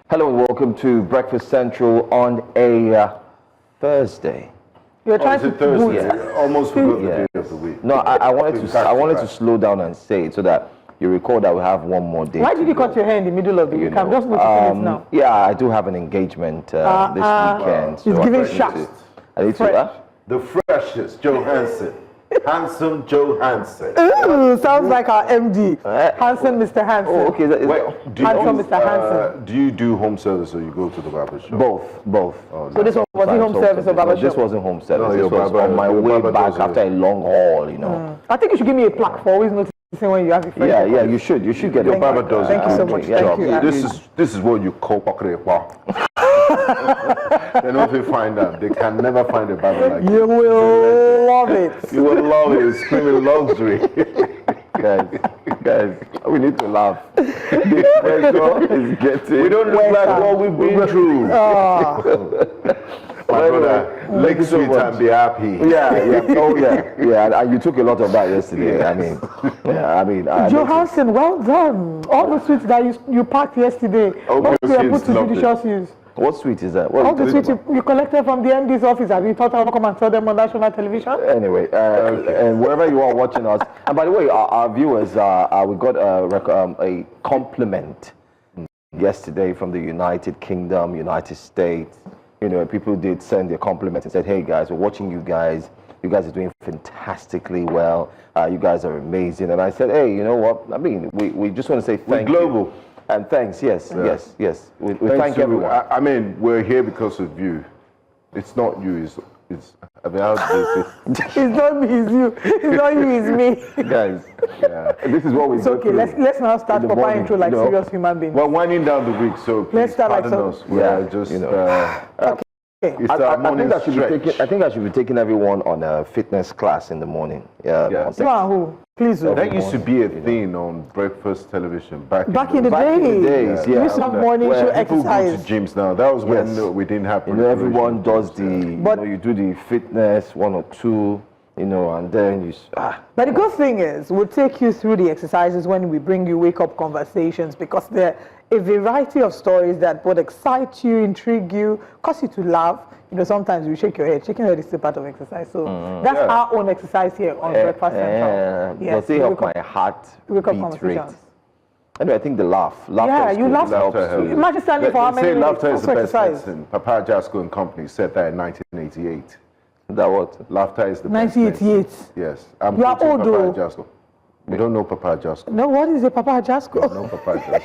Hello and welcome to Breakfast Central on a Thursday. You're trying to Thursday. Yeah. Almost forgot the day of the week. No, I wanted to slow down and say it so that you recall that we have one more day. Why did you cut your hair in the middle of the week? I'm just noticing it now. Yeah, I do have an engagement this weekend. So he's giving shots. I need to. The freshest Joe Hansen. Handsome Joe Hansen. Ooh, sounds like our MD. Hansen, Mr. Hansen. Oh, okay. Handsome Mr. Hansen. Do you do home service or you go to the barber shop? Both. Oh, so this one was home service or barber shop? This wasn't home service. No, this was on my way back after a long haul, you know. I think you should give me a plaque for always noticing when you have a friend. Yeah, you should. You should get your it. barber does. Thank you so much. Thank you. This is what you call pakrepa. Then if they find out, they can never find a barber like you. Will love it. You will love it. It's screaming luxury. guys, we need to laugh. The pressure is getting. We don't look like what we've been through. My brother, lick sweet and be happy. Yeah. Oh yeah. And you took a lot of that yesterday. Yes. I mean. Joe Hansen, well done. All the sweets that you packed yesterday, most were put to judicious use. What sweet is that? All the sweets you collected from the MD's office. Have you thought I would come and tell them on national television? Anyway, and wherever you are watching us, and by the way, our viewers, we got a compliment yesterday from the United Kingdom, United States. You know, people did send their compliments and said, "Hey guys, we're watching you guys. You guys are doing fantastically well. You guys are amazing." And I said, "Hey, you know what? I mean, we just want to say thank you." We're global. And thanks, yes. We thank everyone. I mean, we're here because of you. It's not you, it's about this. It's not me, it's you. It's not you, it's me. Guys, this is what we do. Okay, let's now start proper intro like serious human beings. We're winding down the week, so let's start like so. us. We're just, okay. It's our morning I think I should be taking everyone on a fitness class in the morning. You are who? Please. That used to be a thing on breakfast television back in the days. We used to have morning show exercise. People go to gyms now. That was when we didn't have. You know, everyone does you do the fitness 1 or 2. You know, and then you. But the good thing is, we'll take you through the exercises when we bring you wake-up conversations, because there are a variety of stories that would excite you, intrigue you, cause you to laugh. You know, sometimes you shake your head. Shaking your head is still part of exercise. So that's our own exercise here on Breakfast Central. Yes, does it help my heart beat rate? Anyway, I think the laugh. You laugh. Imagine standing for how many minutes? Laughter is the best medicine. Papa Ajaero and Company said that in 1988. That what? Laughter is the 1988. best. Yes. You are old though. Ajaero. We don't know Papa Ajaero. No, what is a Papa Ajaero? No Papa Ajaero.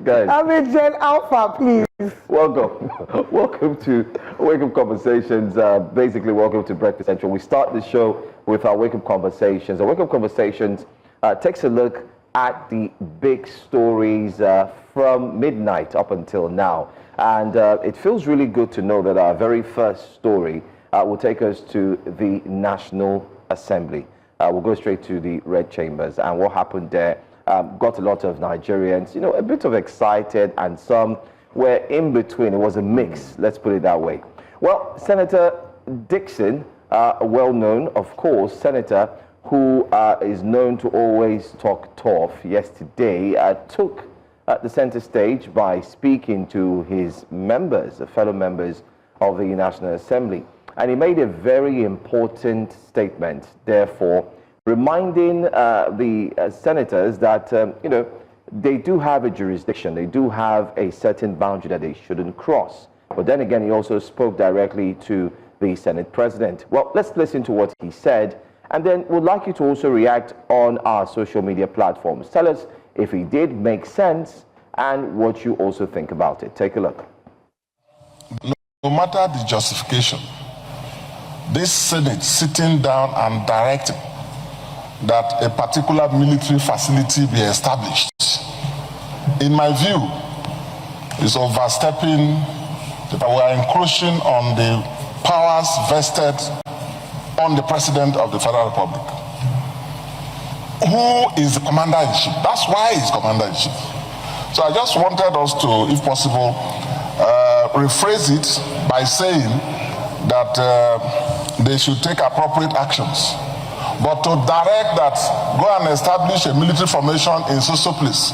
Guys, I'm a Gen Alpha, please. Welcome to Wake Up Conversations. Basically, welcome to Breakfast Central. We start the show with our Wake Up Conversations. Our Wake Up Conversations takes a look at the big stories from midnight up until now. And it feels really good to know that our very first story will take us to the National Assembly. We'll go straight to the Red Chambers. And what happened there got a lot of Nigerians, you know, a bit of excited, and some were in between. It was a mix, let's put it that way. Well, Senator Dixon, a well-known, of course, senator who is known to always talk tough, yesterday took the center stage by speaking to his members, the fellow members of the National Assembly. And he made a very important statement, therefore, reminding the senators that, you know, they do have a jurisdiction. They do have a certain boundary that they shouldn't cross. But then again, he also spoke directly to the Senate President. Well, let's listen to what he said, and then we'd like you to also react on our social media platforms. Tell us if it did make sense and what you also think about it. Take a look. No matter the justification, this Senate sitting down and directing that a particular military facility be established, in my view, is overstepping. We are encroaching on the powers vested on the President of the Federal Republic, who is the Commander-in-Chief. That's why he's Commander-in-Chief. So I just wanted us to, if possible, rephrase it by saying that they should take appropriate actions. But to direct that, go and establish a military formation in so place.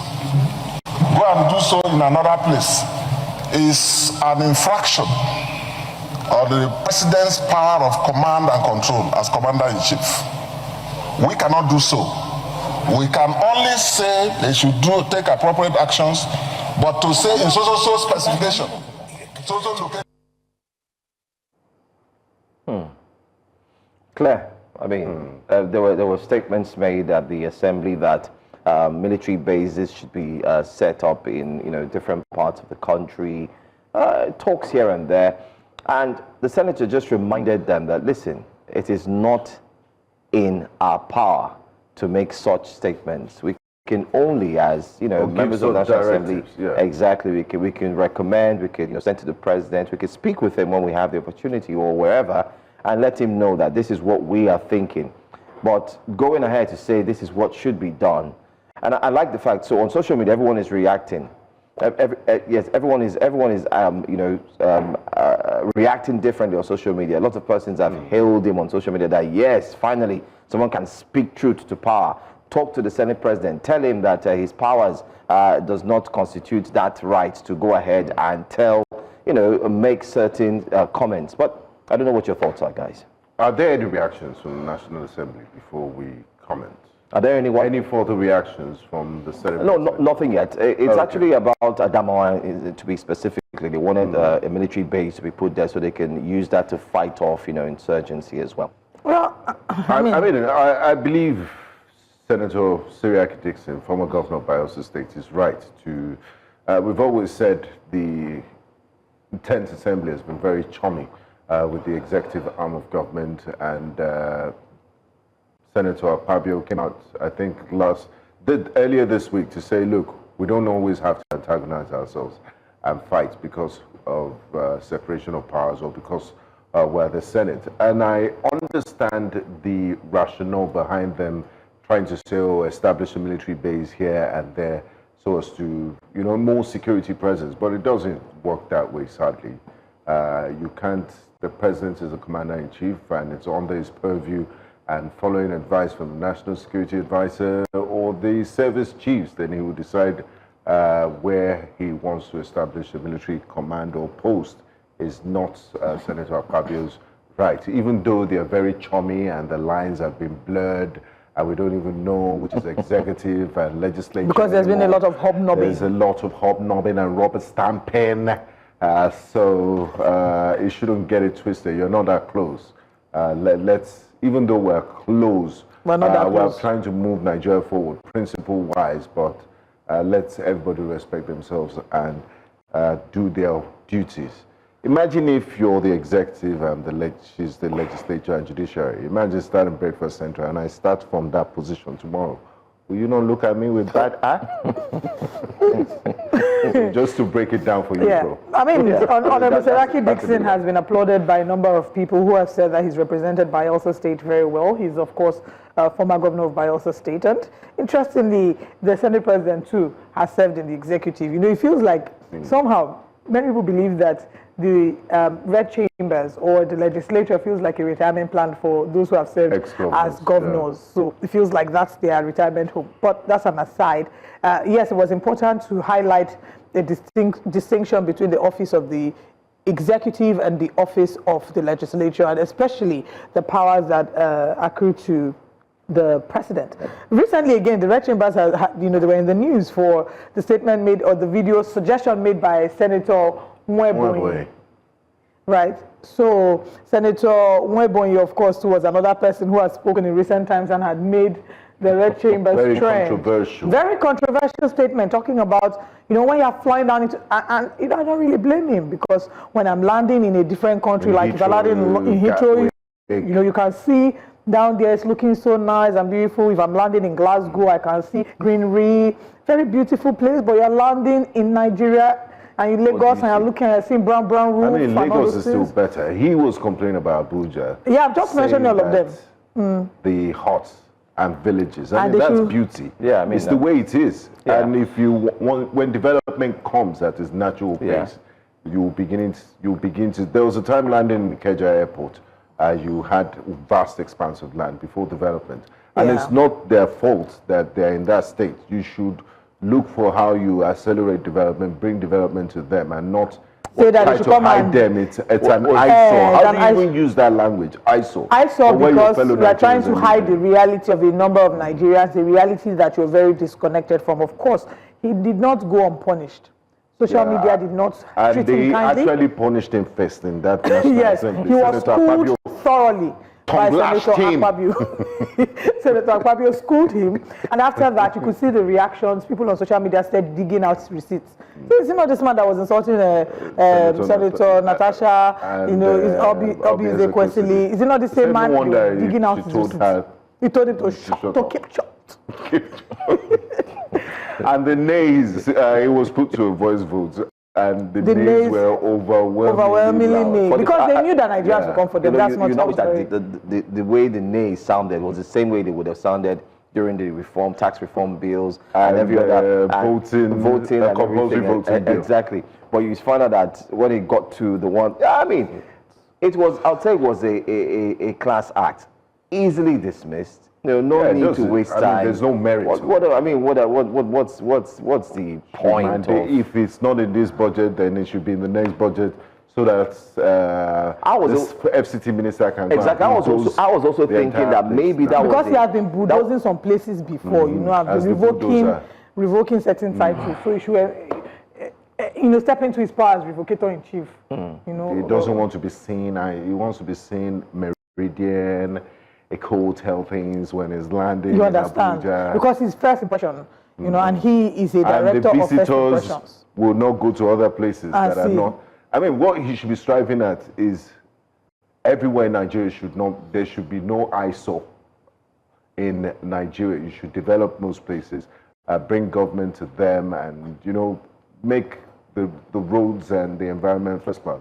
Go and do so in another place is an infraction of the president's power of command and control as commander-in-chief. We cannot do so. We can only say they should take appropriate actions, but to say in so specification, so location. Claire, I mean, there were statements made at the assembly that military bases should be set up in different parts of the country. Talks here and there, and the senator just reminded them that listen, it is not in our power to make such statements. We can only, as members of the National Assembly, exactly, we can recommend, we can send to the president, we can speak with him when we have the opportunity or wherever, and let him know that this is what we are thinking. But going ahead to say this is what should be done, and I like the fact. So on social media, everyone is reacting. Yes, everyone is reacting differently on social media. Lots of persons have hailed him on social media that yes, finally someone can speak truth to power. Talk to the Senate president. Tell him that his powers does not constitute that right to go ahead and tell, make certain comments. But I don't know what your thoughts are, guys. Are there any reactions from the National Assembly before we comment? Are there any further reactions from the Senate? No, nothing yet. It's actually about Adamawa, to be specifically. They wanted a military base to be put there so they can use that to fight off, insurgency as well. Well, I believe Senator Siriaki Dixon, former governor of Oyo State, is right to. We've always said the 10th Assembly has been very chummy with the executive arm of government, and Senator Akpabio came out, I think, earlier this week to say, look, we don't always have to antagonize ourselves and fight because of separation of powers or because we're the Senate. And I understand the rationale behind them trying to say, establish a military base here and there so as to, more security presence. But it doesn't work that way, sadly. You can't, the president is a commander-in-chief and it's under his purview, and following advice from the National Security Advisor or the service chiefs, then he will decide where he wants to establish a military command or post. Is not Senator Akpabio's right, even though they are very chummy and the lines have been blurred and we don't even know which is executive and legislature. Because there's been a lot of hobnobbing. There's a lot of hobnobbing and rubber stamping, so it shouldn't get it twisted. You're not that close. Let's, even though we're close, we're trying to move Nigeria forward, principle-wise, but let's everybody respect themselves and do their duties. Imagine if you're the executive and she's the legislature and judiciary. Imagine starting Breakfast Central and I start from that position tomorrow. Will you not look at me with that eye? Just to break it down for you, bro. I mean, Honorable Siriaki Dixon has been applauded by a number of people who have said that he's represented Bayelsa State very well. He's, of course, former governor of Bayelsa State. And interestingly, the Senate president, too, has served in the executive. It feels like somehow many people believe that the red chambers or the legislature feels like a retirement plan for those who have served as governors. Yeah. So it feels like that's their retirement home. But that's an aside. Yes, it was important to highlight the distinction between the office of the executive and the office of the legislature, and especially the powers that accrue to the president. Recently, again, the red chambers, they were in the news for the statement made or the video suggestion made by Senator Nwebonyi. Right. So Senator Nwebonyi, of course, was another person who has spoken in recent times and had made the red chambers trend. Very controversial statement talking about, when you're flying down into, and I don't really blame him, because when I'm landing in a different country, like if I landed in Heathrow, you can see down there, it's looking so nice and beautiful. If I'm landing in Glasgow, I can see greenery, very beautiful place, but you're landing in Nigeria, and in Lagos, and you're looking at seeing brown roofs. I mean, Lagos is still better. He was complaining about Abuja. Yeah, I've just mentioned all of them. The huts and villages. I mean, that's beauty. Yeah, I mean, it's the way it is. Yeah. And if you want, when development comes at its natural pace, you begin to. There was a time landing in Ikeja Airport. You had vast expanse of land before development, and it's not their fault that they're in that state. You should look for how you accelerate development, bring development to them, and not say that try you should to come hide and them. It's an eyesore. How do you even use that language? Eyesore. Eyesore because we are trying to hide the living. reality of a number of Nigerians, the reality that you're very disconnected from. Of course, he did not go unpunished. Social media did not treat him kindly. They actually punished him first in that national Yes, assembly. he was schooled thoroughly by lashed Senator him. Akpabio. Senator Akpabio schooled him, and after that, you could see the reactions. People on social media started digging out receipts. So is it not this man that was insulting Senator Natasha? And, you know, Obi Ezekwesili. Is it not the same man no wonder digging out she told receipts? her He told him to shut, to keep shut. And the nays, it was put to a voice vote, and the nays were overwhelmingly nays, because they knew that Nigerians would come for them. That's not the way the nays sounded was the same way they would have sounded during the tax reform bills and every other voting and compulsory voting bill. Exactly. But you find out that when it got to the one, I mean, it was, I'll tell you, it was a class act, easily dismissed. No need to waste time. There's no merit. What's the point? If it's not in this budget, then it should be in the next budget, so that this FCT minister can. Exactly. I was also thinking that maybe that was because he has been bulldozing some places before. You know, I've been revoking certain titles, so he should, step into his power as revocator in chief. You know, he doesn't want to be seen. He wants to be seen Meridian, hotel things when he's landing. You understand? In Abuja. Because his first impression, you know, and he is a director of first impressions. Will not go to other places that are not. I mean, what he should be striving at is everywhere in Nigeria there should be no eyesore in Nigeria. You should develop most places, bring government to them, and make the roads and the environment first class,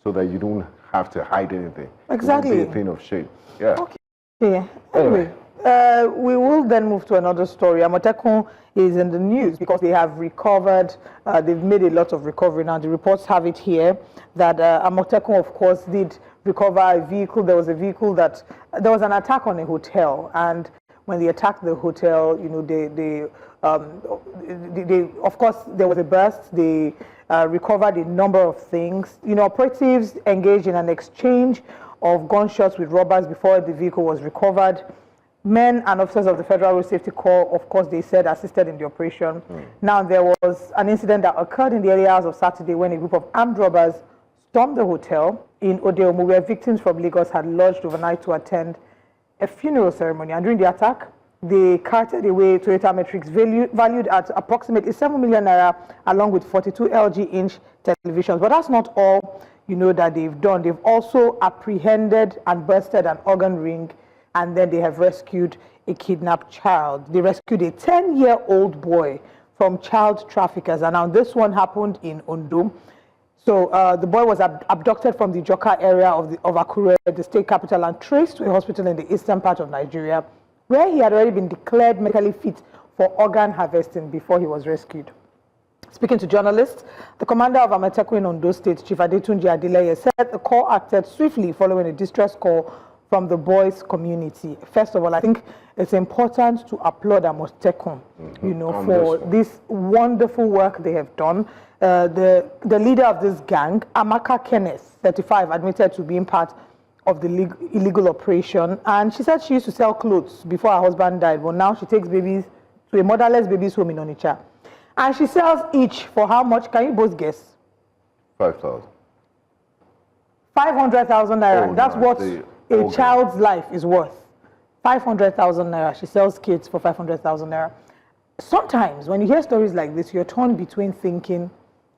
so that you don't have to hide anything. Exactly. It won't be a thing of shame. Yeah. Okay. Yeah. Anyway, we will then move to another story. Amotekun is in the news because they have recovered, they've made a lot of recovery now. The reports have it here that Amotekun, of course, did recover a vehicle. There was a vehicle there was an attack on a hotel, and when they attacked the hotel, of course, there was a burst. They recovered a number of things. Operatives engaged in an exchange of gunshots with robbers before the vehicle was recovered. Men and officers of the Federal Road Safety Corps, of course, they said, assisted in the operation. Now, there was an incident that occurred in the early hours of Saturday when a group of armed robbers stormed the hotel in Odeomu, where victims from Lagos had lodged overnight to attend a funeral ceremony. And during the attack, they carted away Toyota Matrix valued at approximately 7 million naira, along with 42 LG-inch televisions. But that's not all that they've done. They've also apprehended and bursted an organ ring, and then they have rescued a kidnapped child. They rescued a 10-year-old boy from child traffickers, and now this one happened in Ondo. So the boy was abducted from the Joka area of Akure, the state capital, and traced to a hospital in the eastern part of Nigeria, where he had already been declared medically fit for organ harvesting before he was rescued. Speaking to journalists, the commander of Amotekun in Ondo State, Chief Adetunji Adeleye, said the corps acted swiftly following a distress call from the boys' community. First of all, I think it's important to applaud Amotekun, for this wonderful work they have done. The leader of this gang, Amaka Kenneth, 35, admitted to being part of the illegal operation, and she said she used to sell clothes before her husband died, but now she takes babies to a motherless babies home in Onitsha. And she sells each for how much? Can you both guess? 5,000. 500,000 naira. That's what a child's life is worth. 500,000 naira. She sells kids for 500,000 naira. Sometimes when you hear stories like this, you're torn between thinking,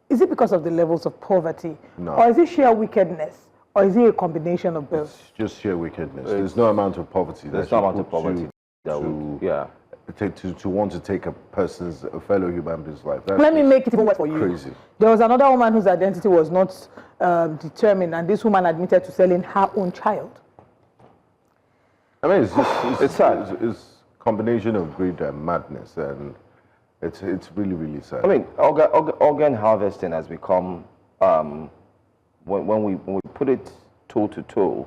is it because of the levels of poverty? No. Or is it sheer wickedness? Or is it a combination of both? It's just sheer wickedness. There's no amount of poverty. There's no amount of poverty to want to take a fellow human being's life. Let me make it even worse for you. Crazy. There was another woman whose identity was not determined, and this woman admitted to selling her own child. I mean, it's sad. It's a combination of greed and madness, and it's really, really sad. I mean, organ harvesting has become, when we put it toe to toe,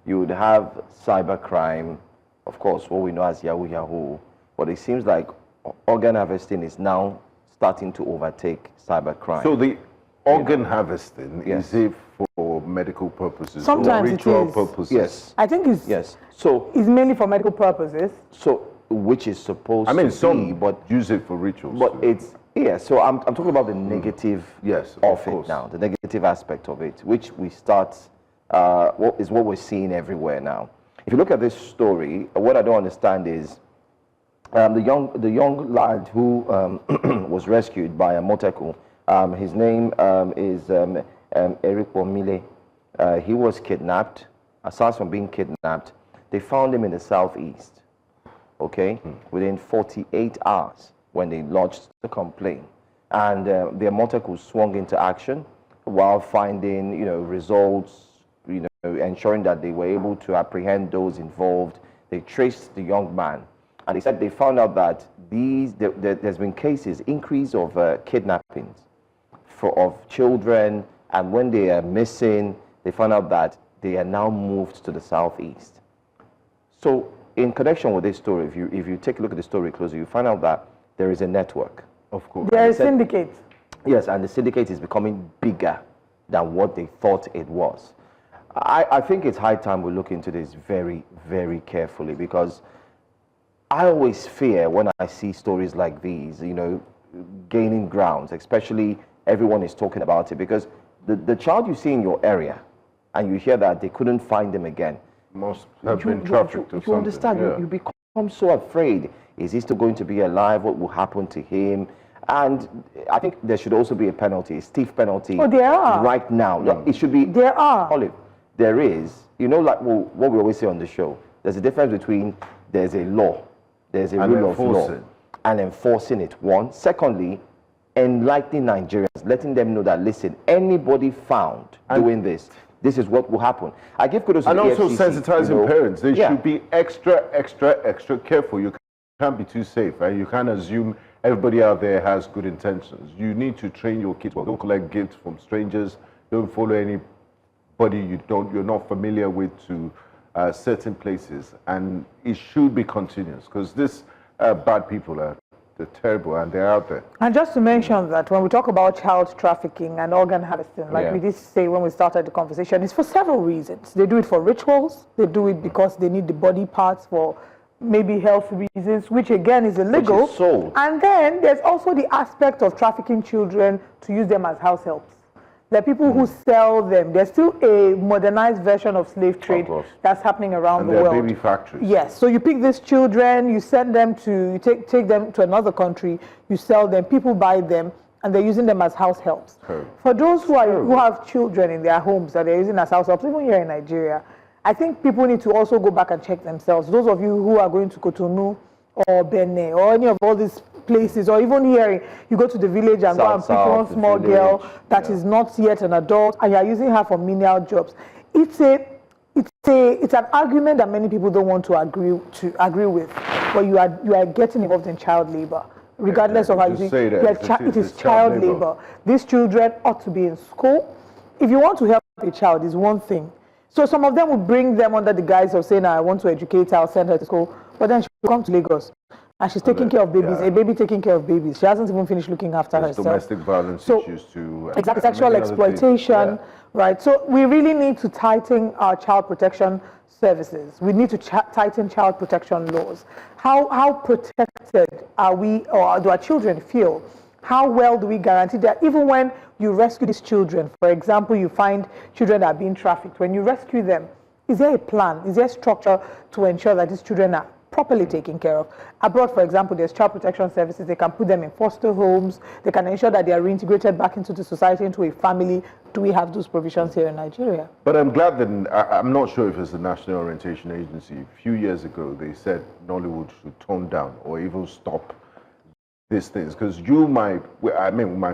you would have cybercrime, of course, what we know as Yahoo. But it seems like organ harvesting is now starting to overtake cybercrime. So the organ harvesting, Yes. is it for medical purposes Sometimes or it ritual is. purposes? Yes. I think it's Yes. So, it's mainly for medical purposes. which is supposed I mean, to some be, but use it for rituals. But too. it's, yeah, so I'm talking about the negative Yes, of of it course. now, the negative aspect of it, which we start, what we're seeing everywhere now. If you look at this story, what I don't understand is the young lad who was rescued by a motorcycle, his name is Eric Omile. He was kidnapped. Aside from being kidnapped, they found him in the southeast. Okay, within 48 hours when they lodged the complaint, and their motorcycle swung into action while finding, results, ensuring that they were able to apprehend those involved. They traced the young man, and they said they found out that there's been cases, increase of kidnappings of children, and when they are missing, they found out that they are now moved to the southeast. So, in connection with this story, if you take a look at the story closely, you find out that there is a network. Of course. There is syndicate. Yes, and the syndicate is becoming bigger than what they thought it was. I think it's high time we look into this very, very carefully, because I always fear when I see stories like these, gaining grounds, especially everyone is talking about it, because the child you see in your area and you hear that they couldn't find them again, Must have been trafficked or something. you understand, yeah. you become so afraid. Is he still going to be alive? What will happen to him? And I think there should also be a penalty, a stiff penalty. Oh, there are. Right now. No, it should be. There are. Olive, there is. Like what we always say on the show, there's a difference between there's a law, there's a And rule of law, enforcing. and enforcing it, one. Secondly, enlightening Nigerians, letting them know that, listen, anybody found doing this is what will happen. I give kudos to And the also EFCC, sensitizing parents. They Yeah. should be extra careful. You can't be too safe, right? You can't assume everybody out there has good intentions. You need to train your kids. Don't collect gifts from strangers. Don't follow anybody you're not familiar with to certain places. And it should be continuous, because these bad people they're terrible and they're out there. And just to mention that when we talk about child trafficking and organ harvesting, like Yeah. we did say when we started the conversation, it's for several reasons. They do it for rituals. They do it because they need the body parts for maybe health reasons, which again is illegal. Which is sold. And then there's also the aspect of trafficking children to use them as house helps. There are people who sell them. There's still a modernized version of slave trade course. that's happening around And the they're world. baby factories. Yes, so you pick these children, you send them you take them to another country, you sell them, people buy them, and they're using them as house helps. Terrible. For those who have children in their homes that they're using as house helps, even here in Nigeria, I think people need to also go back and check themselves. Those of you who are going to Cotonou or Benin or any of all these places, or even here, you go to the village and go and pick one small girl that is not yet an adult, and you're using her for menial jobs. It's an argument that many people don't want to agree with, but you are getting involved in child labor, regardless of how you say that. it is child labor. These children ought to be in school. If you want to help a child, is one thing. So some of them will bring them under the guise of saying, I want to educate her, I'll send her to school, but then she will come to Lagos and she's taking care of babies, a baby taking care of babies. She hasn't even finished looking after There's herself. domestic violence issues too. Exactly, sexual exploitation, right? So we really need to tighten our child protection services. We need to tighten child protection laws. How protected are we, or do our children feel? How well do we guarantee that even when you rescue these children, for example, you find children that are being trafficked, when you rescue them, is there a plan? Is there a structure to ensure that these children are properly taken care of? Abroad, for example, there's child protection services. They can put them in foster homes. They can ensure that they are reintegrated back into the society, into a family. Do we have those provisions here in Nigeria? But I'm glad that, I'm not sure if it's the National Orientation Agency. A few years ago, they said Nollywood should tone down or even stop these things, because we might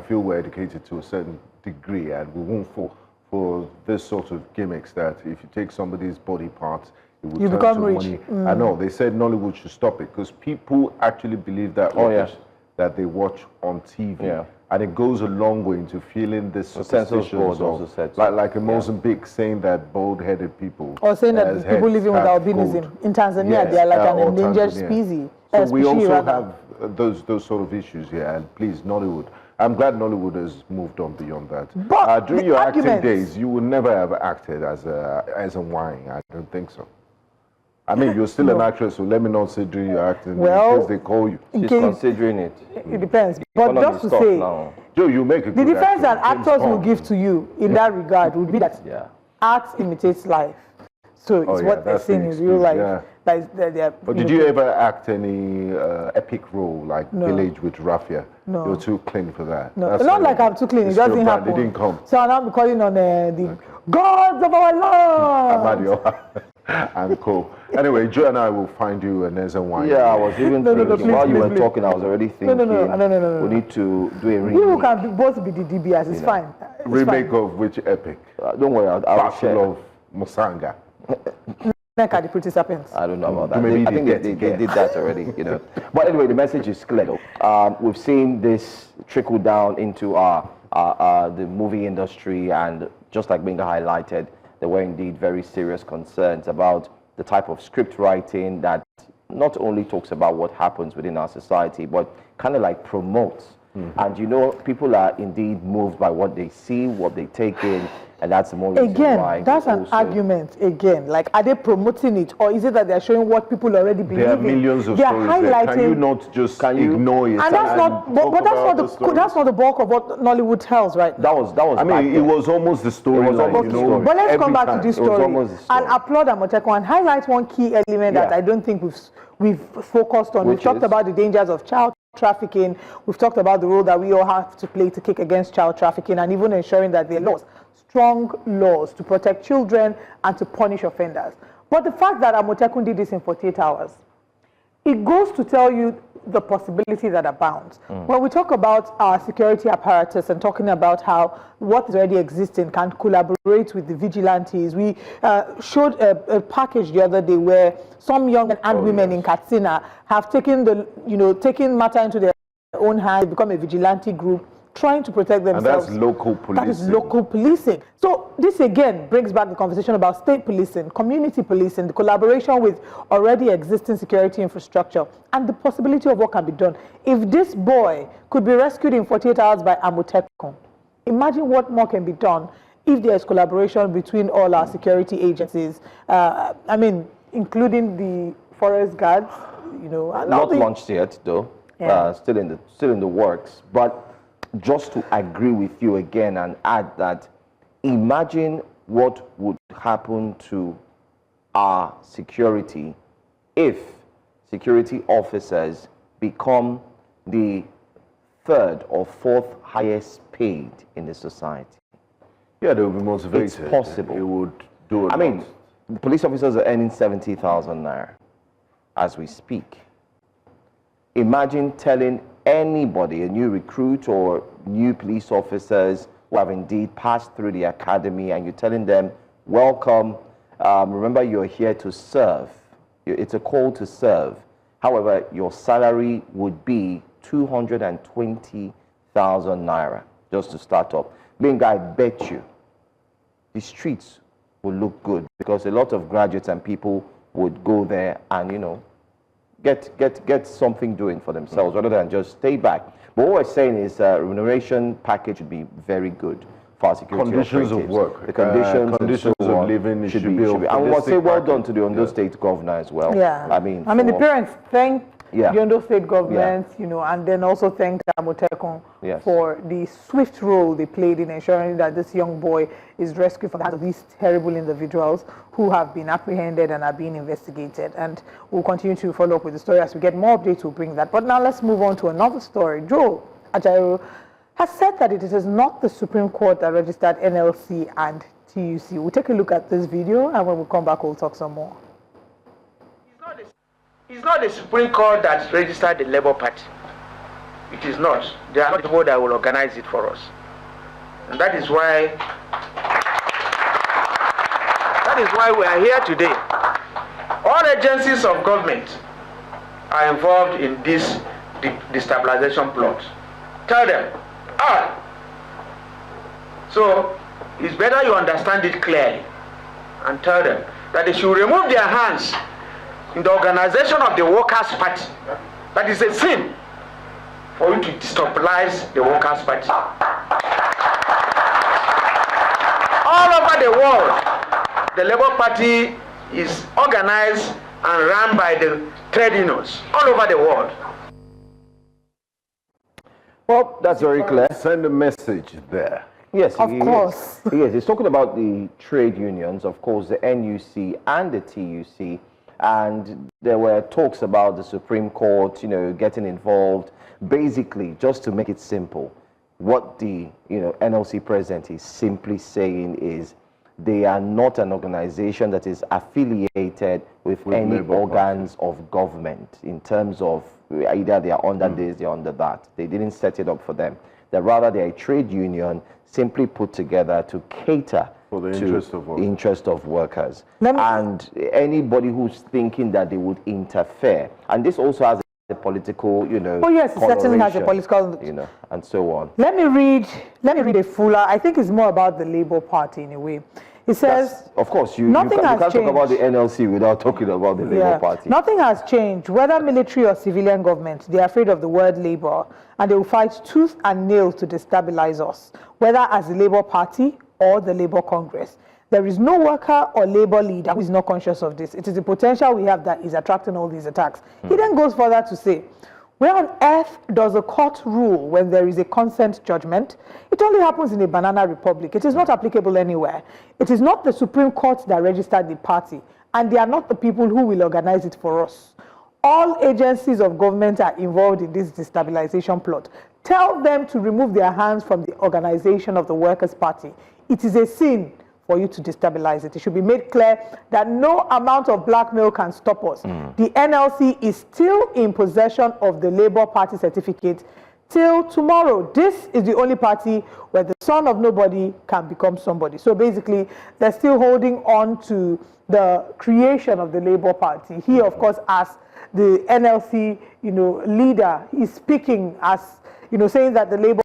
feel we're educated to a certain degree, and we won't fall for this sort of gimmicks that if you take somebody's body parts, it will You turn become to rich. money. I know, they said Nollywood should stop it, because people actually believe that rubbish that they watch on TV. Yeah. And it goes a long way into feeling this Census superstitions Board also of, said so. like in Mozambique, saying that bald-headed people, Or saying that as people heads living with have albinism. gold. In Tanzania, Yes, they are like an or endangered Tanzania. species. So we also rather. have those sort of issues here, and please, Nollywood. I'm glad Nollywood has moved on beyond that. But during your acting days, you would never have acted as a wine. I don't think so. I mean, you're still an actress, so let me not say during your acting in case they call you. She's considering it. It depends. But just to say, Joe, you make a the good defense actor. that actors will give to you in that regard would be that art imitates life. So it's what they're saying in real life. Yeah. But did you ever act any epic role like Village with Raffia? No. You're too clean for that. No, it's not like I'm too clean. It doesn't happen. It didn't come. So I'll now be calling on the gods of our land. Amadio and co. Anyway, Joe and I will find you a Neza wine. Yeah, I was even thinking, while you were talking, I was already thinking, no. we need to do a remake. You can both be the DBS, it's fine. It's remake fine. of which epic? Don't worry, I'll share. Battle of Musanga. The Pretty Serpents. I don't know about that. I think they did that already, you know. But anyway, the message is clear. We've seen this trickle down into the movie industry, and just like Binga highlighted, there were indeed very serious concerns about the type of script writing that not only talks about what happens within our society, but kind of like promotes. And you know, people are indeed moved by what they see, what they take in, and that's the more reason why. Again, that's an argument. Again, like, are they promoting it, or is it that they're showing what people already believe in? There are millions of stories there. Can you not just ignore it? And that's not. But that's not the bulk of what Nollywood tells, right? That was. I mean, it was almost the story. But let's come back to this story and applaud Amotekun and highlight one key element that I don't think we've focused on. We've talked about the dangers of child trafficking. We've talked about the role that we all have to play to kick against child trafficking, and even ensuring that there are laws, strong laws to protect children and to punish offenders. But the fact that Amotekun did this in 48 hours, it goes to tell you the possibility that abounds. When we talk about our security apparatus and talking about how what is already existing can collaborate with the vigilantes, we showed a package the other day where some young men and women in Katsina have taken matter into their own hands, become a vigilante group, trying to protect themselves. And that's local policing. That is local policing. So this again brings back the conversation about state policing, community policing, the collaboration with already existing security infrastructure, and the possibility of what can be done. If this boy could be rescued in 48 hours by Amotekun, imagine what more can be done if there is collaboration between all our security agencies. I mean, including the forest guards, you know. Not launched yet, though. Still in the works, but. Just to agree with you again and add that, imagine what would happen to our security if security officers become the third or fourth highest paid in the society. Yeah, they will be motivated. It's possible. It would do it. I mean, police officers are earning 70,000 naira as we speak. Imagine telling anybody, a new recruit or new police officers who have indeed passed through the academy, and you're telling them, welcome, remember you're here to serve. It's a call to serve. However, your salary would be 220,000 naira just to start up. Being, I bet you the streets will look good, because a lot of graduates and people would go there and, you know, get something doing for themselves rather than just stay back. But what we're saying is remuneration package would be very good for our security conditions operatives. of work, the conditions of living should be. And we must say well done to the Ondo State governor as well. Yeah, I mean the parents thank the Ondo State government, you know, and then also thank Amotekun for the swift role they played in ensuring that this young boy is rescued from the hands of these terrible individuals who have been apprehended and are being investigated. And we'll continue to follow up with the story as we get more updates. We'll bring that. But now let's move on to another story. Joe Ajaero has said that it is not the Supreme Court that registered NLC and TUC. We'll take a look at this video, and when we come back, we'll talk some more. It's not the Supreme Court that registered the Labour Party. It is not. There are people that will organize it for us. And that is why we are here today. All agencies of government are involved in this destabilization plot. Tell them, all. So it's better you understand it clearly and tell them that they should remove their hands in the organization of the Workers' Party. That is a sin. for you to destabilize the Workers' Party. All over the world, the Labour Party is organized and run by the trade unions all over the world. Well, that's very clear. Send a message there. Yes, Of course. Yes, he's talking about the trade unions, of course, the NUC and the TUC, and there were talks about the Supreme Court, getting involved. Basically, just to make it simple, what the NLC president is simply saying is they are not an organization that is affiliated with any organs of government in terms of either they are under this, they are under that. They didn't set it up for them. That rather they are a trade union simply put together to cater For the to interest of workers. And anybody who's thinking that they would interfere, and this also has a political, Oh yes, it certainly has a political, and so on. Let me read a fuller. I think it's more about the Labour Party in a way. It says, of course, you nothing can't has talk changed. about the NLC without talking about the Labour Party. Nothing has changed. Whether military or civilian government, they are afraid of the word Labour, and they will fight tooth and nail to destabilize us, whether as the Labour Party or the Labour Congress. There is no worker or Labour leader who is not conscious of this. It is the potential we have that is attracting all these attacks. He then goes further to say, where on earth does a court rule when there is a consent judgment? It only happens in a banana republic. It is not applicable anywhere. It is not the Supreme Court that registered the party, and they are not the people who will organize it for us. All agencies of government are involved in this destabilization plot. Tell them to remove their hands from the organization of the Workers' Party. It is a sin for you to destabilize it. It should be made clear that no amount of blackmail can stop us. The NLC is still in possession of the Labour Party certificate till tomorrow. This is the only party where the son of nobody can become somebody. So basically, they're still holding on to the creation of the Labour Party. He, of course, as the NLC, leader, is speaking as, saying that the Labour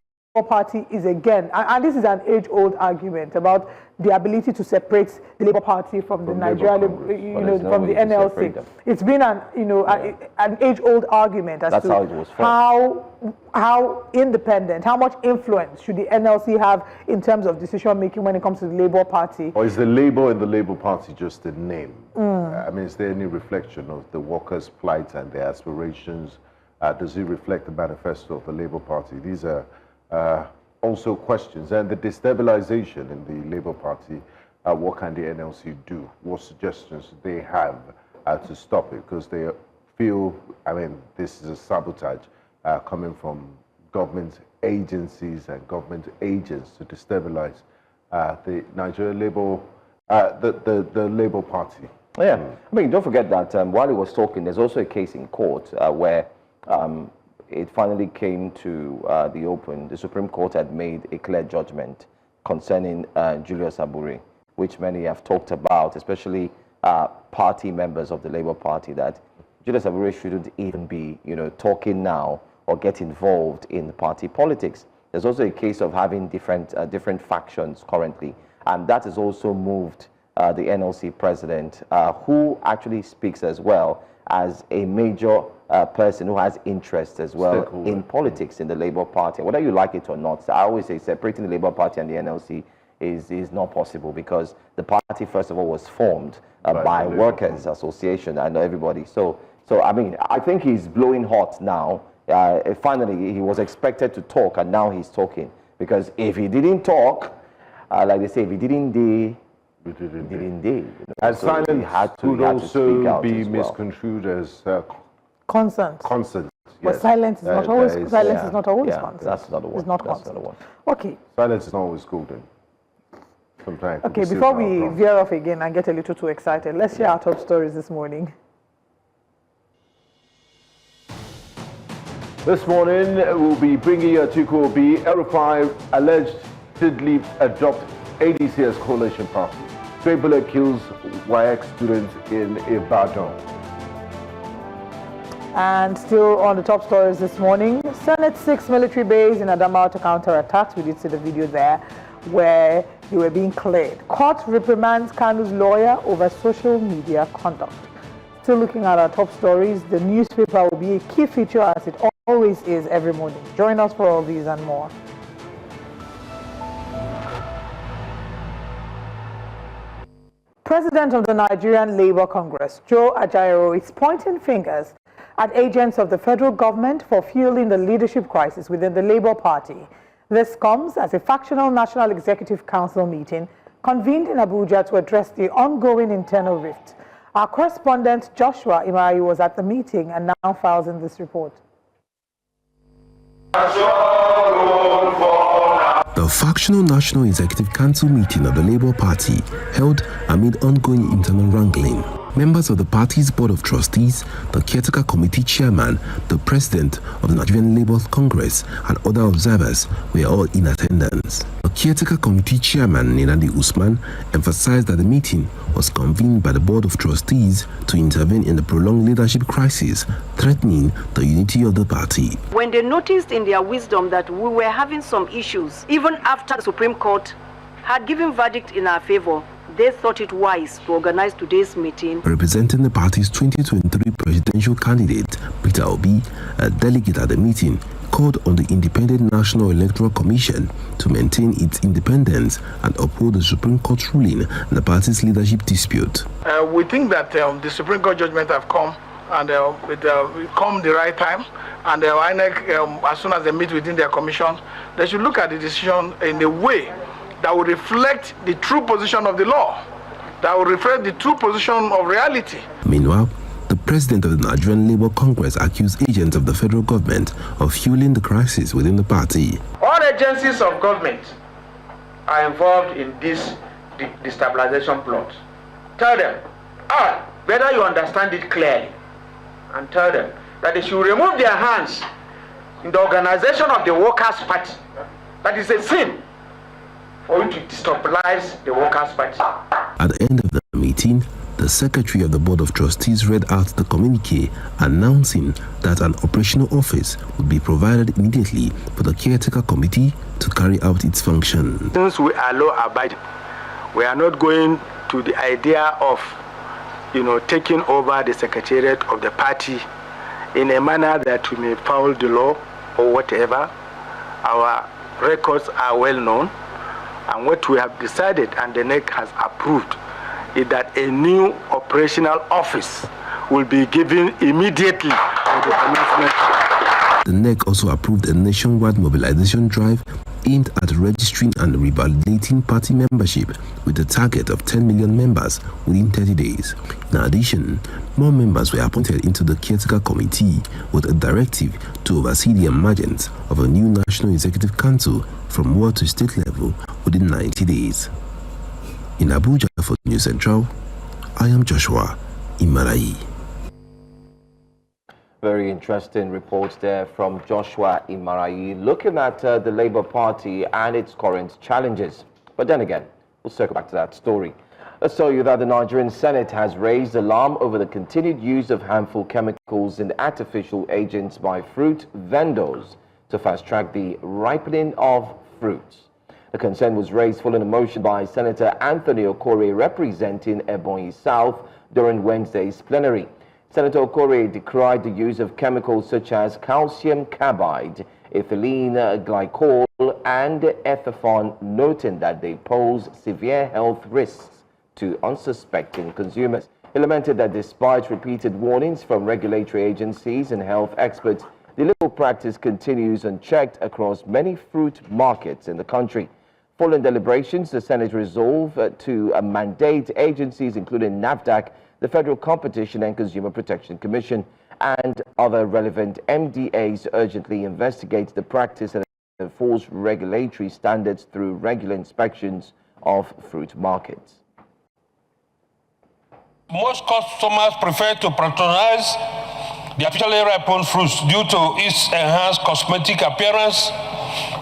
Party is again, and this is an age-old argument about the ability to separate the Labour Party from the Nigerian, from the NLC. It's been an age-old argument as to how it was how independent, how much influence should the NLC have in terms of decision-making when it comes to the Labour Party. Or is the Labour and the Labour Party just a name? I mean, is there any reflection of the workers' plight and their aspirations? Does it reflect the manifesto of the Labour Party? These are also questions. And the destabilization in the Labour Party, what can the NLC do? What suggestions do they have to stop it? Because they feel, this is a sabotage coming from government agencies and government agents to destabilize the Nigerian Labour, the Labour Party. Yeah, don't forget that while he was talking, there's also a case in court where it finally came to the open. The Supreme Court had made a clear judgment concerning Julius Abure, which many have talked about, especially party members of the Labour Party, that Julius Abure shouldn't even be, talking now or get involved in party politics. There's also a case of having different factions currently, and that has also moved the NLC president, who actually speaks as well as a major person who has interest as well in politics in the Labour Party. Whether you like it or not, I always say separating the Labour Party and the NLC is not possible, because the party, first of all, was formed by workers' association and everybody. So I think he's blowing hot now. Finally, he was expected to talk, and now he's talking. Because if he didn't talk, like they say, if he didn't do, And so silence could also be misconstrued as consent. Consent. But Yes. silence is not always consent. That's not the one. It's not That's consent. not the one. Okay. Silence is not always golden. Sometimes. it could Okay, be before silver we outcome. veer off again and get a little too excited, let's share our top stories this morning. This morning, we'll be bringing you Atiku El-Rufai allegedly adopt ADC as coalition party. Stray bullet kills WAEC students in Ibadan. And still on the top stories this morning, Senate 6 military base in Adamawa to counter attacks. We did see the video there where they were being cleared. Court reprimands Kanu's lawyer over social media conduct. Still looking at our top stories, the newspaper will be a key feature as it always is every morning. Join us for all these and more. President of the Nigerian Labour Congress, Ajaero, is pointing fingers at agents of the federal government for fueling the leadership crisis within the Labour Party. This comes as a factional National Executive Council meeting convened in Abuja to address the ongoing internal rift. Our correspondent Joshua Imai was at the meeting and now files in this report. The factional National Executive Council meeting of the Labour Party held amid ongoing internal wrangling. Members of the party's Board of Trustees, the Caretaker Committee Chairman, the President of the Nigerian Labour Congress, and other observers were all in attendance. The Caretaker Committee Chairman, Nenadi Usman, emphasized that the meeting was convened by the Board of Trustees to intervene in the prolonged leadership crisis threatening the unity of the party. When they noticed in their wisdom that we were having some issues, even after the Supreme Court had given verdict in our favor, they thought it wise to organize today's meeting. Representing the party's 2023 presidential candidate, Peter Obi, a delegate at the meeting, called on the Independent National Electoral Commission to maintain its independence and uphold the Supreme Court's ruling in the party's leadership dispute. We think that the Supreme Court judgment have come, and it come the right time, and INEC, as soon as they meet within their commission, they should look at the decision in a way that will reflect the true position of the law, that will reflect the true position of reality. Meanwhile, the president of the Nigerian Labour Congress accused agents of the federal government of fueling the crisis within the party. All agencies of government are involved in this destabilization plot. Tell them, better you understand it clearly, and tell them that they should remove their hands in the organization of the Workers' Party. That is a sin for you to destabilize the Workers' Party. At the end of the meeting, the Secretary of the Board of Trustees read out the communique announcing that an operational office would be provided immediately for the Caretaker Committee to carry out its function. Since we are law-abiding, we are not going to the idea of, taking over the Secretariat of the party in a manner that we may foul the law or whatever. Our records are well known. And what we have decided, and the NEC has approved, is that a new operational office will be given immediately for the commencement. The NEC also approved a nationwide mobilization drive aimed at registering and revalidating party membership with a target of 10 million members within 30 days. In addition, more members were appointed into the Caretaker Committee with a directive to oversee the emergence of a new National Executive Council from ward to state level within 90 days. In Abuja for News Central, I am Joshua Imarai. Very interesting reports there from Joshua Imarai, looking at the Labour Party and its current challenges. But then again, we'll circle back to that story. Let's tell you that the Nigerian Senate has raised alarm over the continued use of harmful chemicals and artificial agents by fruit vendors to fast-track the ripening of fruits. The concern was raised following a motion by Senator Anthony Okore representing Ebonyi South during Wednesday's plenary. Senator Okore decried the use of chemicals such as calcium carbide, ethylene glycol, and ethafone, noting that they pose severe health risks to unsuspecting consumers. He lamented that despite repeated warnings from regulatory agencies and health experts, the illegal practice continues unchecked across many fruit markets in the country. Following deliberations, the Senate resolved to mandate agencies including NAFDAC, the Federal Competition and Consumer Protection Commission, and other relevant MDAs urgently investigate the practice and enforce regulatory standards through regular inspections of fruit markets. Most customers prefer to patronize the artificially ripened fruits due to its enhanced cosmetic appearance,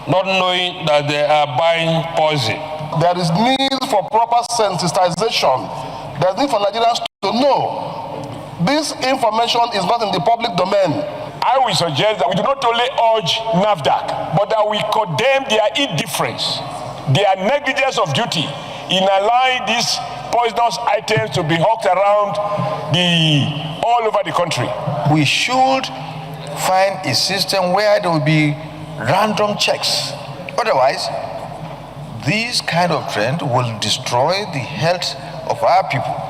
not knowing that they are buying poison. There is need for proper sensitization. There's need for Nigerians to know. This information is not in the public domain. I will suggest that we do not only urge NAFDAC, but that we condemn their indifference, their negligence of duty in allowing these poisonous items to be hawked around all over the country. We should find a system where there will be random checks. Otherwise, this kind of trend will destroy the health of our people.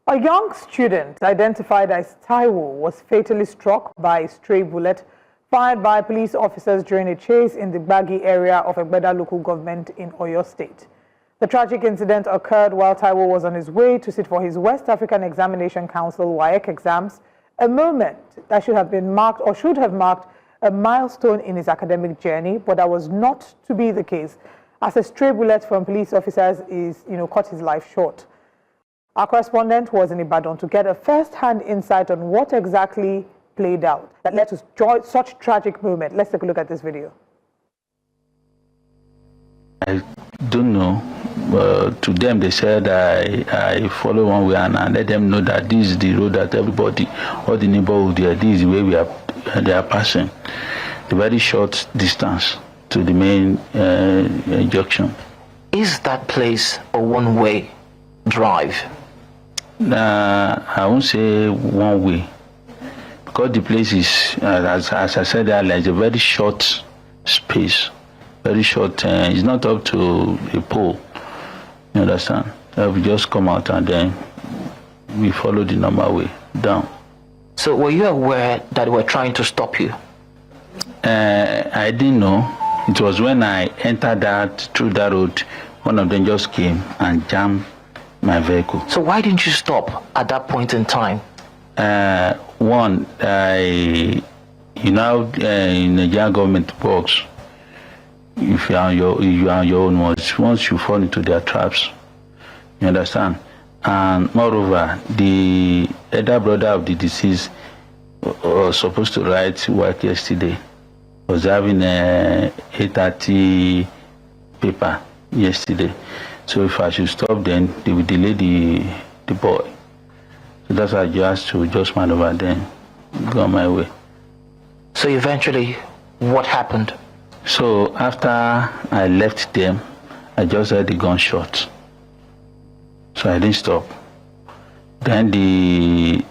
A young student identified as Taiwo was fatally struck by a stray bullet fired by police officers during a chase in the Gbagi area of Egbeda local government in Oyo State. The tragic incident occurred while Taiwo was on his way to sit for his West African Examination Council WAEC exams, a moment that should have been marked or should have marked a milestone in his academic journey, but that was not to be the case, as a stray bullet from police officers cut his life short. Our correspondent was in Ibadan to get a first-hand insight on what exactly played out that led to such tragic moment. Let's take a look at this video. I don't know. To them, they said I follow one way, and I let them know that this is the road that everybody, all the neighborhood there, this is the way they are passing. A very short distance to the main junction. Is that place a one-way drive? I won't say one way, because the place is, as I said earlier, it's a very short space, very short. It's not up to a pole. You understand? We just come out and then we follow the normal way down. So were you aware that they were trying to stop you? I didn't know. It was when I entered through that road, one of them just came and jammed my vehicle. So why didn't you stop at that point in time? One, in Nigerian government works, if you are on your own, once you fall into their traps, you understand? And moreover, the elder brother of the deceased was supposed to write work yesterday. Was having a 8:30 paper yesterday. So if I should stop, then they will delay the boy. So that's why I just to just maneuver, then go my way. So eventually, what happened? So after I left them, I just heard the gunshot. So I didn't stop. Then the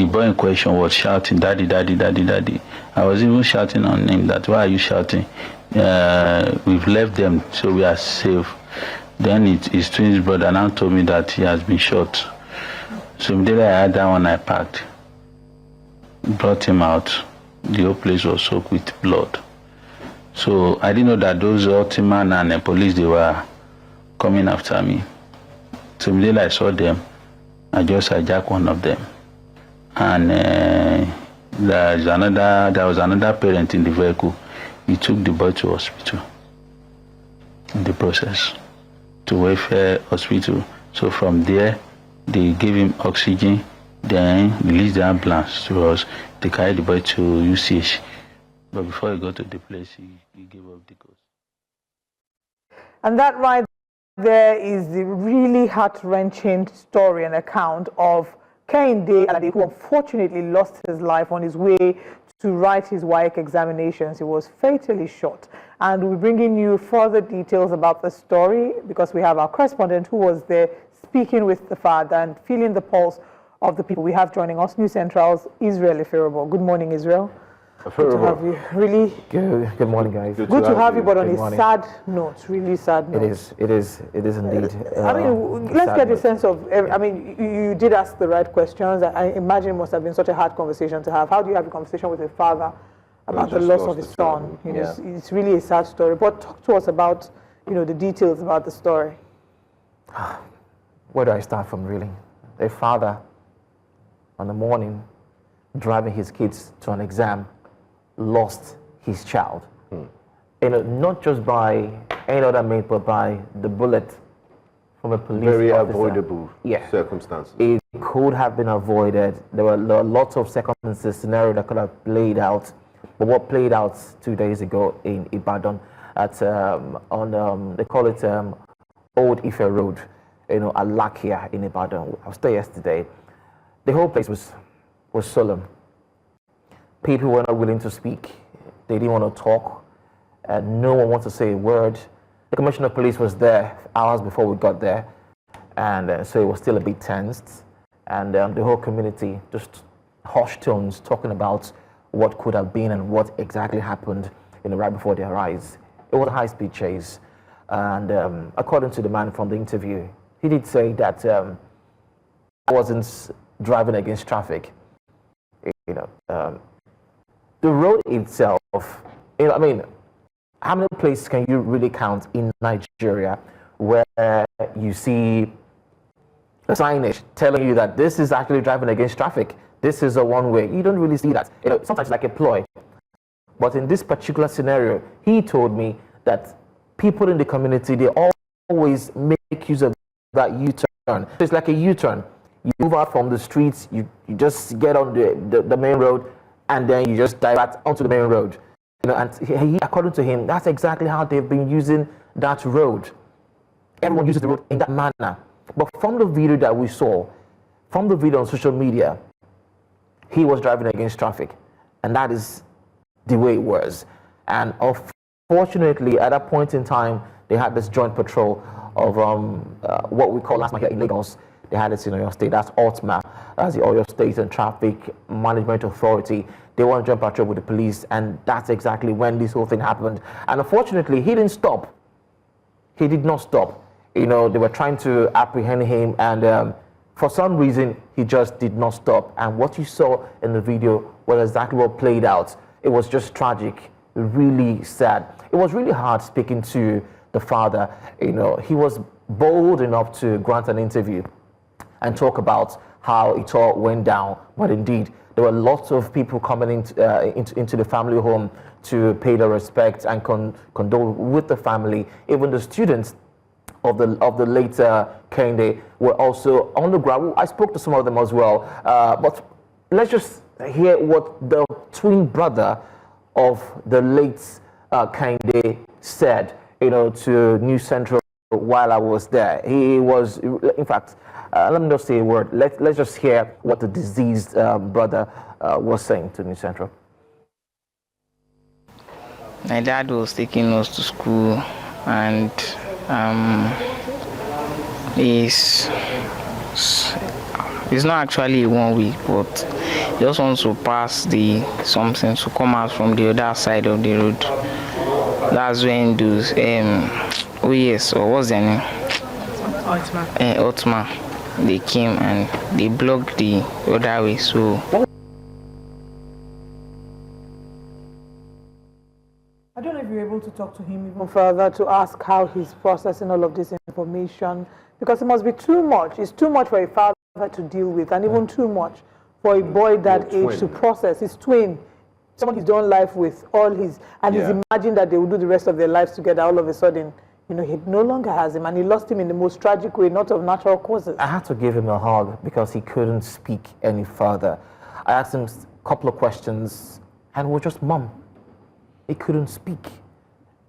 boy in question was shouting, "Daddy, daddy, daddy, daddy." I was even shouting on him that, "Why are you shouting? We've left them, so we are safe." Then his twin brother now told me that he has been shot. So immediately I had that one, I packed, brought him out. The whole place was soaked with blood. So I didn't know that those Ultiman and the police, they were coming after me. So immediately I saw them, I just hijacked one of them. And there was another parent in the vehicle. He took the boy to hospital in the process, to welfare hospital. So from there, they gave him oxygen, then released the ambulance to us. They carried the boy to UCH. But before he got to the place, he gave up the ghost. And that right there is the really heart-wrenching story and account of Kehinde Alade, who unfortunately lost his life on his way to write his WAEC examinations. He was fatally shot. And we're bringing you further details about the story because we have our correspondent who was there speaking with the father and feeling the pulse of the people. We have joining us News Central's Israel Eferobo. Good morning, Israel. Good to have you. Really good morning, guys. Good to have you, but on a sad note, really sad note. It is indeed. I mean, let's get a sense of. I mean, you did ask the right questions. I imagine it must have been such a hard conversation to have. How do you have a conversation with a father about the loss of his son? You know, it's really a sad story. But talk to us about, the details about the story. Where do I start from, really? A father, on the morning, driving his kids to an exam, lost his child. Not just by any other means, but by the bullet from a police Very officer. avoidable circumstances. It could have been avoided. There were lots of circumstances, scenario that could have played out. But what played out 2 days ago in Ibadan at they call it Old Ife Road, Alakia in Ibadan. I was there yesterday. The whole place was solemn. People were not willing to speak. They didn't want to talk. No one wanted to say a word. The commissioner of police was there hours before we got there, and so it was still a bit tensed. And the whole community just hushed tones, talking about what could have been and what exactly happened, right before their eyes. It was a high-speed chase, and according to the man from the interview, he did say that I wasn't driving against traffic. The road itself, how many places can you really count in Nigeria where you see a signage telling you that this is actually driving against traffic? This is a one-way. You don't really see that. Sometimes like a ploy. But in this particular scenario, he told me that people in the community, they always make use of that U-turn. It's like a U-turn. You move out from the streets, you just get on the main road, and then you just divert onto the main road. And he, according to him, that's exactly how they've been using that road. Everyone uses the road in that manner. But from the video that we saw, from the video on social media, he was driving against traffic. And that is the way it was. And unfortunately, at that point in time, they had this joint patrol of what we call last night here in Lagos. They had this in Oyo State. That's OTMA. That's the Oyo State and Traffic Management Authority. They want to jump patrol with the police, and that's exactly when this whole thing happened. And unfortunately, he didn't stop. He did not stop. They were trying to apprehend him, and for some reason, he just did not stop. And what you saw in the video was exactly what played out. It was just tragic, really sad. It was really hard speaking to the father. He was bold enough to grant an interview and talk about how it all went down. But indeed, there were lots of people coming into the family home to pay their respects and condole with the family. Even the students of the later Kende were also on the ground. I spoke to some of them as well. But let's just hear what the twin brother of the late Kende said, to News Central while I was there. He was, in fact, let me just say a word. Let's just hear what the deceased brother was saying to News Central. My dad was taking us to school, and it's not actually 1 week, but he just wants to pass something to come out from the other side of the road. That's when those what's their name? Otma. They came and they blocked the other way. So I don't know if you're able to talk to him even further to ask how he's processing all of this information, because it must be too much. It's too much for a father to deal with, and even too much for a boy that age to process. His twin, someone he's done life with all his, and he's imagined that they will do the rest of their lives together. All of a sudden, he no longer has him, and he lost him in the most tragic way, not of natural causes. I had to give him a hug because he couldn't speak any further. I asked him a couple of questions, and we're just mum. He couldn't speak.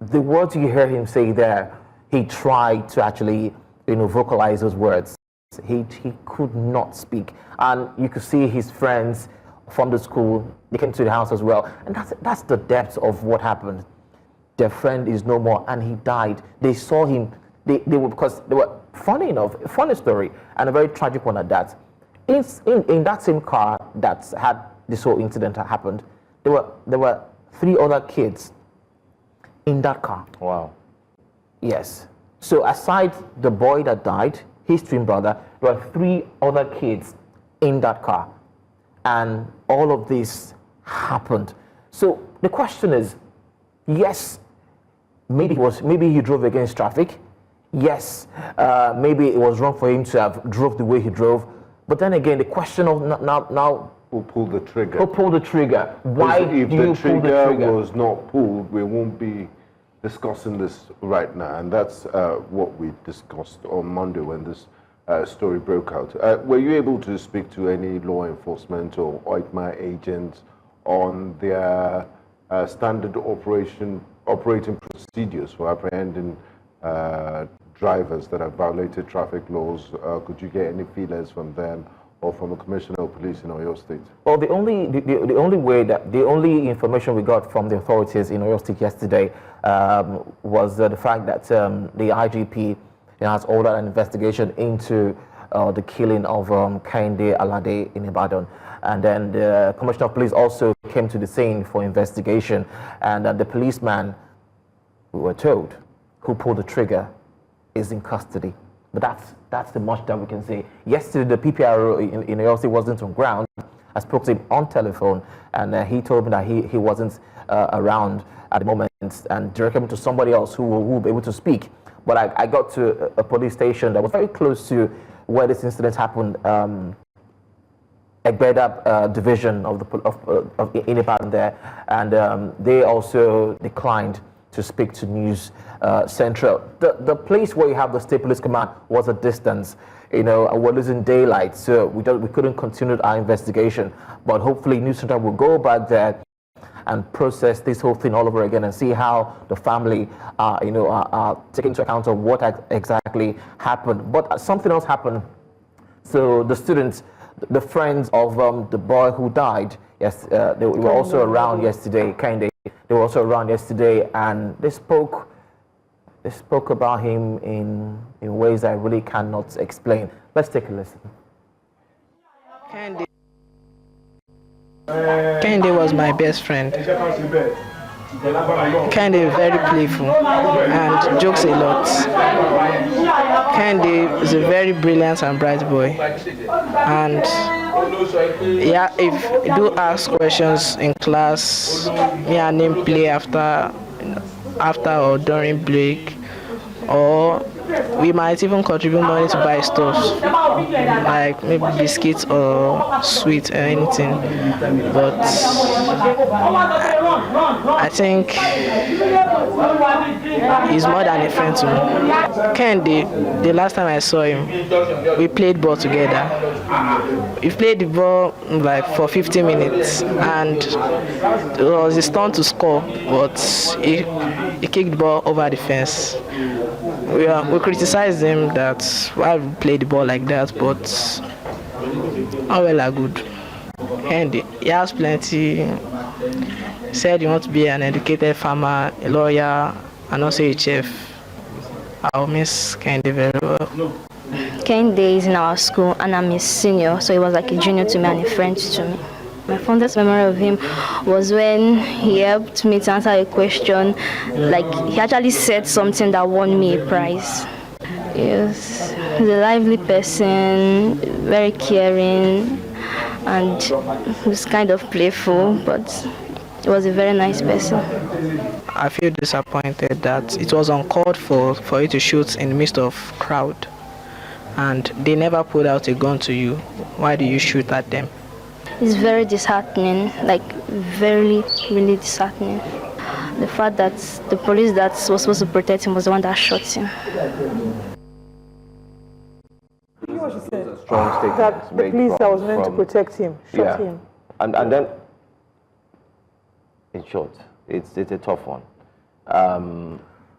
The words you hear him say there, he tried to actually, vocalize those words. He could not speak, and you could see his friends from the school. They came to the house as well, and that's the depth of what happened. Their friend is no more, and he died. They saw him. They were, because they were, funny enough, a funny story, and a very tragic one at that. In that same car that had this whole incident happened, there were 3 other kids in that car. Wow. Yes. So aside the boy that died, his twin brother, there were 3 other kids in that car, and all of this happened. So the question is, yes, maybe he drove against traffic. Yes, maybe it was wrong for him to have drove the way he drove. But then again, the question of now who pulled the trigger? Who pulled the trigger? Why if do you the pull the trigger? Was not pulled, we won't be discussing this right now, and that's what we discussed on Monday when this story broke out. Were you able to speak to any law enforcement or OITMA agents on their standard operating procedures for apprehending drivers that have violated traffic laws? Could you get any feelers from them or from the Commissioner of Police in Oyo State? Well, the only information we got from the authorities in Oyo State yesterday was the fact that the IGP has ordered an investigation into the killing of Kehinde Alade in Ibadan. And then the Commissioner of Police also came to the scene for investigation, and the policeman, we were told, who pulled the trigger is in custody. But that's the much that we can say. Yesterday, the PPRO in Oyo State wasn't on ground. I spoke to him on telephone, and he told me that he wasn't around at the moment, and directed me to somebody else who will be able to speak. But I got to a police station that was very close to where this incident happened, Egbeda division of in Ibadan there, and they also declined to speak to News Central. The place where you have the State Police Command was a distance. You know, we're losing daylight, so we couldn't continue our investigation. But hopefully News Central will go back there and process this whole thing all over again and see how the family are taking into account of what exactly happened. But something else happened. So the students, the friends of the boy who died, yes, they were also around yesterday, They were also around yesterday, and they spoke about him in ways I really cannot explain. Let's take a listen. Kehinde was my best friend. Kehinde very playful and jokes a lot. Kehinde is a very brilliant and bright boy, and yeah, if you do ask questions in class, me and him play after or during break, or we might even contribute money to buy stuff like maybe biscuits or sweets or anything. But I think he's more than a friend to me. Kehinde, the last time I saw him, we played ball together. We played the ball like for 50 minutes, and it was his turn to score, but he kicked the ball over the fence. We criticized him that why we played the ball like that, but all well are good. And he has plenty. He said he wants to be an educated farmer, a lawyer, and also a chef. I'll miss Kehinde very well. Kehinde is in our school, and I'm his senior, so he was like a junior to me and a friend to me. My fondest memory of him was when he helped me to answer a question. Like, he actually said something that won me a prize. He's a lively person, very caring, and he's kind of playful, but he was a very nice person. I feel disappointed that it was uncalled for you to shoot in the midst of crowd, and they never pulled out a gun to you. Why do you shoot at them? It's very disheartening, like very, really disheartening. The fact that the police that was supposed to protect him was the one that shot him. What she said? Strong statement That the police that was meant to protect him shot him. And then, in short, it's a tough one.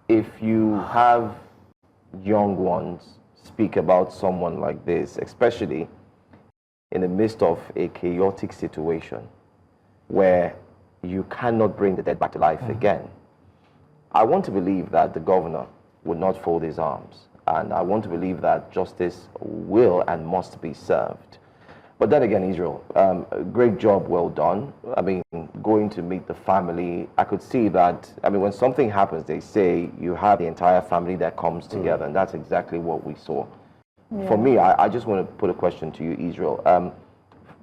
If you have young ones speak about someone like this, especially in the midst of a chaotic situation where you cannot bring the dead back to life again, I want to believe that the governor would not fold his arms, and I want to believe that justice will and must be served. But then again, Israel, great job, well done. I mean, going to meet the family, I could see that, I mean, when something happens, they say you have the entire family that comes together, and that's exactly what we saw. Yeah. For me, I just want to put a question to you, Israel.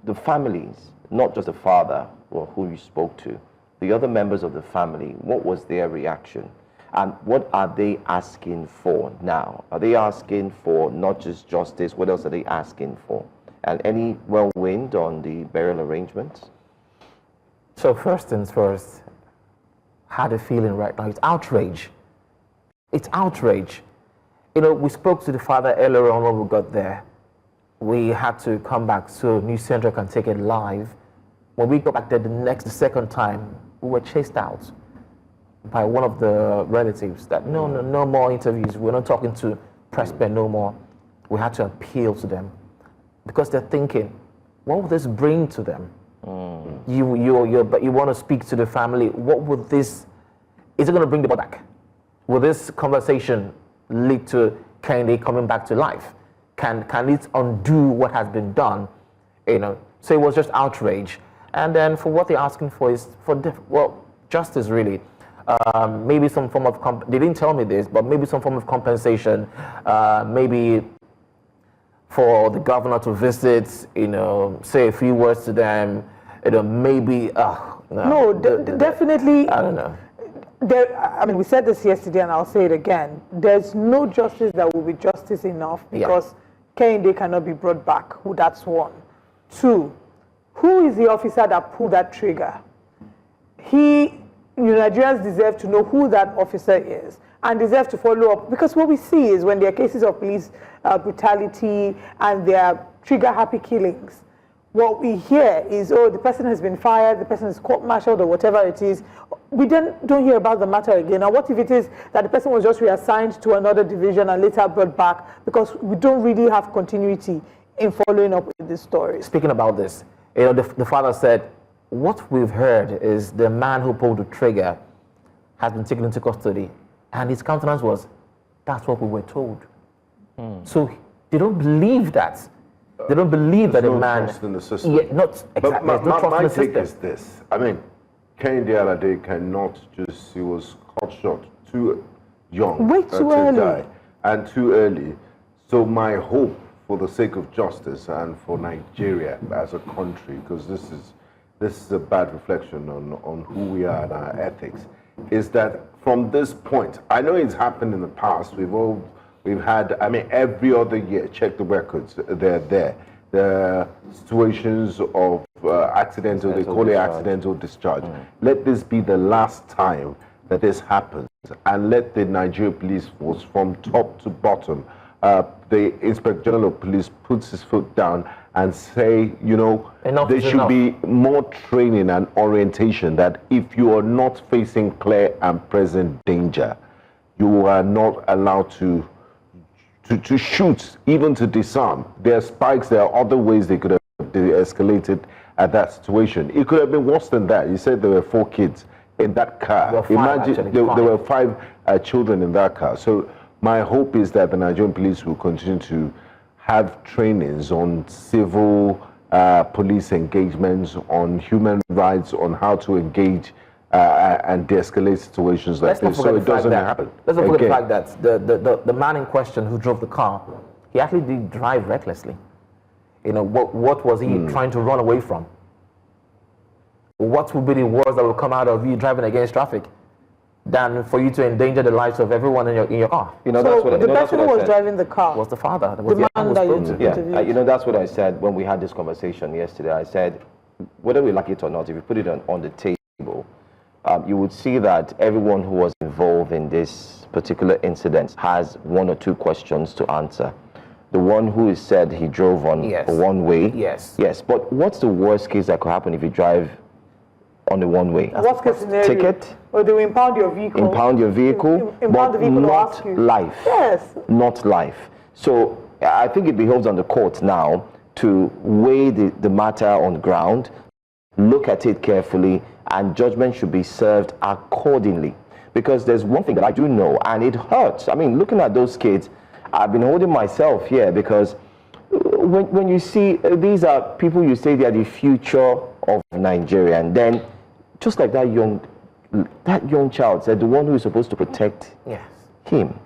The families, not just the father or who you spoke to, the other members of the family, what was their reaction? And what are they asking for now? Are they asking for not just justice? What else are they asking for? And any whirlwind on the burial arrangements? So first things first, had a feeling right now. It's outrage. It's outrage. You know, we spoke to the father earlier on when we got there. We had to come back so News Central can take it live. When we got back there the second time, we were chased out by one of the relatives that no more interviews. We're not talking to Presper no more. We had to appeal to them because they're thinking, what will this bring to them? You want to speak to the family. What would this? Is it going to bring the ball back? Will this conversation lead to Kehinde coming back to life? Can it undo what has been done? You know, so it was just outrage. And then for what they're asking for is for justice really. Maybe some form of they didn't tell me this, but maybe some form of compensation. Maybe for the governor to visit, you know, say a few words to them. You know, maybe. Definitely. I don't know. I mean, we said this yesterday, and I'll say it again. There's no justice that will be justice enough because Kehinde cannot be brought back. That's one. Two, who is the officer that pulled that trigger? Nigerians deserve to know who that officer is and deserve to follow up, because what we see is when there are cases of police brutality and there are trigger-happy killings, what we hear is, oh, the person has been fired, the person is court-martialed or whatever it is. We don't hear about the matter again. Now, what if it is that the person was just reassigned to another division and later brought back, because we don't really have continuity in following up with this story. Speaking about this, you know, the father said, what we've heard is the man who pulled the trigger has been taken into custody. And his countenance was, that's what we were told. So they don't believe that. They don't believe that a man... Trust in the system. Yeah, not exactly. But my take is this. I mean, Kehinde Alade cannot just... He was cut short too young. Way too early. Die, and too early. So my hope, for the sake of justice and for Nigeria as a country, because this is a bad reflection on who we are and our ethics, is that from this point, I know it's happened in the past. We've had, I mean, every other year, check the records, they're there. The situations of accidental, they call it accidental discharge. Let this be the last time that this happens, and let the Nigerian police force, from top to bottom, the Inspector General of Police puts his foot down and say, you know, there should be more training and orientation that if you are not facing clear and present danger, you are not allowed to shoot, even to disarm. There are spikes, there are other ways they could have de-escalated at that situation. It could have been worse than that. You said there were 4 kids in that car. Imagine there were 5 children in that car. So my hope is that the Nigerian police will continue to have trainings on civil police engagements, on human rights, on how to engage and de-escalate situations like this, so it doesn't happen. Let's not forget the fact that the man in question who drove the car, he actually did drive recklessly. You know, what was he trying to run away from? What would be the words that will come out of you driving against traffic than for you to endanger the lives of everyone in your car? You know, so that's what the person who was driving the car was the father. The man that you interviewed. You know, that's what I said when we had this conversation yesterday. I said, whether we like it or not, if you put it on the table, you would see that everyone who was involved in this particular incident has 1 or 2 questions to answer. The one who is said he drove on a one-way. Yes. Yes, but what's the worst case that could happen if you drive on the one-way? Worst case scenario. Ticket. Or they will impound your vehicle. Impound your vehicle, impound the vehicle, not life. Yes. Not life. So I think it behoves on the court now to weigh the matter on ground, look at it carefully, and judgment should be served accordingly. Because there's one thing that I do know, and it hurts. I mean, looking at those kids, I've been holding myself here, because when you see these are people you say they are the future of Nigeria, and then just like that young child said, the one who is supposed to protect him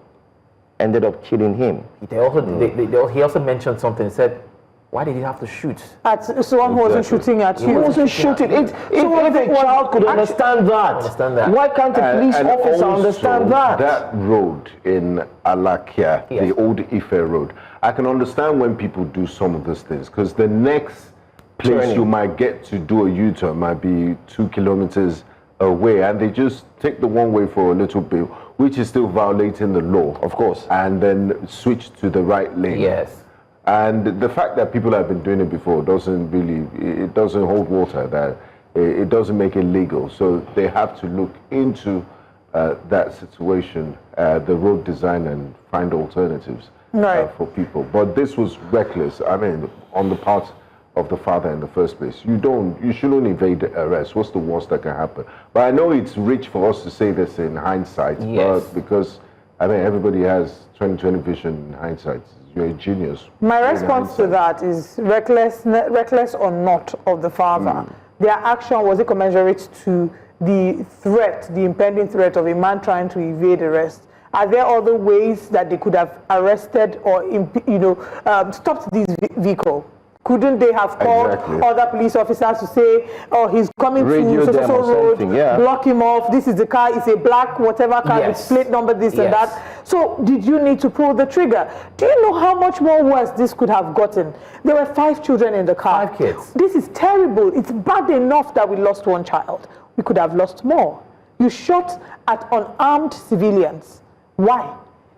ended up killing him. He also mentioned something. He said, why did he have to shoot? At someone who wasn't shooting at you. He wasn't shooting. If a child could understand that, why can't a police officer understand that? That road in Alakia, the old Ife road, I can understand when people do some of these things, because the next place you might get to do a U-turn might be 2 kilometers way, and they just take the one way for a little bit, which is still violating the law, of course, and then switch to the right lane. Yes. And the fact that people have been doing it before doesn't really, it doesn't hold water, that it doesn't make it legal. So they have to look into that situation, the road design, and find alternatives for people. But this was reckless. I mean, on the part of the father in the first place. You shouldn't evade arrest. What's the worst that can happen? But I know it's rich for us to say this in hindsight, but because, I mean, everybody has 20/20 vision in hindsight. You're a genius. My response to that is reckless or not of the father. Their action, was it commensurate to the threat, the impending threat of a man trying to evade arrest? Are there other ways that they could have arrested or, stopped this vehicle? Couldn't they have called other police officers to say, oh, he's coming to so road, block him off, this is the car, it's a black whatever car, with plate number this and that. So did you need to pull the trigger? Do you know how much more worse this could have gotten? There were 5 children in the car. 5 kids. This is terrible. It's bad enough that we lost 1 child. We could have lost more. You shot at unarmed civilians. Why?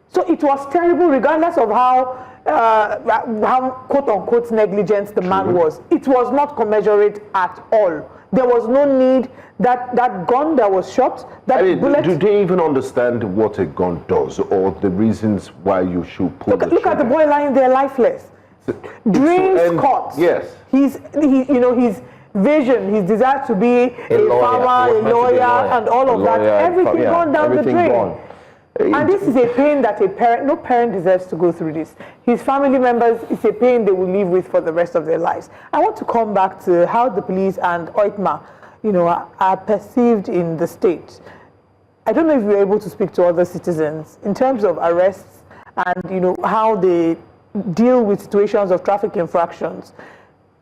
So it was terrible regardless of how quote-unquote negligent the man was. It was not commensurate at all. There was no need. That gun that was shot, bullet... Do they even understand what a gun does, or the reasons why you should pull the trigger? Look at the boy lying there lifeless. Dreams caught. Yes. His vision, his desire to be a farmer, a lawyer, and all of that, everything gone down the drain. And this is a pain that no parent deserves to go through this. His family members, it's a pain they will live with for the rest of their lives. I want to come back to how the police and OITMA, are perceived in the state. I don't know if you're able to speak to other citizens in terms of arrests and, how they deal with situations of traffic infractions.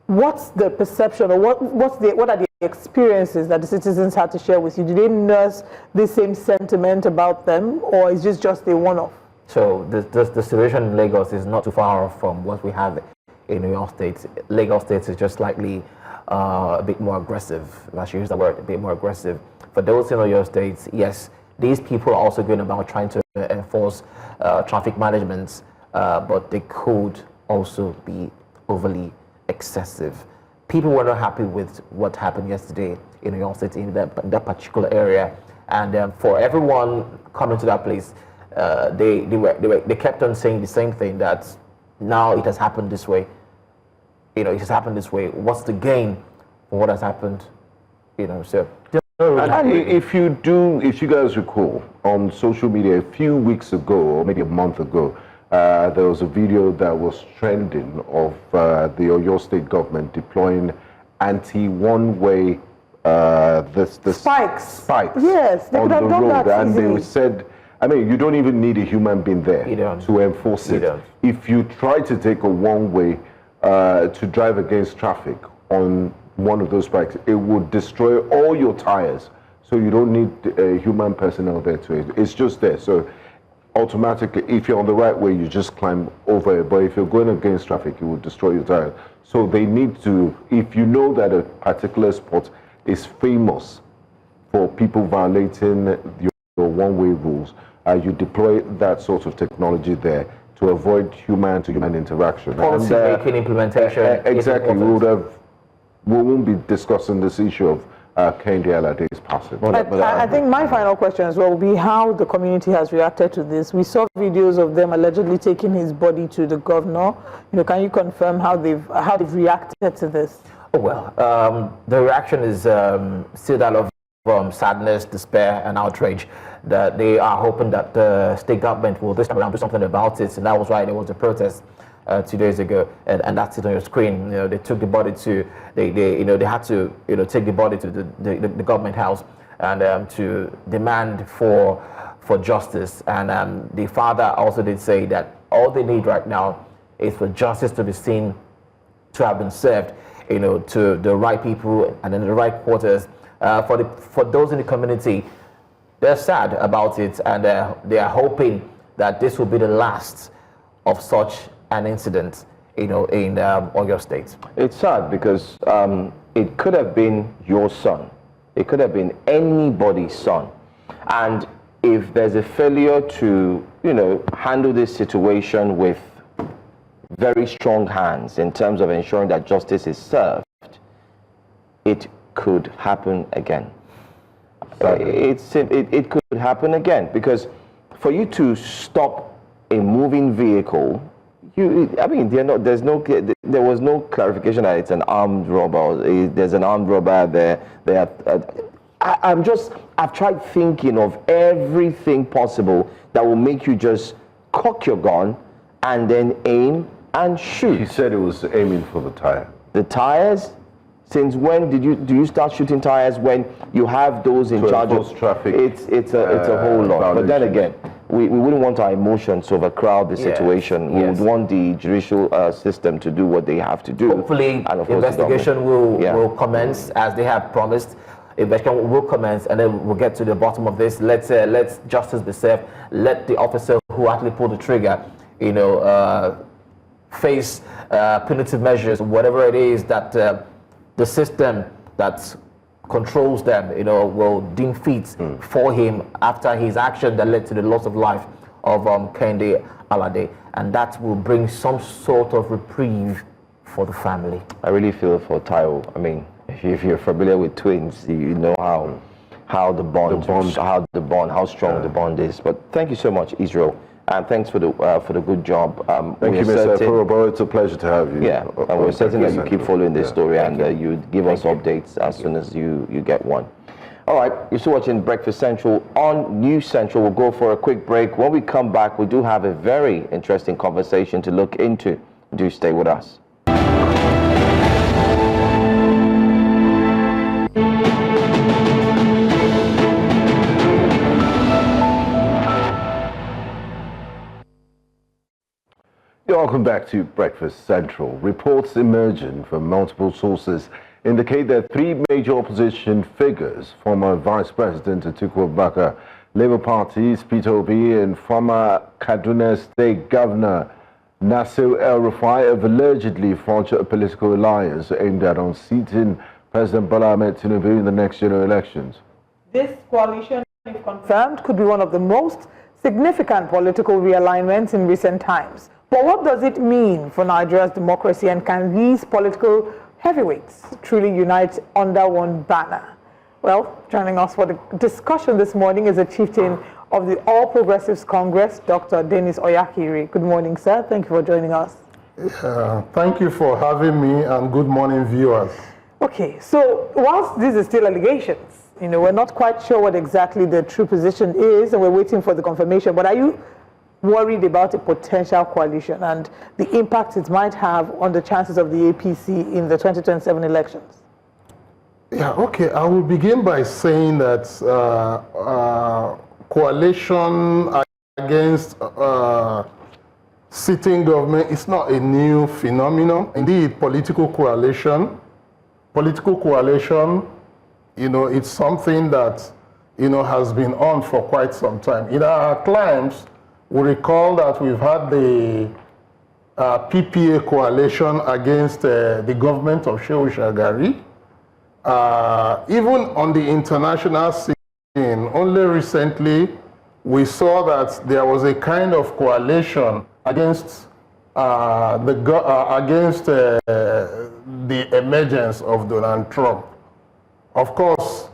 What's the perception, or what are the experiences that the citizens had to share with you? Do they nurse the same sentiment about them, or is this just a one-off? So the situation in Lagos is not too far off from what we have in Oyo State. Lagos State is just slightly a bit more aggressive. I should use the word, a bit more aggressive. For those in Oyo State, yes, these people are also going about trying to enforce traffic management, but they could also be overly excessive. People were not happy with what happened yesterday in Oyo State, in that particular area, and for everyone coming to that place, they kept on saying the same thing, that now it has happened this way. It has happened this way. What's the gain for what has happened? So. If you guys recall, on social media a few weeks ago, or maybe a month ago, there was a video that was trending of the Oyo State government deploying anti-one-way spikes. Yes, they could have done that easily. And they said, I mean, you don't even need a human being there to enforce it. If you try to take a one-way to drive against traffic on one of those spikes, it would destroy all your tires. So you don't need a human personnel there to it. It's just there. So automatically, if you're on the right way, you just climb over it. But if you're going against traffic, it will destroy your tires. So they need to, if you know that a particular spot is famous for people violating your one-way rules, you deploy that sort of technology there to avoid human-to-human interaction. Policy making implementation. Exactly. We won't be discussing this issue of Kehinde Alade's passing. I think my final question as well will be how the community has reacted to this. We saw videos of them allegedly taking his body to the governor. Can you confirm how they've reacted to this? Oh, well, the reaction is still that of sadness, despair, and outrage. That they are hoping that the state government will this time around do something about it, and that was why there was a protest 2 days ago, and that's it on your screen. They took the body to they had to take the body to the government house and to demand for justice. And the father also did say that all they need right now is for justice to be seen to have been served, to the right people and in the right quarters. For those in the community, they're sad about it, and they are hoping that this will be the last of such an incident, in Oyo State. It's sad because it could have been your son, It could have been anybody's son. And if there's a failure to, handle this situation with very strong hands in terms of ensuring that justice is served, it could happen again. It could happen again, because for you to stop a moving vehicle, there was no clarification that it's an armed robber. There's an armed robber there. I've tried thinking of everything possible that will make you just cock your gun and then aim and shoot. He said it was aiming for the tire. The tires? Since when do you start shooting tires when you have those in charge of traffic? It's a whole lot. But then again, we wouldn't want our emotions to overcrowd the situation. We would want the judicial system to do what they have to do. Hopefully, investigation will commence as they have promised. Investigation will commence, and then we'll get to the bottom of this. Let's justice be served. Let the officer who actually pulled the trigger, face punitive measures, whatever it is that the system that controls them, will deem fit for him after his action that led to the loss of life of Kehinde Alade, and that will bring some sort of reprieve for the family. I really feel for Taiwo. I mean, if you're familiar with twins, you know how strong the bond is. But thank you so much, Israel. And thanks for the good job. Thank you, Mr. Forobo. It's a pleasure to have you. Yeah, and we're certain that you keep following this story, and you give us updates as soon as you get one. All right, you're still watching Breakfast Central on News Central. We'll go for a quick break. When we come back, we do have a very interesting conversation to look into. Do stay with us. Welcome back to Breakfast Central. Reports emerging from multiple sources indicate that three major opposition figures, former Vice President Atiku Abubakar, Labour Party, Peter Obi, and former Kaduna State Governor Nasir El-Rufai, have allegedly forged a political alliance aimed at unseating President Bola Tinubu in the next general elections. This coalition, if confirmed, could be one of the most significant political realignments in recent times. But what does it mean for Nigeria's democracy, and can these political heavyweights truly unite under one banner? Well, joining us for the discussion this morning is the chieftain of the All Progressives Congress, Dr. Dennis Oyakiri. Good morning, sir. Thank you for joining us. Thank you for having me, and good morning, viewers. Okay, so whilst these are still allegations, we're not quite sure what exactly the true position is, and we're waiting for the confirmation, but are you worried about a potential coalition and the impact it might have on the chances of the APC in the 2027 elections? Yeah, okay. I will begin by saying that coalition against sitting government is not a new phenomenon. Indeed, political coalition, it's something that, has been on for quite some time. In our climes, we recall that we've had the PPA coalition against the government of Shehu Shagari. Even on the international scene, only recently, we saw that there was a kind of coalition against the emergence of Donald Trump. Of course,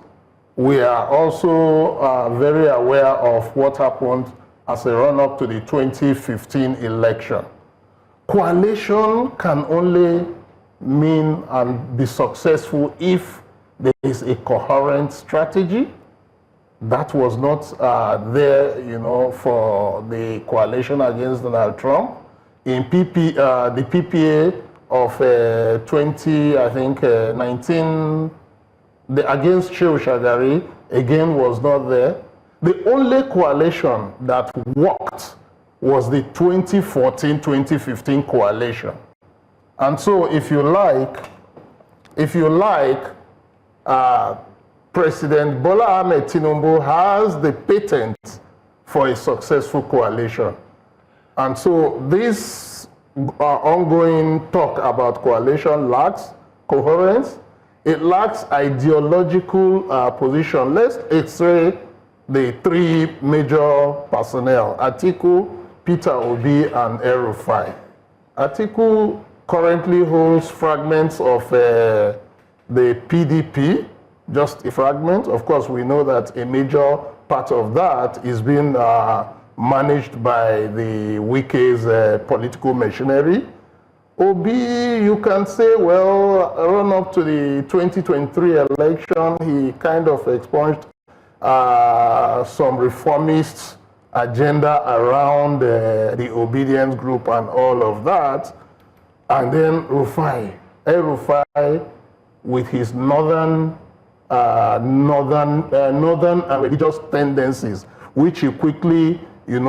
we are also very aware of what happened as a run-up to the 2015 election. Coalition can only mean and be successful if there is a coherent strategy. That was not there, for the coalition against Donald Trump. In the PPA of 19, against Shehu Shagari, again, was not there. The only coalition that worked was the 2014-2015 coalition. And so if you like, President Bola Tinubu has the patent for a successful coalition. And so this ongoing talk about coalition lacks coherence. it lacks ideological position. Let's say the three major personnel, Atiku, Peter Obi, and El-Rufai. Atiku currently holds fragments of the PDP, just a fragment. Of course, we know that a major part of that is being managed by the Wike's political machinery. Obi, you can say, well, run up to the 2023 election, he kind of expunged some reformist agenda around the obedience group and all of that. And then El-Rufai with his northern and religious tendencies, which he quickly,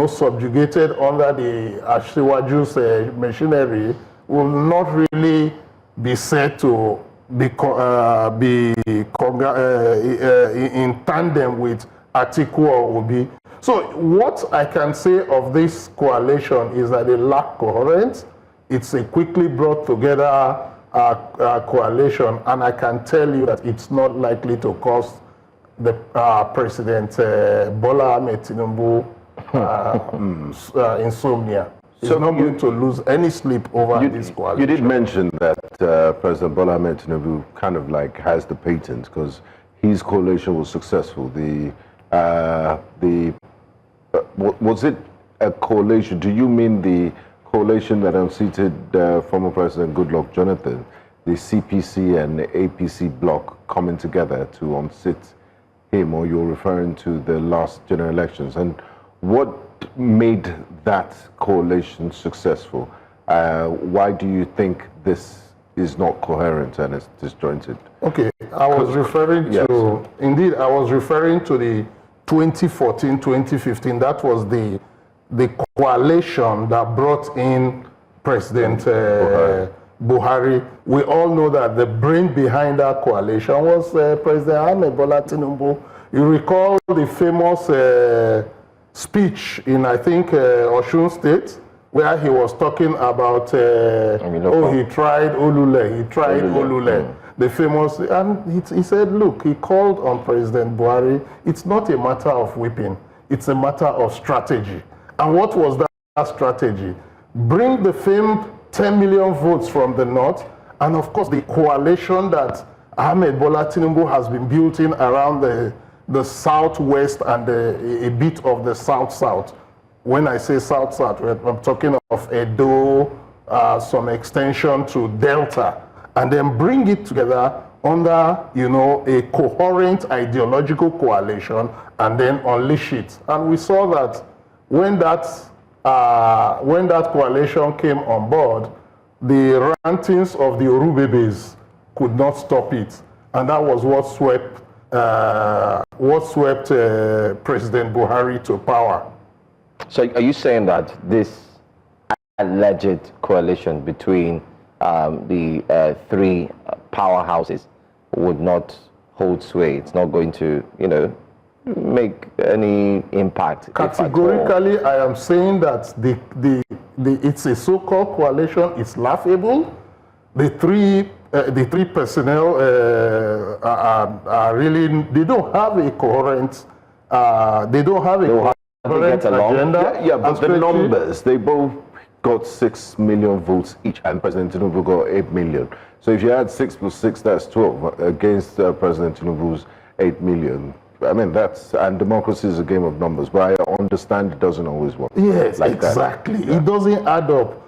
subjugated under the Asiwaju's machinery, will not really be said to be in tandem with Atiku or Obi. So what I can say of this coalition is that they lack coherence. It's a quickly brought together coalition, and I can tell you that it's not likely to cause the President Bola Tinubu insomnia. He's not going to lose any sleep over this coalition. You did mention that President Bola Tinubu kind of like has the patent because his coalition was successful. Was it a coalition? Do you mean the coalition that unseated former President Goodluck Jonathan, the CPC and the APC bloc coming together to unseat him, or you're referring to the last general elections? And what made that coalition successful? Why do you think this is not coherent and it's disjointed? Okay, I was referring to, indeed, I was referring to the 2014-2015. That was the coalition that brought in President Buhari. We all know that the brain behind that coalition was President Bola Tinubu. You recall the famous speech in, I think, Oyo State, where he was talking about, he tried Olule, the famous, and he said, look, he called on President Buhari, it's not a matter of whipping, it's a matter of strategy. And what was that strategy? Bring the famed 10 million votes from the north, and of course the coalition that Ahmed Bola Tinubu has been building around the southwest and a bit of the south-south. When I say south-south, I'm talking of Edo, some extension to Delta, and then bring it together under, a coherent ideological coalition, and then unleash it. And we saw that when that coalition came on board, the rantings of the Orubebes could not stop it, and that was what swept President Buhari to power. So are you saying that this alleged coalition between the three powerhouses would not hold sway? It's not going to, make any impact? Categorically, I am saying that it's a so-called coalition. It's laughable. The three personnel are really, they don't have a coherent, agenda. Yeah, but the numbers, they both got 6 million votes each, and President Tinubu got 8 million. So if you add 6 plus 6, that's 12 against President Tinubu's 8 million. I mean, and democracy is a game of numbers, but I understand it doesn't always work. Yes, like exactly. That. Yeah. It doesn't add up.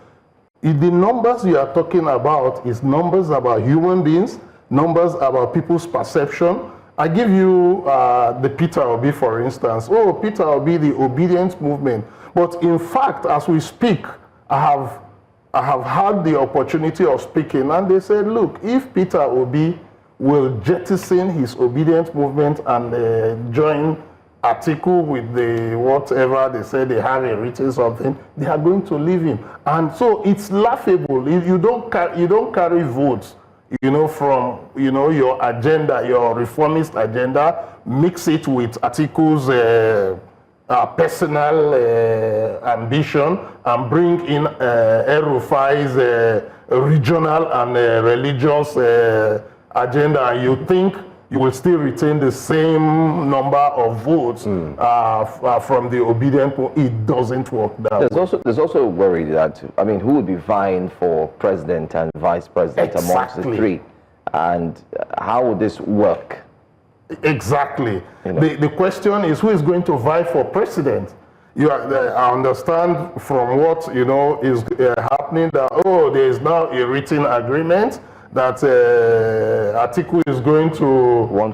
The numbers you are talking about is numbers about human beings, numbers about people's perception. I give you the Peter Obi, for instance. Oh, Peter Obi, the obedience movement. But in fact, as we speak, I have had the opportunity of speaking, and they said, look, if Peter Obi will jettison his obedience movement and join Atiku with the whatever they say they have a written something, they are going to leave him. And so it's laughable. If you don't carry votes, from your agenda, your reformist agenda, mix it with Atiku's personal ambition, and bring in El-Rufai's regional and religious agenda, and you think you will still retain the same number of votes from the obedient people. It doesn't work that way. There's also a worry that, I mean, who would be vying for president and vice president amongst the three? And how would this work? Exactly. The question is, who is going to vie for president? I understand from what is happening that there is now a written agreement that Atiku is going to run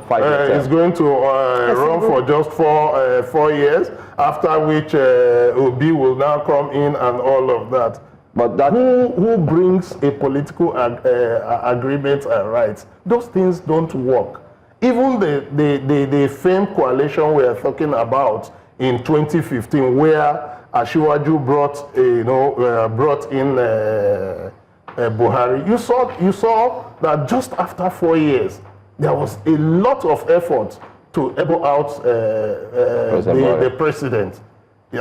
for just 4 years, after which Obi will now come in and all of that. But who brings a political agreement and rights? Those things don't work. Even the famed coalition we are talking about in 2015, where Asiwaju brought in Buhari, you saw that just after 4 years, there was a lot of effort to able out the president.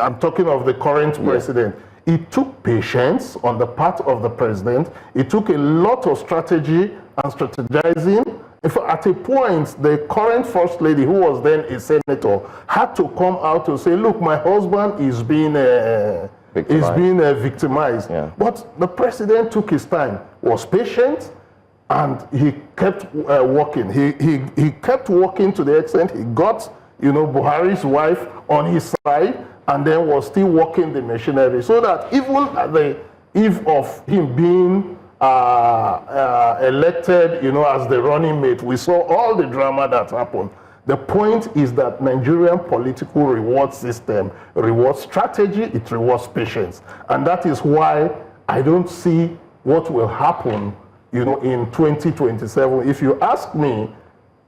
I'm talking of the current president. It took patience on the part of the president. It took a lot of strategy and strategizing. At a point, the current first lady, who was then a senator, had to come out to say, look, my husband is being victimized. But the president took his time, was patient, and he kept working. He kept working to the extent he got Buhari's wife on his side, and then was still working the machinery, so that even at the eve of him being elected, as the running mate, we saw all the drama that happened. The point is that Nigerian political reward system rewards strategy, it rewards patience. And that is why I don't see what will happen, in 2027. If you ask me,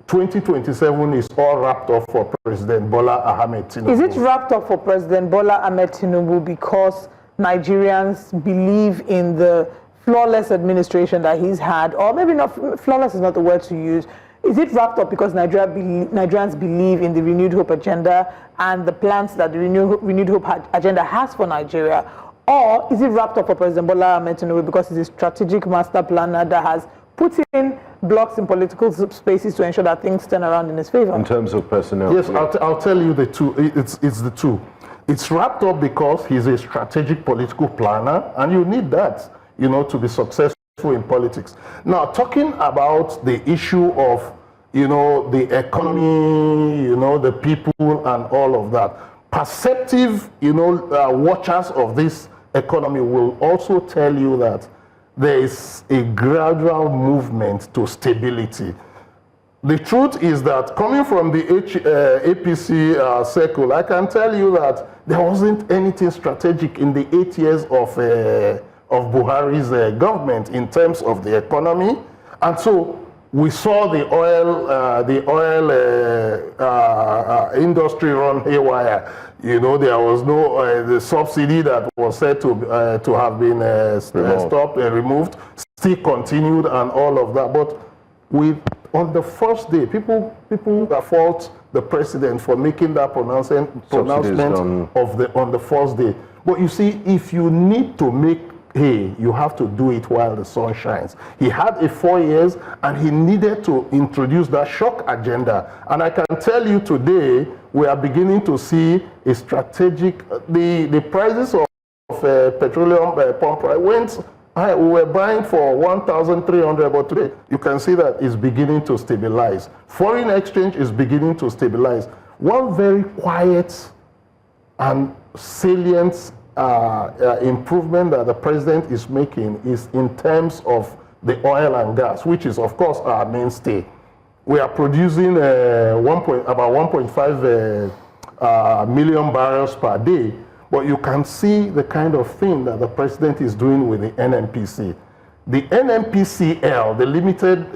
2027 is all wrapped up for President Bola Ahmed Tinubu. Is it wrapped up for President Bola Ahmed Tinubu because Nigerians believe in the flawless administration that he's had? Or maybe not, flawless is not the word to use. Is it wrapped up because Nigerians believe in the Renewed Hope agenda and the plans that the Renewed Hope agenda has for Nigeria? Or is it wrapped up for President Bola Ahmed Tinubu because he's a strategic master planner that has put in blocks in political spaces to ensure that things turn around in his favor? In terms of personnel? Yes, I'll tell you the two. It's the two. It's wrapped up because he's a strategic political planner, and you need that, to be successful in politics. Now, talking about the issue of, the economy, the people and all of that, perceptive, watchers of this economy will also tell you that there is a gradual movement to stability. The truth is that coming from the APC circle, I can tell you that there wasn't anything strategic in the 8 years of Buhari's government in terms of the economy. And so we saw the oil industry run haywire. There was no the subsidy that was said to have been stopped and removed, still continued and all of that. But on the first day, people fault the president for making that pronouncement on the first day. But you see, if you need to make hay, you have to do it while the sun shines. He had 4 years, and he needed to introduce that shock agenda. And I can tell you today, we are beginning to see a strategic, the prices of petroleum pump price went high. We were buying for 1,300, but today you can see that it's beginning to stabilize. Foreign exchange is beginning to stabilize. One very quiet and salient improvement that the president is making is in terms of the oil and gas, which is, of course, our mainstay. We are producing about 1.5 million barrels per day, but you can see the kind of thing that the president is doing with the NNPC. The NNPCL, the limited,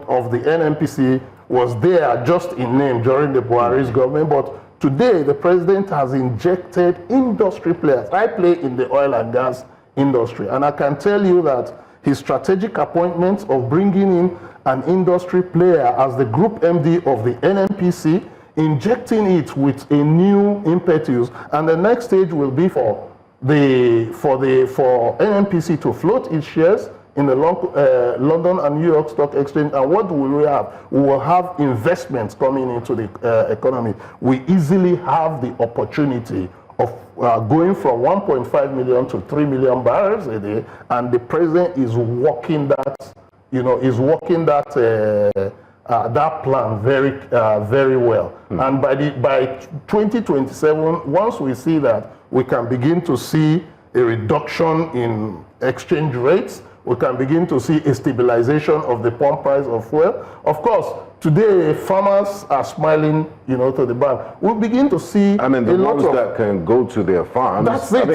of the NNPC was there just in name during the Buhari's government, but today, the president has injected industry players. I play in the oil and gas industry, and I can tell you that his strategic appointment of bringing in an industry player as the group MD of the NNPC, injecting it with a new impetus, and the next stage will be for NNPC to float its shares, in the London and New York Stock Exchange. And what will we have? We will have investments coming into the economy. We easily have the opportunity of going from 1.5 million to 3 million barrels a day, and the president is working that, that plan very well. And by 2027, once we see that, we can begin to see a reduction in exchange rates. We can begin to see a stabilization of the pump price of fuel. Of course, today farmers are smiling, to the bank. We'll begin to see the ones that can go to their farms. That's it.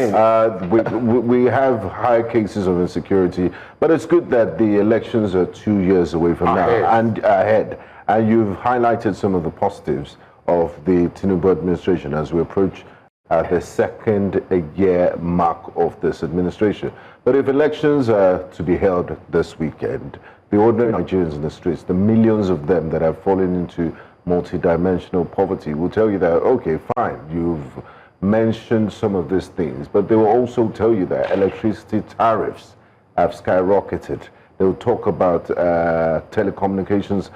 We have high cases of insecurity, but it's good that the elections are 2 years away from now and ahead. And you've highlighted some of the positives of the Tinubu administration as we approach the second year mark of this administration. But if elections are to be held this weekend, the ordinary Nigerians in the streets, the millions of them that have fallen into multidimensional poverty, will tell you that, okay, fine, you've mentioned some of these things, but they will also tell you that electricity tariffs have skyrocketed. They will talk about telecommunications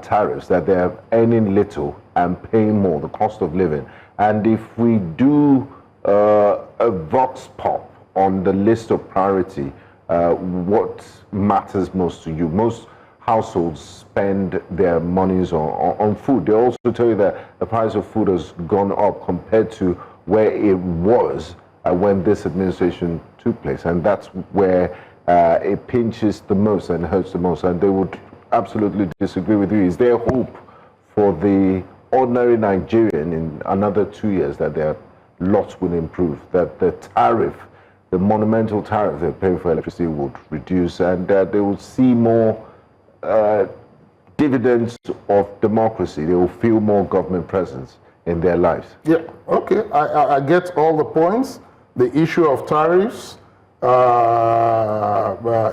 tariffs, that they are earning little and paying more, the cost of living. And if we do a vox pop on the list of priority, what matters most to you? Most households spend their monies on food. They also tell you that the price of food has gone up compared to where it was when this administration took place. And that's where it pinches the most and hurts the most. And they would absolutely disagree with you. Is there hope for the ordinary Nigerian in another 2 years that their lot will improve, that the tariff, the monumental tariff they're paying for electricity would reduce, and that they will see more dividends of democracy? They will feel more government presence in their lives? Yeah, okay, I get all the points. The issue of tariffs,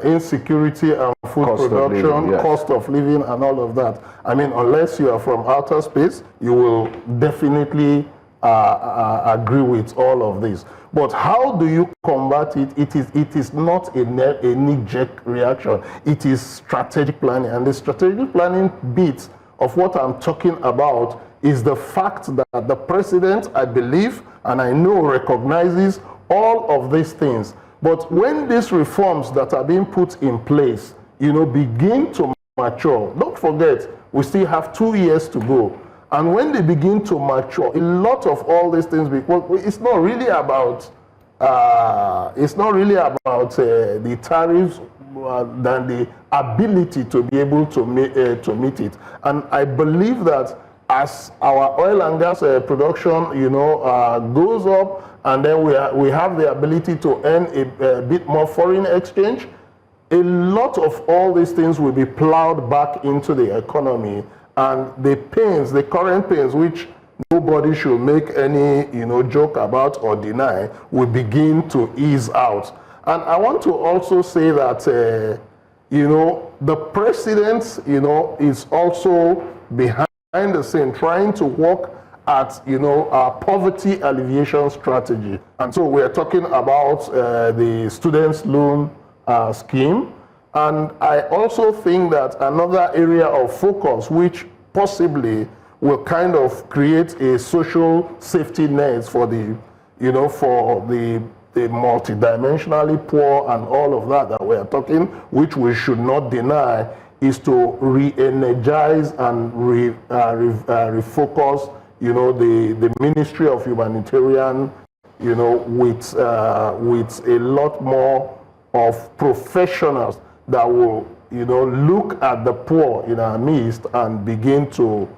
insecurity and food production, cost of living and all of that. I mean, unless you are from outer space, you will definitely agree with all of this. But how do you combat it? It is not a knee-jerk reaction. It is strategic planning. And the strategic planning bit of what I'm talking about is the fact that the president, I believe, and I know, recognizes all of these things. But when these reforms that are being put in place, begin to mature, don't forget, we still have 2 years to go. And when they begin to mature, a lot of all these things, it's not really about the tariffs than the ability to be able to meet it. And I believe that as our oil and gas production, goes up, and then we have the ability to earn a bit more foreign exchange, a lot of all these things will be plowed back into the economy, and the current pains, which nobody should make any joke about or deny, will begin to ease out. And I want to also say that the president is also behind the scene trying to work at our poverty alleviation strategy. And so we're talking about the students' loan scheme. And I also think that another area of focus, which possibly will kind of create a social safety net for the multidimensionally poor and all of that we are talking, which we should not deny, is to re-energize and refocus, the Ministry of Humanitarian, with a lot more of professionals that will, look at the poor in our midst and begin to,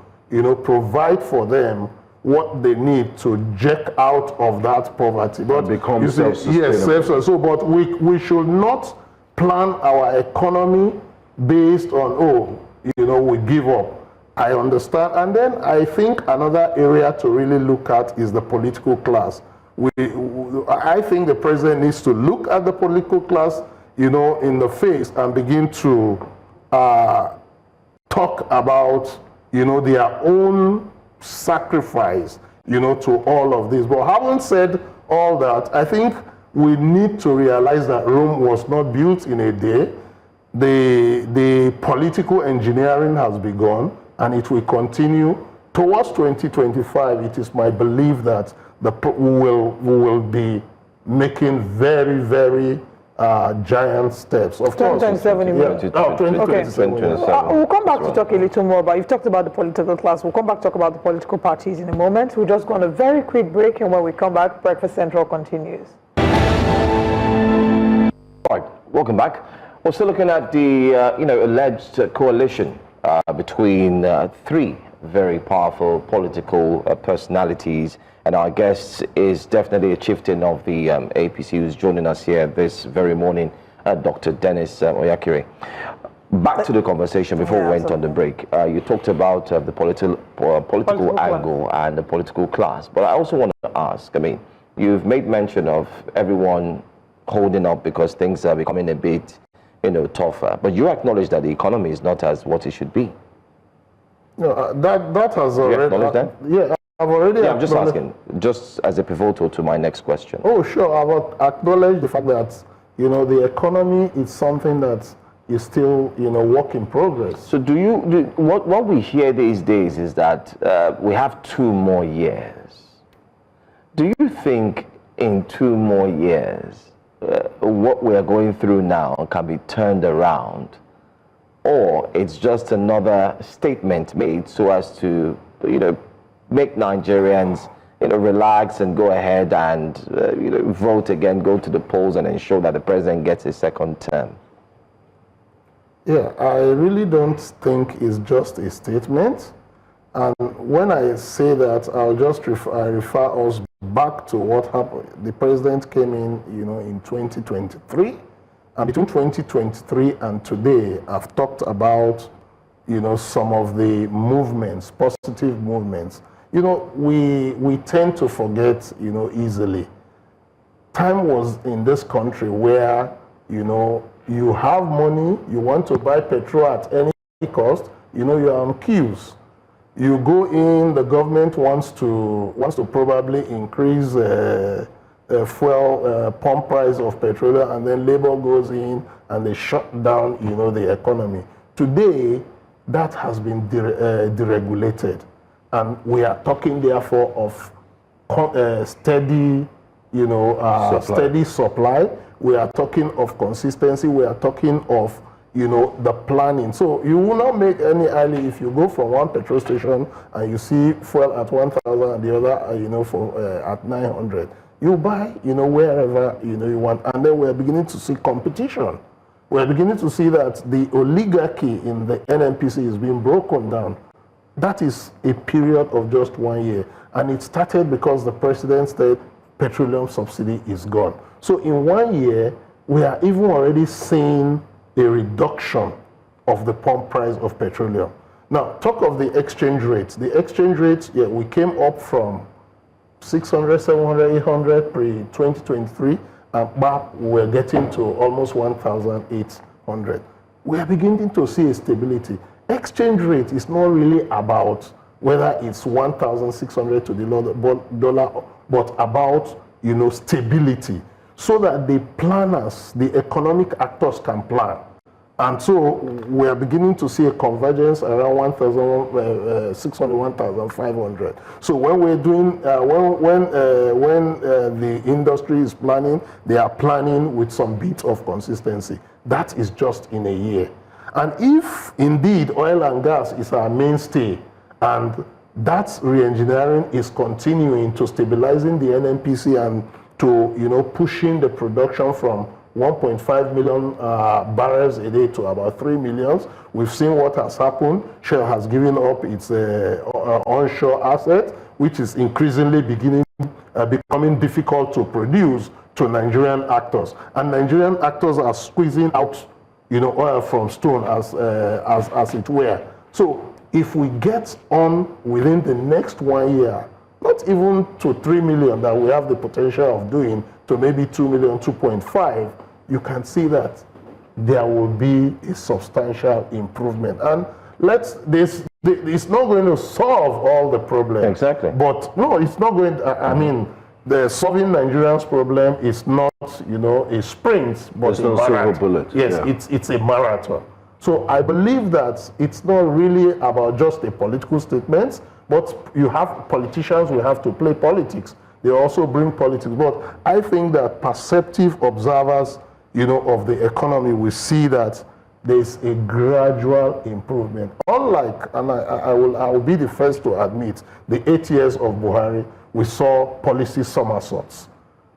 provide for them what they need to jack out of that poverty. But become self-sustainable. Yes, so but we should not plan our economy based on, we give up. I understand. And then I think another area to really look at is the political class. I think the president needs to look at the political class, in the face and begin to talk about, their own sacrifice, to all of this. But having said all that, I think we need to realize that Rome was not built in a day. the political engineering has begun, and it will continue towards 2025. It is my belief that we will be making very, very giant steps. Of 2027, course. 2027. We'll come back to talk a little more about, you've talked about the political class. We'll come back to talk about the political parties in a moment. We'll just go on a very quick break, and when we come back, Breakfast Central continues. All right, welcome back. We're still looking at the alleged coalition between three very powerful political personalities, and our guest is definitely a chieftain of the APC who's joining us here this very morning, Dr. Dennis Oyakire. Back to the conversation before we went on the break. You talked about the political angle and the political class, but I also want to ask, I mean, you've made mention of everyone holding up because things are becoming a bit, tougher, but you acknowledge that the economy is not as what it should be. No, that has already. You acknowledge that? Yeah, I've already. Yeah, I'm just asking, just as a pivotal to my next question. Oh, sure. I've acknowledged the fact that the economy is something that is still work in progress. So what we hear these days is that we have 2 more years. Do you think in 2 more years what we are going through now can be turned around, or it's just another statement made so as to make Nigerians relax and go ahead and vote again, go to the polls and ensure that the president gets a second term? Yeah, I really don't think it's just a statement. And when I say that, I'll just refer us back to what happened. The president came in, in 2023. And between 2023 and today, I've talked about, some of the movements, positive movements. We tend to forget, easily. Time was in this country where, you have money, you want to buy petrol at any cost, you're on queues. You go in, the government wants to probably increase fuel pump price of petroleum, and then labor goes in and they shut down, the economy. Today, that has been deregulated, and we are talking therefore of steady, steady supply. We are talking of consistency. We are talking of the planning. So you will not make any early if you go from one petrol station and you see fuel at 1,000 and the other, at 900. You buy, wherever, you want. And then we're beginning to see competition. We're beginning to see that the oligarchy in the NNPC is being broken down. That is a period of just 1 year. And it started because the president said petroleum subsidy is gone. So in 1 year, we are even already seeing a reduction of the pump price of petroleum. Now, talk of the exchange rates. The exchange rates, we came up from 600, 700, 800 pre-2023, and back we're getting to almost 1,800. We are beginning to see a stability. Exchange rate is not really about whether it's 1,600 to the dollar, but about, stability, so that the planners, the economic actors can plan. And so we are beginning to see a convergence around 1,600, 1,500. So when we're doing, when the industry is planning, they are planning with some bit of consistency. That is just in a year. And if indeed oil and gas is our mainstay, and that re-engineering is continuing to stabilizing the NNPC and to pushing the production from 1.5 million barrels a day to about 3 million. We've seen what has happened. Shell has given up its onshore asset, which is increasingly becoming difficult to produce to Nigerian actors. And Nigerian actors are squeezing out oil from stone as it were. So if we get on within the next 1 year, not even to 3 million that we have the potential of doing, to maybe 2 million, 2.5, you can see that there will be a substantial improvement. And it's not going to solve all the problems. Exactly. But no, it's not going to, the solving Nigerians' problem is not, a sprint, but there's no silver bullet. Yes, yeah. it's a marathon. So I believe that it's not really about just a political statement, but you have politicians who have to play politics. They also bring politics. But I think that perceptive observers, of the economy will see that there's a gradual improvement. Unlike, and I will be the first to admit, the 8 years of Buhari, we saw policy somersaults.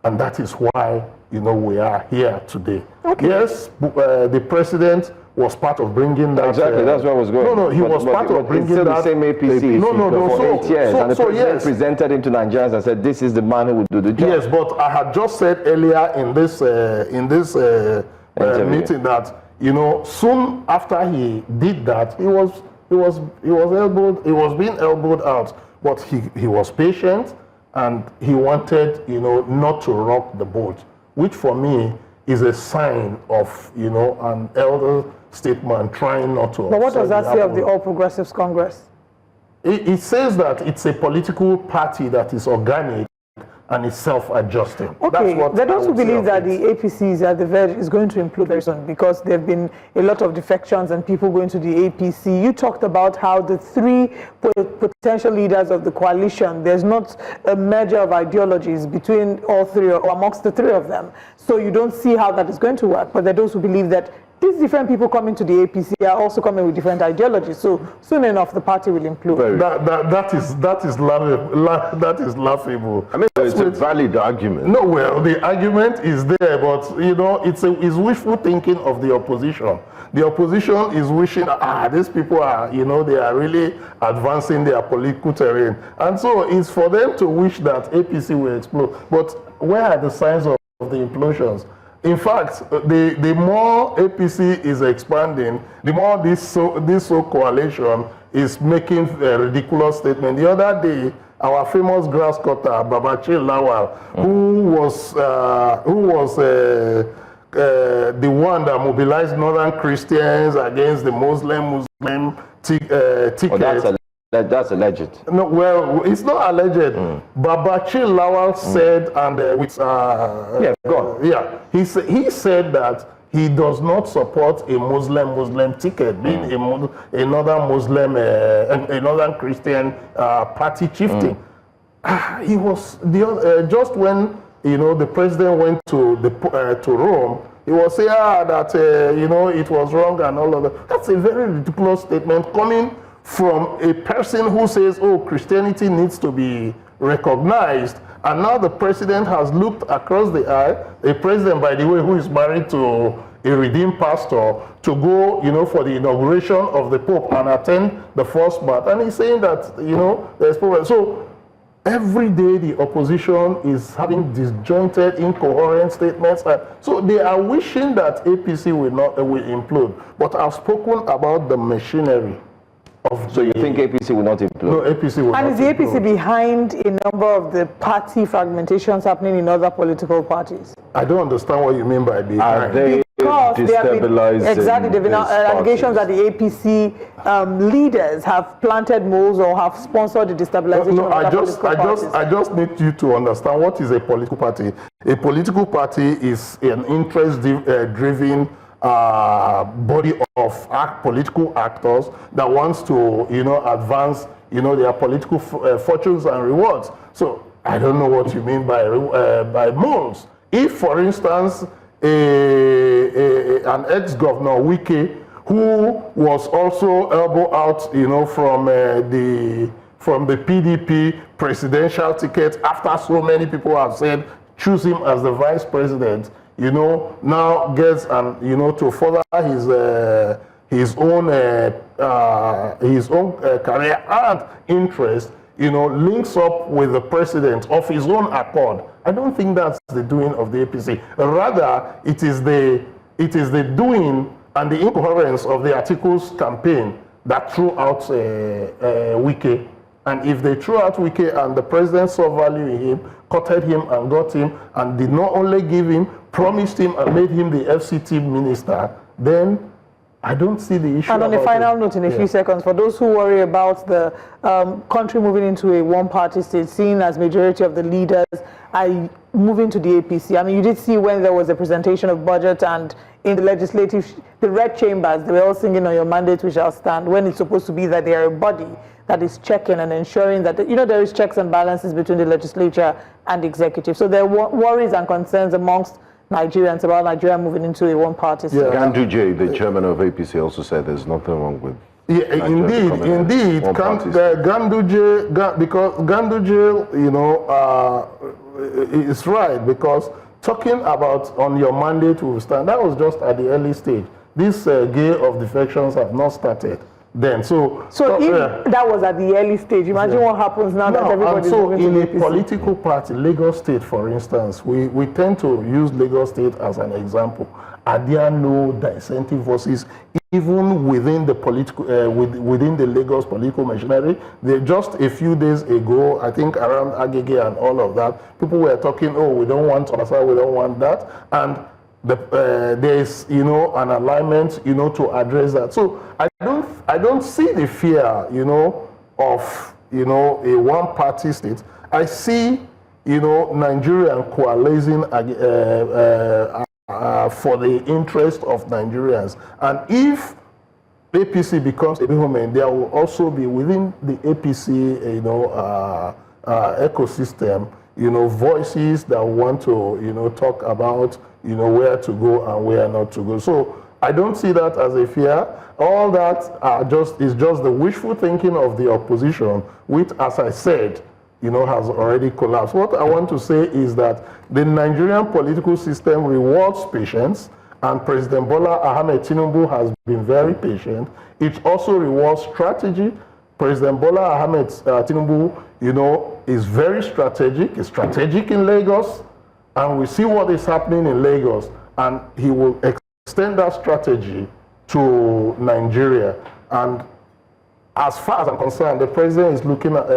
And that is why, we are here today. Okay. Yes, the president was part of bringing that. Exactly, that's where I was going. No, he was part of bringing still that. the same APC for 8 years. And the president presented him to Nigerians and said, this is the man who will do the job. Yes, but I had just said earlier in this meeting that, soon after he did that, he was being elbowed out. But he was patient and he wanted, not to rock the boat, which for me is a sign of, an elder statesman trying not to. But what does that say of the All Progressives Congress? It says that it's a political party that is organic and is self-adjusting. Okay, there are those who believe that the APC is at the verge, is going to implode very soon because there have been a lot of defections and people going to the APC. You talked about how the three potential leaders of the coalition, there's not a merger of ideologies between all three or amongst the three of them. So you don't see how that is going to work. But there are those who believe that these different people coming to the APC are also coming with different ideologies. So soon enough, the party will implode. That is laughable. I mean, it's a valid argument. No, well, the argument is there, but it's wishful thinking of the opposition. The opposition is wishing, these people are, they are really advancing their political terrain, and so it's for them to wish that APC will explode. But where are the signs of the implosions? In fact, the more APC is expanding, the more this coalition is making a ridiculous statement. The other day, our famous grass cutter, Babachir Lawal, who was the one that mobilized northern Christians against the Muslim ticket. That's alleged. No, well, it's not alleged. Babachir Lawal said, and he said that he does not support a Muslim ticket, being another Muslim, another Christian party chieftain. He was just when the president went to Rome. He was saying that it was wrong and all of that. That's a very ridiculous statement coming from a person who says, Christianity needs to be recognized. And now the president has looked across the aisle, a president, by the way, who is married to a redeemed pastor, to go, for the inauguration of the Pope and attend the first mass. And he's saying that, there's problem. So every day the opposition is having disjointed, incoherent statements. So they are wishing that APC will implode. But I've spoken about the machinery. So you think APC will not implode? No, APC will not implode. And is the APC behind a number of the party fragmentations happening in other political parties? I don't understand what you mean by behind. Are they destabilizing? Exactly, there have been allegations that the APC leaders have planted moles or have sponsored the destabilization of other political parties. I just need you to understand what is a political party. A political party is an interest-driven body of political actors that wants to, advance, their political fortunes and rewards. So I don't know what you mean by moles. If, for instance, an ex-governor Wike, who was also elbowed out, from the PDP presidential ticket after so many people have said choose him as the vice president, now gets to further his own career and interest, links up with the president of his own accord. I don't think that's the doing of the APC. Rather, it is the doing and the incoherence of the Atiku's campaign that threw out Wike. And if they threw out Wike and the president saw value in him, courted him and got him, and did not only give him, promised him and made him the FCT minister, then I don't see the issue. And on a final note, in a few seconds, for those who worry about the country moving into a one-party state, seen as majority of the leaders are moving to the APC. I mean, you did see when there was a presentation of budget and in the legislative, the red chambers, they were all singing on your mandate we shall stand, when it's supposed to be that they are a body that is checking and ensuring that, there is checks and balances between the legislature and the executive. So there are worries and concerns amongst Nigerians about Nigeria moving into a one-party state. Ganduje, the chairman of APC, also said there's nothing wrong with. Yeah, indeed. Because Ganduje, is right, because talking about on your mandate will stand, that was just at the early stage. This gale of defections have not started then. So if that was at the early stage, imagine what happens now that everybody is moving to the APC. In a political party, Lagos State, for instance, we tend to use Lagos State as an example. Are there no dissenting voices even within the political, within the Lagos political machinery? Just a few days ago, I think around Agege and all of that, people were talking, oh, we don't want Obasa, we don't want that, and there is, an alignment, to address that. So I don't see the fear, of, a one-party state. I see, Nigerian coalescing for the interest of Nigerians. And if APC becomes a movement, there will also be within the APC, ecosystem, voices that want to, talk about, where to go and where not to go. So I don't see that as a fear. All that is just the wishful thinking of the opposition, which, as I said, has already collapsed. What I want to say is that the Nigerian political system rewards patience, and President Bola Tinubu has been very patient. It also rewards strategy. President Bola Tinubu, is very strategic. He's strategic in Lagos, and we see what is happening in Lagos, and he will extend that strategy to Nigeria. And as far as I'm concerned, the president is looking at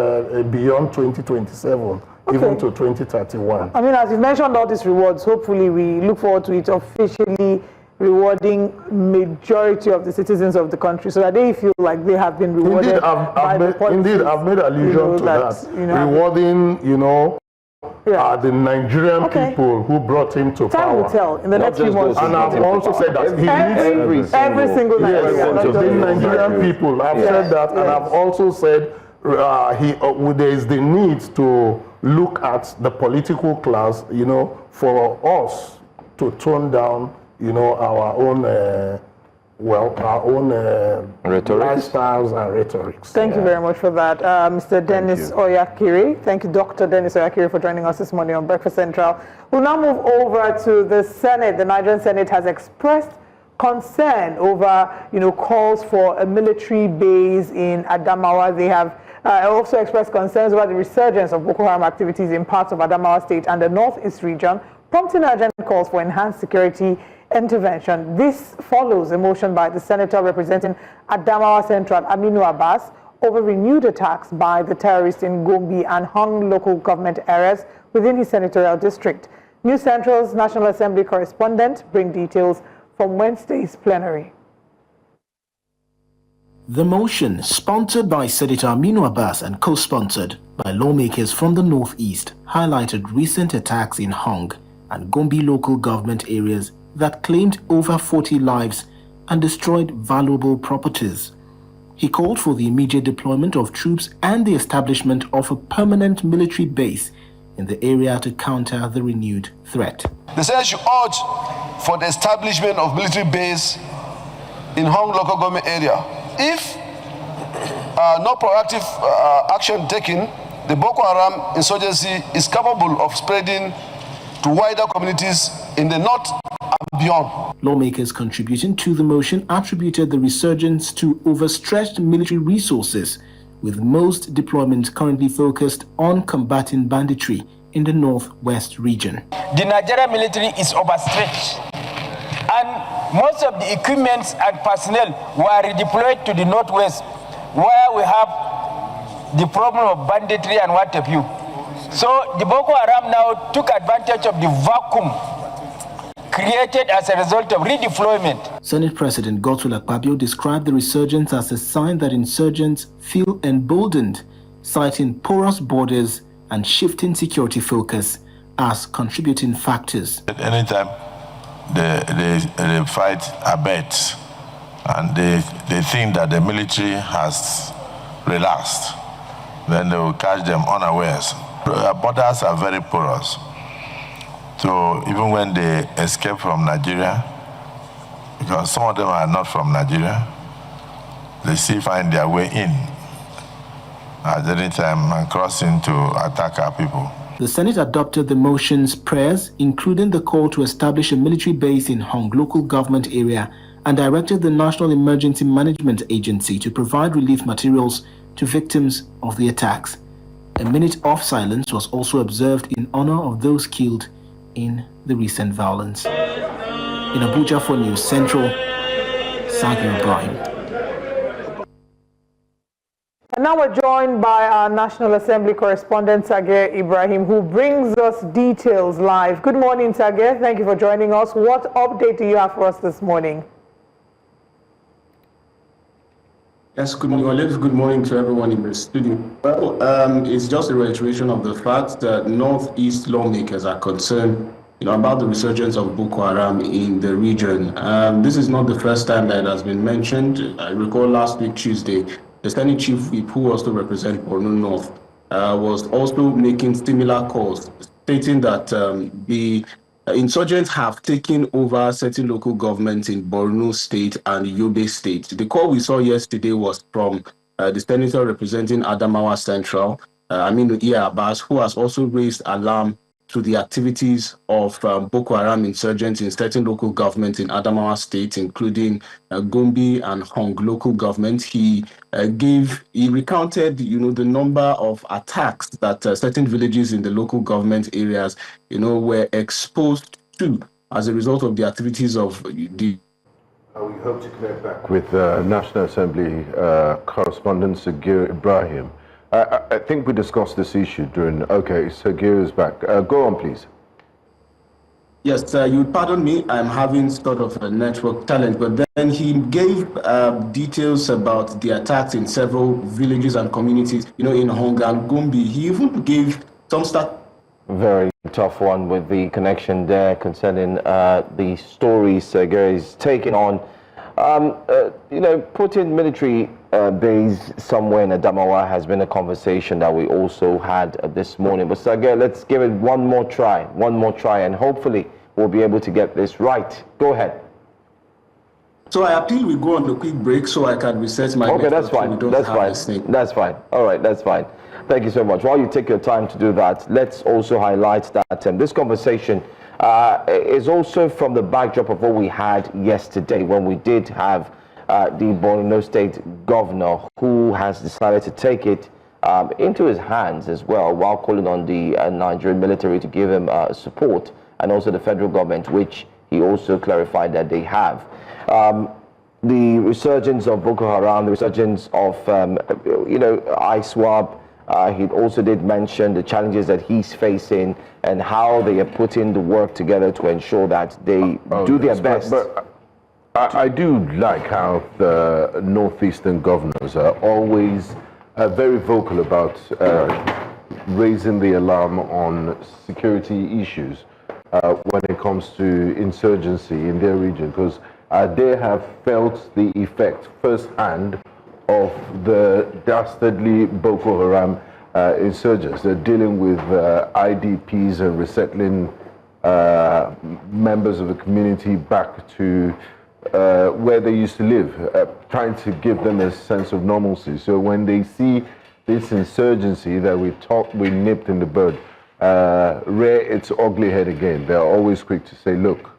beyond 2027, even to 2031. I mean, as you mentioned all these rewards, hopefully we look forward to it officially rewarding majority of the citizens of the country so that they feel like they have been rewarded by the policies. Indeed, I've made allusion to that. Rewarding, the Nigerian people who brought him to power. Time will tell in the next few months. And I've also said that every single Nigerian. The Nigerian people. I've said that, and I've also said there is the need to look at the political class, for us to tone down, our own lifestyles and rhetorics. Thank you very much for that, Mr. Dennis Oyakiri. Thank you, Dr. Dennis Oyakiri, for joining us this morning on Breakfast Central. We'll now move over to the Senate. The Nigerian Senate has expressed concern over, calls for a military base in Adamawa. They have also expressed concerns about the resurgence of Boko Haram activities in parts of Adamawa State and the Northeast region, prompting urgent calls for enhanced security intervention. This follows a motion by the senator representing Adamawa Central, Aminu Abbas, over renewed attacks by the terrorists in Gombe and Hong local government areas within his senatorial district. News Central's National Assembly correspondent bring details from Wednesday's plenary. The motion, sponsored by Senator Aminu Abbas and co-sponsored by lawmakers from the Northeast, highlighted recent attacks in Hong and Gombe local government areas that claimed over 40 lives and destroyed valuable properties. He called for the immediate deployment of troops and the establishment of a permanent military base in the area to counter the renewed threat. The Senate should urge for the establishment of military base in Hong local government area. If no proactive action taken, the Boko Haram insurgency is capable of spreading to wider communities in the north and beyond. Lawmakers contributing to the motion attributed the resurgence to overstretched military resources, with most deployments currently focused on combating banditry in the northwest region. The Nigerian military is overstretched, and most of the equipment and personnel were redeployed to the northwest, where we have the problem of banditry and what have you. So the Boko Haram now took advantage of the vacuum created as a result of redeployment. Senate President Godswill Akpabio described the resurgence as a sign that insurgents feel emboldened, citing porous borders and shifting security focus as contributing factors. Anytime the fight abates and they think that the military has relaxed, then they will catch them unawares. Borders are very porous. So even when they escape from Nigeria, because some of them are not from Nigeria, they still find their way in at any time and crossing to attack our people. The Senate adopted the motion's prayers, including the call to establish a military base in Hong local government area, and directed the National Emergency Management Agency to provide relief materials to victims of the attacks. A minute of silence was also observed in honor of those killed in the recent violence. In Abuja for News Central, Sagir Ibrahim. And now we're joined by our National Assembly correspondent, Sagir Ibrahim, who brings us details live. Good morning, Sagir. Thank you for joining us. What update do you have for us this morning? Yes, good morning. Good morning to everyone in the studio. Well, it's just a reiteration of the fact that Northeast lawmakers are concerned, about the resurgence of Boko Haram in the region. This is not the first time that it has been mentioned. I recall last week, Tuesday, the Senate Chief Whip, who also represents Borno North, was also making similar calls, stating that the insurgents have taken over certain local governments in Borno State and Yobe State. The call we saw yesterday was from the senator representing Adamawa Central, Aminu Iya Abbas, who has also raised alarm to the activities of Boko Haram insurgents in certain local governments in Adamawa State, including Gombe and Hong local government. He recounted, the number of attacks that certain villages in the local government areas, were exposed to as a result of the activities of the. We hope to connect back with National Assembly correspondent Sagir Ibrahim. I think we discussed this issue during. Okay, Sagir is back. Go on, please. Yes, you pardon me. I'm having sort of a network challenge, but then he gave details about the attacks in several villages and communities, in Hong and Gombe. He even gave some stuff. Very tough one with the connection there concerning the stories Sagir is taking on. Putting military base somewhere in Adamawa has been a conversation that we also had this morning. But Sagir, let's give it one more try, and hopefully we'll be able to get this right. Go ahead. So I appeal we go on a quick break so I can reset my. Okay, that's fine. That's fine. All right, that's fine. Thank you so much. While you take your time to do that, let's also highlight that this conversation is also from the backdrop of what we had yesterday when we did have the Borno State governor, who has decided to take it into his hands as well, while calling on the Nigerian military to give him support, and also the federal government, which he also clarified that they have. The resurgence of Boko Haram, the resurgence of, ISWAP, he also did mention the challenges that he's facing and how they are putting the work together to ensure that they do their best. But I do like how the northeastern governors are always very vocal about raising the alarm on security issues when it comes to insurgency in their region, because they have felt the effect firsthand of the dastardly Boko Haram insurgents. They're dealing with IDPs and resettling members of the community back to where they used to live, trying to give them a sense of normalcy. So when they see this insurgency that we nipped in the bud, rear its ugly head again, they're always quick to say, look,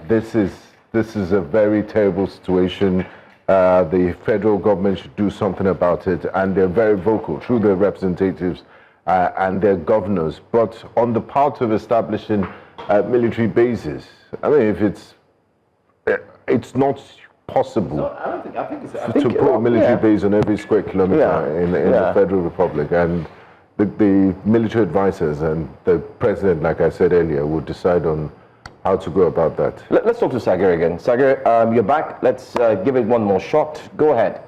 this is a very terrible situation. The federal government should do something about it, and they're very vocal through their representatives and their governors. But on the part of establishing military bases, I mean, if it's not possible to put a military base on every square kilometer in the Federal Republic, and the military advisors and the president, like I said earlier, would decide on how to go about that. Let's talk to Sagir again. Sagir, you're back. Let's give it one more shot. Go ahead.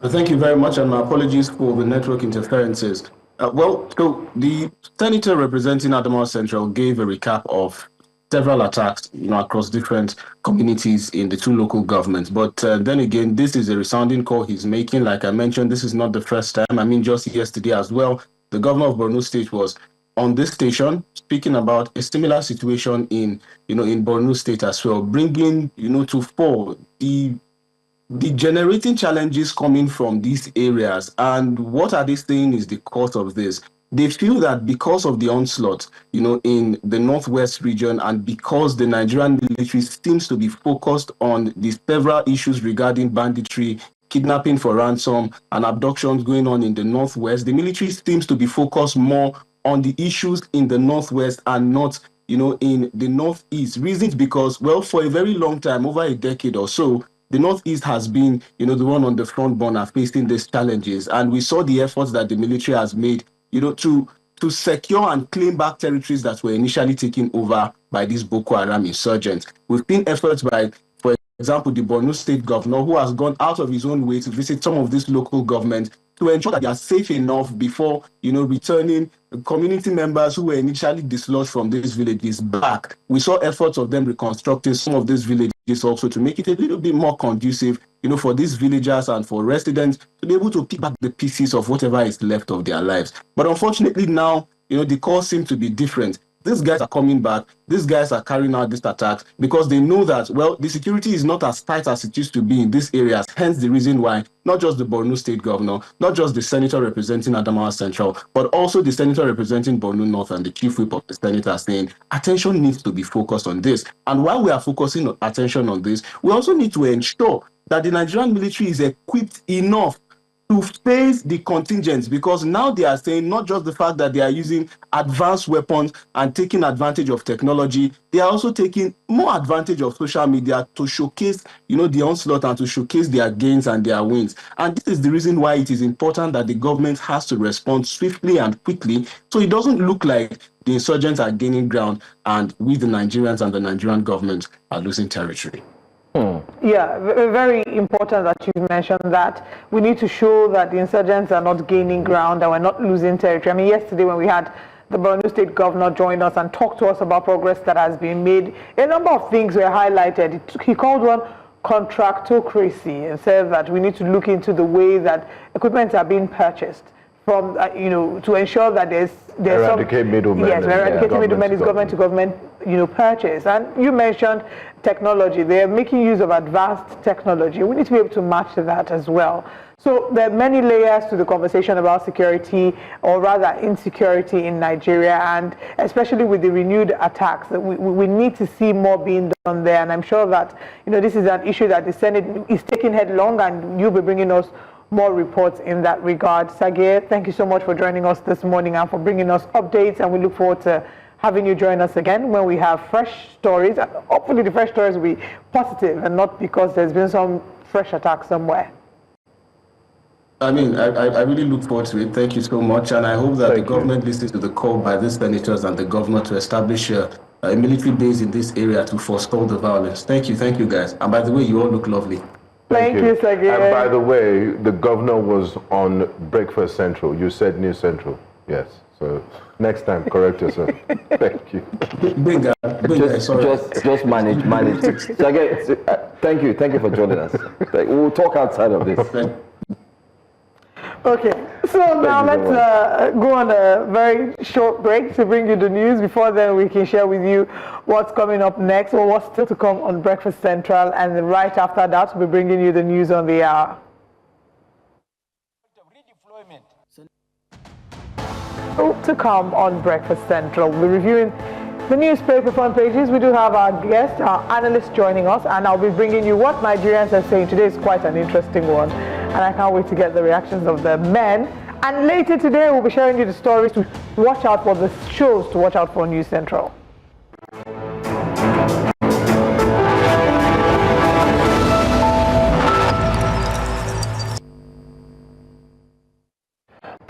Thank you very much, and my apologies for the network interferences. So the senator representing Adamawa Central gave a recap of several attacks, across different communities in the two local governments. But then again, this is a resounding call he's making. Like I mentioned, this is not the first time. I mean, just yesterday as well, the governor of Borno State was on this station speaking about a similar situation in Borno State as well, bringing, to fore the generating challenges coming from these areas. And what are they saying is the cause of this? They feel that because of the onslaught, in the northwest region, and because the Nigerian military seems to be focused on the several issues regarding banditry, kidnapping for ransom, and abductions going on in the northwest, the military seems to be focused more on the issues in the northwest and not, in the northeast. Reasons because, well, for a very long time, over a decade or so, the Northeast has been, the one on the front burner facing these challenges. And we saw the efforts that the military has made, to secure and claim back territories that were initially taken over by these Boko Haram insurgents. We've seen efforts by, for example, the Borno State governor, who has gone out of his own way to visit some of these local governments to ensure that they are safe enough before, returning community members who were initially dislodged from these villages back. We saw efforts of them reconstructing some of these villages also to make it a little bit more conducive, for these villagers and for residents to be able to pick back the pieces of whatever is left of their lives. But unfortunately now, the cause seems to be different. These guys are coming back. These guys are carrying out these attacks because they know that, well, the security is not as tight as it used to be in these areas. Hence the reason why not just the Borno State governor, not just the senator representing Adamawa Central, but also the senator representing Borno North and the chief whip of the Senate are saying attention needs to be focused on this. And while we are focusing attention on this, we also need to ensure that the Nigerian military is equipped enough to face the contingents, because now they are saying not just the fact that they are using advanced weapons and taking advantage of technology, they are also taking more advantage of social media to showcase, the onslaught and to showcase their gains and their wins. And this is the reason why it is important that the government has to respond swiftly and quickly, so it doesn't look like the insurgents are gaining ground and we, the Nigerians and the Nigerian government, are losing territory. Yeah, very important that you mentioned that. We need to show that the insurgents are not gaining ground and we're not losing territory. I mean, yesterday when we had the Borno State governor join us and talk to us about progress that has been made, a number of things were highlighted. He called one contractocracy and said that we need to look into the way that equipment are being purchased from, to ensure that there's eradicate middlemen. Yes, eradicating middlemen is government to government, purchase. And you mentioned technology. They are making use of advanced technology. We need to be able to match that as well. So there are many layers to the conversation about security, or rather insecurity in Nigeria, and especially with the renewed attacks, we need to see more being done there. And I'm sure that this is an issue that the Senate is taking headlong, and you'll be bringing us more reports in that regard. Sagir, thank you so much for joining us this morning and for bringing us updates, and we look forward to having you join us again when we have fresh stories. Hopefully the fresh stories will be positive and not because there's been some fresh attack somewhere. I mean, I really look forward to it. Thank you so much. And I hope that the government listens to the call by the senators and the governor to establish a military base in this area to forestall the violence. Thank you, guys. And by the way, you all look lovely. Thank you, Sagir. And by the way, the governor was on Breakfast Central. You said News Central. Yes. So next time, correct yourself. Thank you. Just manage. So again, thank you for joining us. We'll talk outside of this. Okay, so now let's go on a very short break to bring you the news. Before then, we can share with you what's coming up next or what's still to come on Breakfast Central. And then right after that, we'll be bringing you the news on the hour. To come on Breakfast Central, we're reviewing the newspaper front pages. We do have our guest, our analyst joining us, and I'll be bringing you what Nigerians are saying. Today is quite an interesting one, and I can't wait to get the reactions of the men. And later today, we'll be sharing you the stories to watch out for, the shows to watch out for News Central.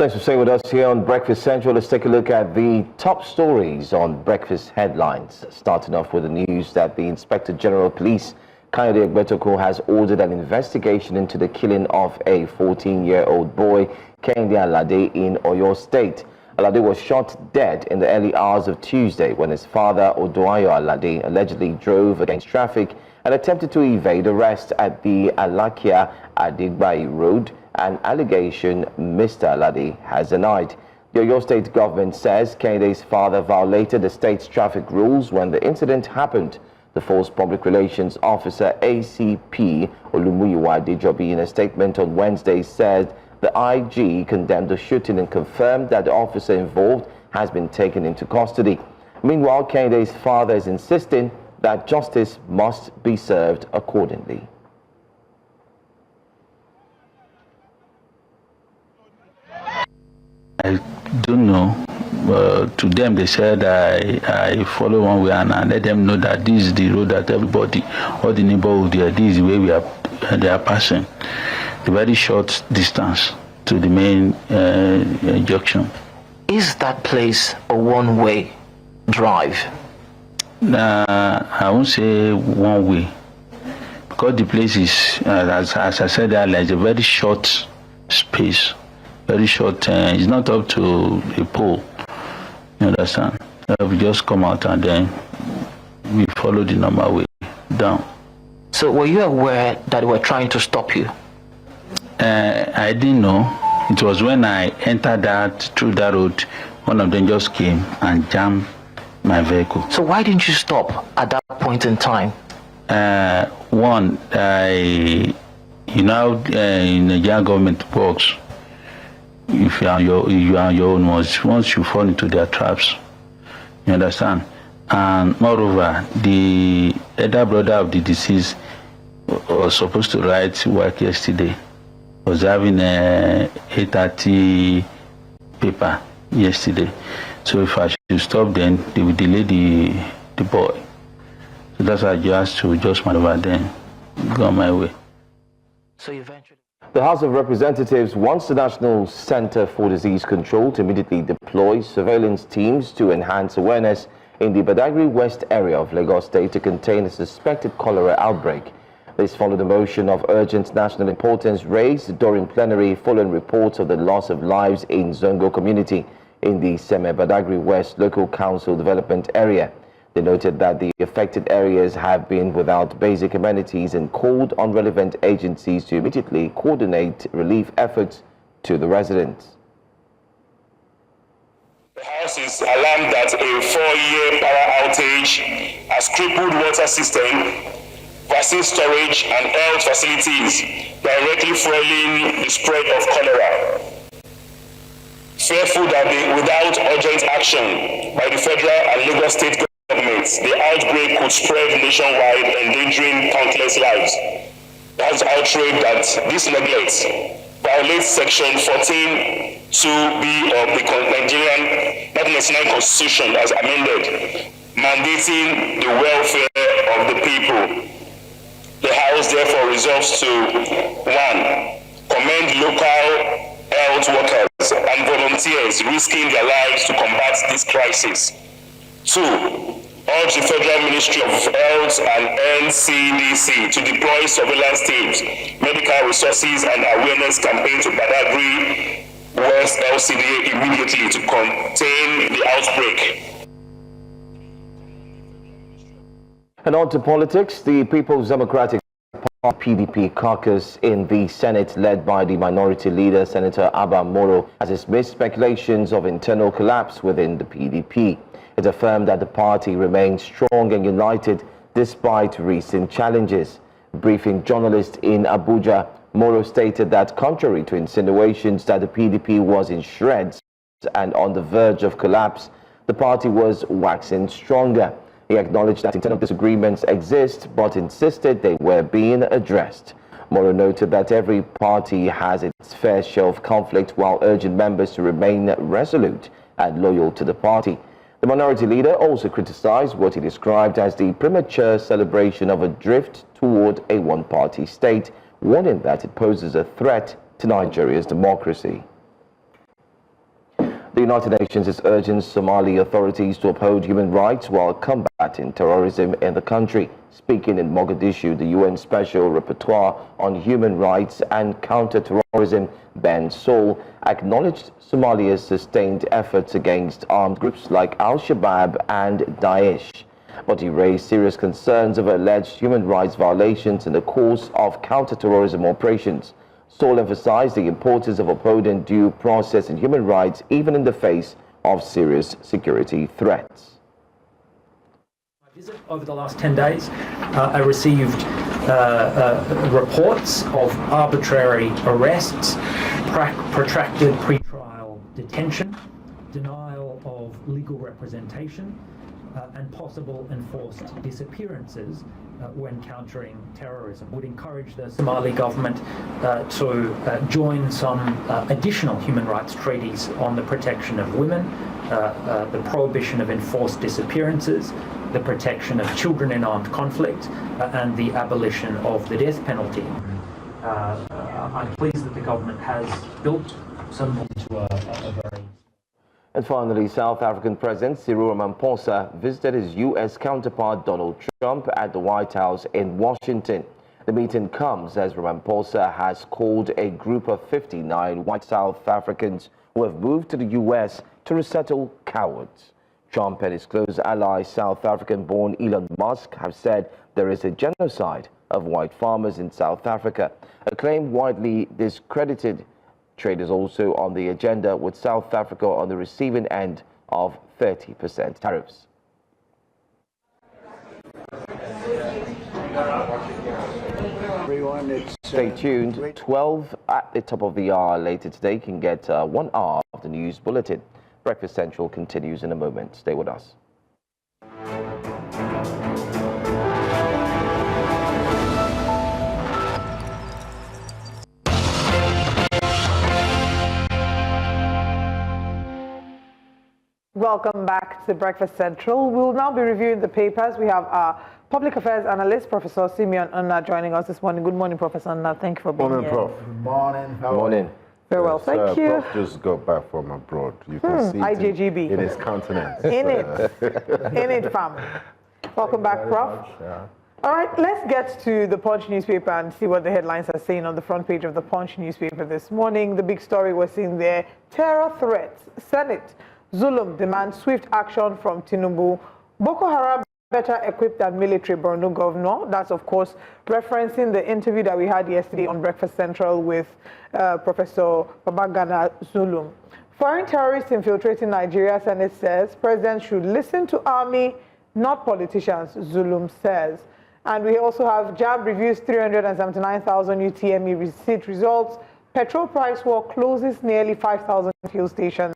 Thanks for staying with us here on Breakfast Central. Let's take a look at the top stories on breakfast headlines. Starting off with the news that the Inspector General of Police, Kayode Egbetokun, has ordered an investigation into the killing of a 14-year-old boy, Kehinde Alade, in Oyo State. Alade was shot dead in the early hours of Tuesday when his father, Oduayo Alade, allegedly drove against traffic and attempted to evade arrest at the Alakia Adigbai Road, an allegation Mr. Alade has denied. The Oyo State government says Kehinde's father violated the state's traffic rules when the incident happened. The Force Public Relations Officer, ACP Olumuyiwa Adejobi, in a statement on Wednesday said the IG condemned the shooting and confirmed that the officer involved has been taken into custody. Meanwhile, Kehinde's father is insisting that justice must be served accordingly. I don't know. To them, they said I follow one way, and I let them know that this is the road that everybody, all the neighborhood there, this is the way they are passing. A very short distance to the main junction. Is that place a one-way drive? I won't say one way, because the place is, as I said earlier, it's a very short space. Very short, it's not up to a pole, you understand? We just come out and then we follow the normal way down. So were you aware that they were trying to stop you? I didn't know. It was when I entered through that road, one of them just came and jammed my vehicle. So why didn't you stop at that point in time? One, in Nigerian government works, if you are your own, once you fall into their traps, you understand. And moreover, the elder brother of the deceased was supposed to write work yesterday. Was having a 8:30 paper yesterday. So if I should stop, then they will delay the boy. So that's why I just maneuver, then go my way. So eventually. The House of Representatives wants the National Center for Disease Control to immediately deploy surveillance teams to enhance awareness in the Badagry West area of Lagos State to contain a suspected cholera outbreak. This followed a motion of urgent national importance raised during plenary following reports of the loss of lives in Zongo community in the Seme Badagry West Local Council Development Area. They noted that the affected areas have been without basic amenities and called on relevant agencies to immediately coordinate relief efforts to the residents. The House is alarmed that a 4-year power outage has crippled water system, vaccine storage and health facilities, directly fueling the spread of cholera. Fearful that without urgent action by the federal and Lagos State governments, the outbreak could spread nationwide, endangering countless lives. The House outraged that this neglect violates Section 14(2)(b) of the Nigerian 1999 Constitution as amended, mandating the welfare of the people. The House therefore resolves to 1. Commend local health workers and volunteers risking their lives to combat this crisis. 2. Urge the Federal Ministry of Health and NCDC to deploy surveillance teams, medical resources and awareness campaign to Badagry West LCDA immediately to contain the outbreak. And on to politics. The People's Democratic Party PDP caucus in the Senate, led by the minority leader, Senator Abba Moro, has dismissed speculations of internal collapse within the PDP. It affirmed that the party remains strong and united despite recent challenges. Briefing journalists in Abuja, Moro stated that contrary to insinuations that the PDP was in shreds and on the verge of collapse, the party was waxing stronger. He acknowledged that internal disagreements exist, but insisted they were being addressed. Moro noted that every party has its fair share of conflict, while urging members to remain resolute and loyal to the party. The minority leader also criticized what he described as the premature celebration of a drift toward a one-party state, warning that it poses a threat to Nigeria's democracy. The United Nations is urging Somali authorities to uphold human rights while combating terrorism in the country. Speaking in Mogadishu, the UN Special Rapporteur on Human Rights and Counter-Terrorism, Ben Saul, acknowledged Somalia's sustained efforts against armed groups like Al-Shabaab and Daesh. But he raised serious concerns over alleged human rights violations in the course of counter-terrorism operations. Saul emphasized the importance of upholding due process and human rights even in the face of serious security threats. Over the last 10 days, I received reports of arbitrary arrests, protracted pre-trial detention, denial of legal representation, and possible enforced disappearances when countering terrorism. Would encourage the Somali government to join some additional human rights treaties on the protection of women, the prohibition of enforced disappearances, the protection of children in armed conflict, and the abolition of the death penalty. I'm pleased that the government has built some into a very... And finally, South African President Cyril Ramaphosa visited his U.S. counterpart Donald Trump at the White House in Washington. The meeting comes as Ramaphosa has called a group of 59 white South Africans who have moved to the U.S. to resettle cowards. Trump and his close ally, South African-born Elon Musk, have said there is a genocide of white farmers in South Africa, a claim widely discredited. Trade is also on the agenda, with South Africa on the receiving end of 30% tariffs. Stay tuned. 12 at the top of the hour later today can get 1 hour of the news bulletin. Breakfast Central continues in a moment. Stay with us. Welcome back to Breakfast Central. We'll now be reviewing the papers. We have our public affairs analyst, Professor Simeon Unna, joining us this morning. Good morning, Professor Unna. Thank you for being here. Prof. Good morning. Good morning. Very well, thank you. Prof just got back from abroad. You can see IJGB. in his countenance. In it, fam. Welcome back, Prof. All right, let's get to the Punch newspaper and see what the headlines are saying on the front page of the Punch newspaper this morning. The big story was in there: terror threats. Senate Zulum demands swift action from Tinubu. Boko Haram better equipped than military, Borno governor. That's, of course, referencing the interview that we had yesterday on Breakfast Central with Professor Babagana Zulum. Foreign terrorists infiltrating Nigeria, Senate says president should listen to army, not politicians, Zulum says. And we also have JAMB reviews 379,000 UTME receipt results. Petrol price war closes nearly 5,000 fuel stations.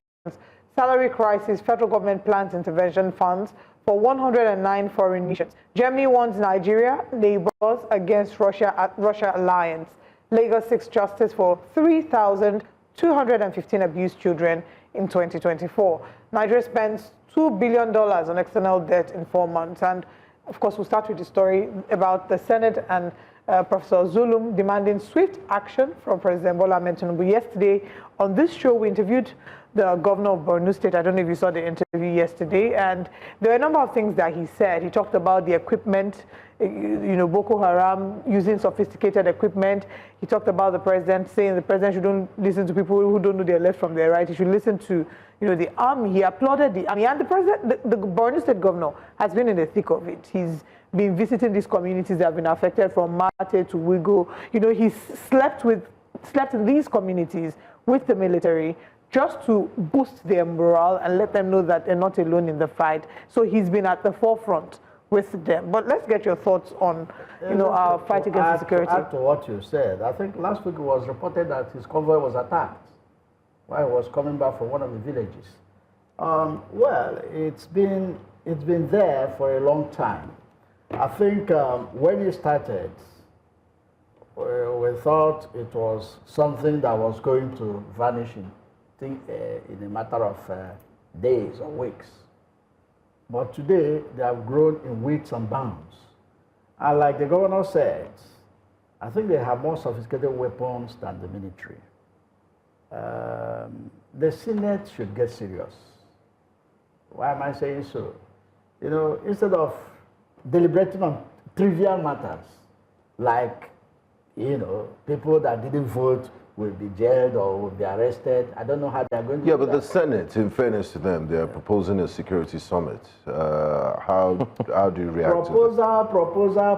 Salary crisis, federal government plans intervention funds for 109 foreign nations. Germany warns Nigeria, neighbors against Russia alliance. Lagos seeks justice for 3,215 abused children in 2024. Nigeria spends $2 billion on external debt in 4 months. And of course, we'll start with the story about the Senate and Professor Zulum demanding swift action from President Bola Tinubu. Yesterday on this show, we interviewed the governor of Borno State. I don't know if you saw the interview yesterday, and there are a number of things that he said. He talked about the equipment, Boko Haram using sophisticated equipment. He talked about the president saying the president shouldn't listen to people who don't know their left from their right. He should listen to, the army. He applauded the army, and the president, the Borno State governor, has been in the thick of it. He's been visiting these communities that have been affected from Mate to Wigo. He's slept in these communities with the military, just to boost their morale and let them know that they're not alone in the fight. So he's been at the forefront with them. But let's get your thoughts on, our fight against insecurity. To add to what you said, I think last week it was reported that his convoy was attacked while he was coming back from one of the villages. Well, it's been there for a long time. I think when he started, we thought it was something that was going to vanish in a matter of days or weeks. But today, they have grown in widths and bounds. And like the governor said, I think they have more sophisticated weapons than the military. the Senate should get serious. Why am I saying so? You know, instead of deliberating on trivial matters, like, you know, people that didn't vote will be jailed or will be arrested. I don't know how they're going to do but that. the Senate, in fairness to them, they are proposing a security summit. How do you react to that?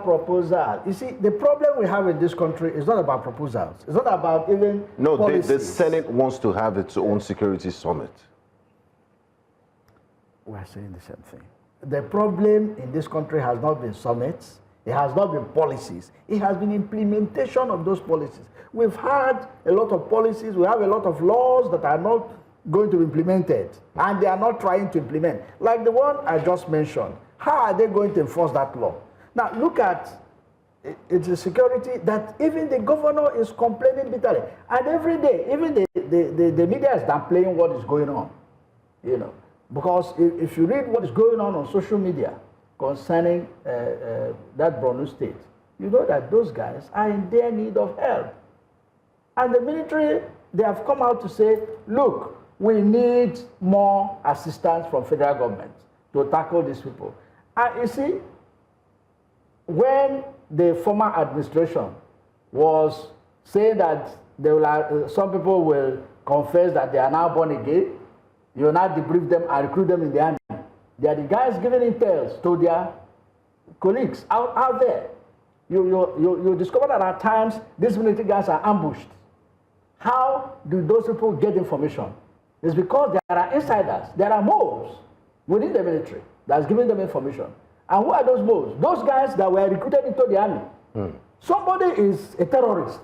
Proposal. You see, the problem we have in this country is not about proposals. It's not about even policies. The Senate wants to have its own security summit. We're saying the same thing. The problem in this country has not been summits. It has not been policies. It has been implementation of those policies. We've had a lot of policies. We have a lot of laws that are not going to be implemented, and they are not trying to implement. Like the one I just mentioned. How are they going to enforce that law? Now, look at it's a security that even the governor is complaining bitterly. And every day, even the media is downplaying what is going on, you know. Because if you read what is going on social media concerning that Borno State, you know that those guys are in their need of help. And the military, they have come out to say, look, we need more assistance from federal government to tackle these people. And you see, when the former administration was saying that they will, some people will confess that they are now born again, you will now debrief them and recruit them in the army. They are the guys giving intel to their colleagues out there. You discover that at times these military guys are ambushed. How do those people get information? It's because there are insiders, there are moles within the military that's giving them information. And who are those moles? Those guys that were recruited into the army. Somebody is a terrorist,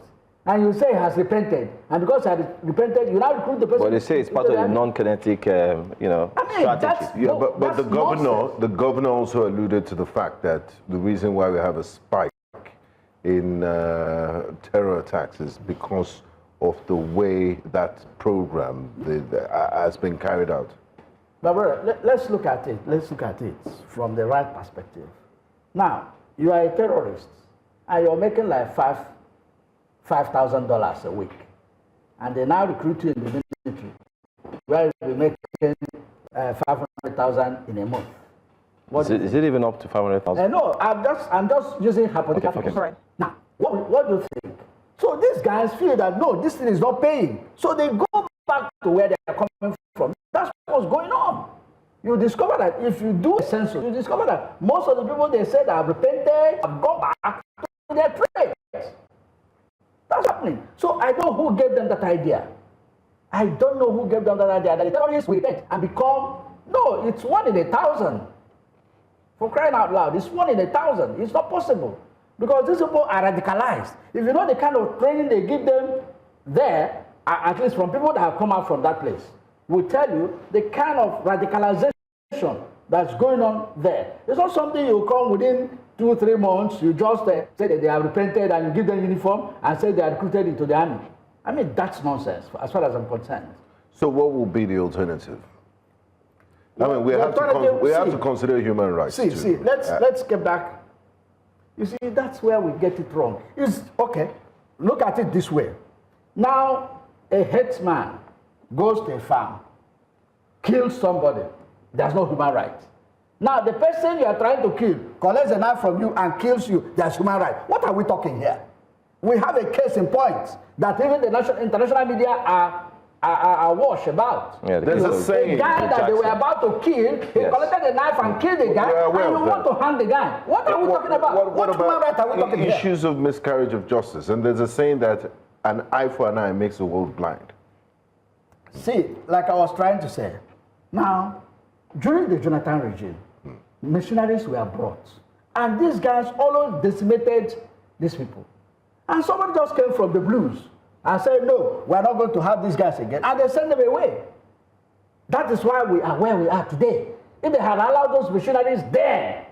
and you say he has repented, and because he has repented, you now recruit the person. Well, they say it's part of the non-kinetic, strategy. But the governor also alluded to the fact that the reason why we have a spike in terror attacks is because of the way that program has been carried out. But brother, let's look at it. Let's look at it from the right perspective. Now, you are a terrorist, and you're making like $5,000 a week, and they now recruit you in the military, where you're making $500,000 in a month. Is it even up to 500,000? No, I'm just using hypothetical. Okay. Now, what do you think? So these guys feel that no, this thing is not paying, so they go back to where they are coming from. That's what's going on. You discover that if you do a census, you discover that most of the people they said have repented have gone back to their trades. That's happening. So I don't know who gave them that idea. I don't know who gave them that idea that the terrorists will repent and become. No, it's 1 in 1,000. For crying out loud, it's 1 in 1,000. It's not possible. Because these people are radicalized. If you know the kind of training they give them there, at least from people that have come out from that place, will tell you the kind of radicalization that's going on there. It's not something you come within 2 or 3 months, you just say that they have repented and you give them uniform and say they are recruited into the army. I mean, that's nonsense as far as I'm concerned. So what will be the alternative? I mean, we have to consider human rights. See, let's get back. You see, that's where we get it wrong. Okay, look at it this way. Now, a headsman goes to a farm, kills somebody. There's no human right. Now, the person you are trying to kill collects a knife from you and kills you. There's human right. What are we talking here? We have a case in point that even the international media are awash about. Yeah, there's a saying. The guy that they were about to kill, he collected a knife and killed the guy, and you want to hang the guy. What are we talking about? What human right are we talking about? Issues of miscarriage of justice. And there's a saying that an eye for an eye makes the world blind. See, like I was trying to say, now, during the Jonathan regime, missionaries were brought. And these guys always decimated these people. And somebody just came from the blues and said, no, we're not going to have these guys again. And they sent them away. That is why we are where we are today. If they had allowed those missionaries there,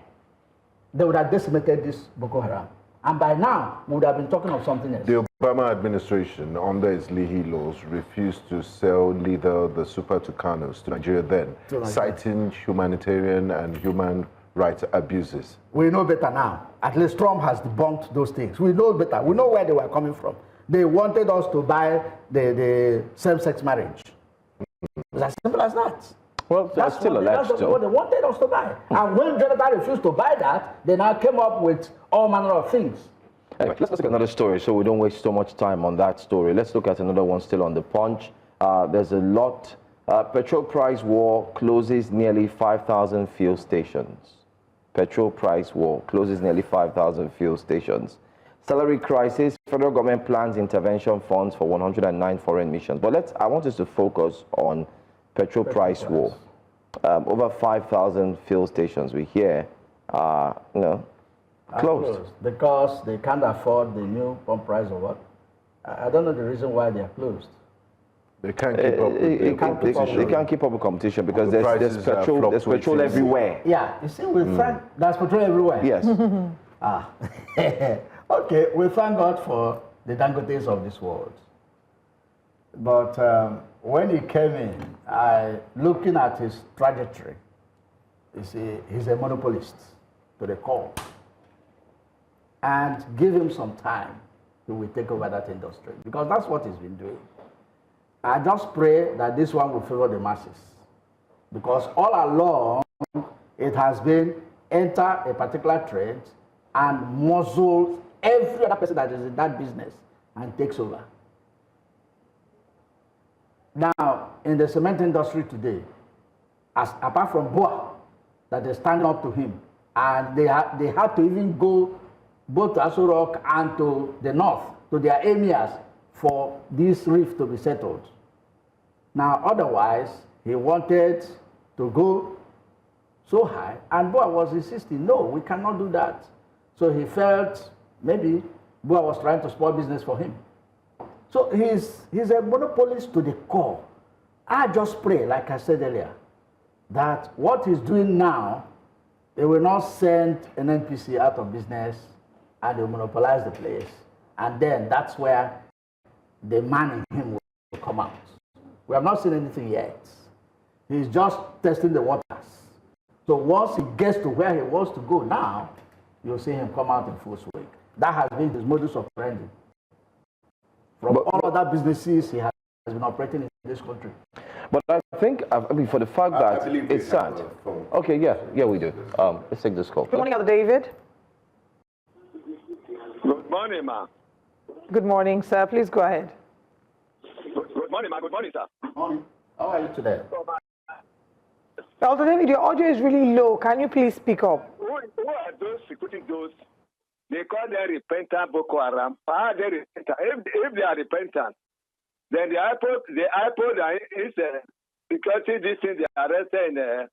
they would have decimated this Boko Haram. And by now, we would have been talking of something else. The Obama administration, under its Leahy laws, refused to sell lethal the Super Tucanos to Nigeria then, citing humanitarian and human rights abuses. We know better now. At least Trump has debunked those things. We know better. We know where they were coming from. They wanted us to buy the same-sex marriage. It's as simple as that. Well, that's still alleged. That's what they wanted us to buy. And when Jonathan refused to buy that, they now came up with all manner of things. Anyway, let's look at another story so we don't waste so much time on that story. Let's look at another one still on the Punch. There's a lot. Petrol price war closes nearly 5,000 fuel stations. Petrol price war closes nearly 5,000 fuel stations. Salary crisis, federal government plans intervention funds for 109 foreign missions. But I want us to focus on petrol price war. Over 5,000 fuel stations we hear are, closed. Because they can't afford the new pump price or what? I don't know the reason why they are closed. They can't keep up with competition. They can't keep up with competition because there's petrol everywhere. Yeah, you see, there's petrol everywhere. Yes. Okay, we thank God for the Dangotes of this world. But when he came in, looking at his trajectory, you see, he's a monopolist to the core. And give him some time, he will take over that industry, because that's what he's been doing. I just pray that this one will favor the masses, because all along it has been enter a particular trade and muzzle every other person that is in that business and takes over. Now, in the cement industry today, apart from Boa, that they stand up to him, and they have to even go both to Aso Rock and to the north, to their emirs, for this reef to be settled. Now, otherwise, he wanted to go so high, and Boa was insisting, no, we cannot do that. So he felt maybe Boa was trying to spoil business for him. So he's a monopolist to the core. I just pray, like I said earlier, that what he's doing now, they will not send an NPC out of business and they'll monopolize the place. And then that's where the man in him will come out. We have not seen anything yet. He's just testing the waters. So once he gets to where he wants to go now, you'll see him come out in full swing. That has been his modus operandi. From all other businesses he has been operating in this country. But I think, for the fact that it's sad. Okay, yeah, we do. Let's take this call. Good morning, Elder David. Good morning, ma. Good morning, sir. Please go ahead. Good morning, ma. Good morning, sir. Good morning. How are you today? Elder David, your audio is really low. Can you please speak up? Who are those recruiting those? They call them repentant Boko Haram. Are they repentant? If they are repentant, then the IPOD is security this thing they arrested in the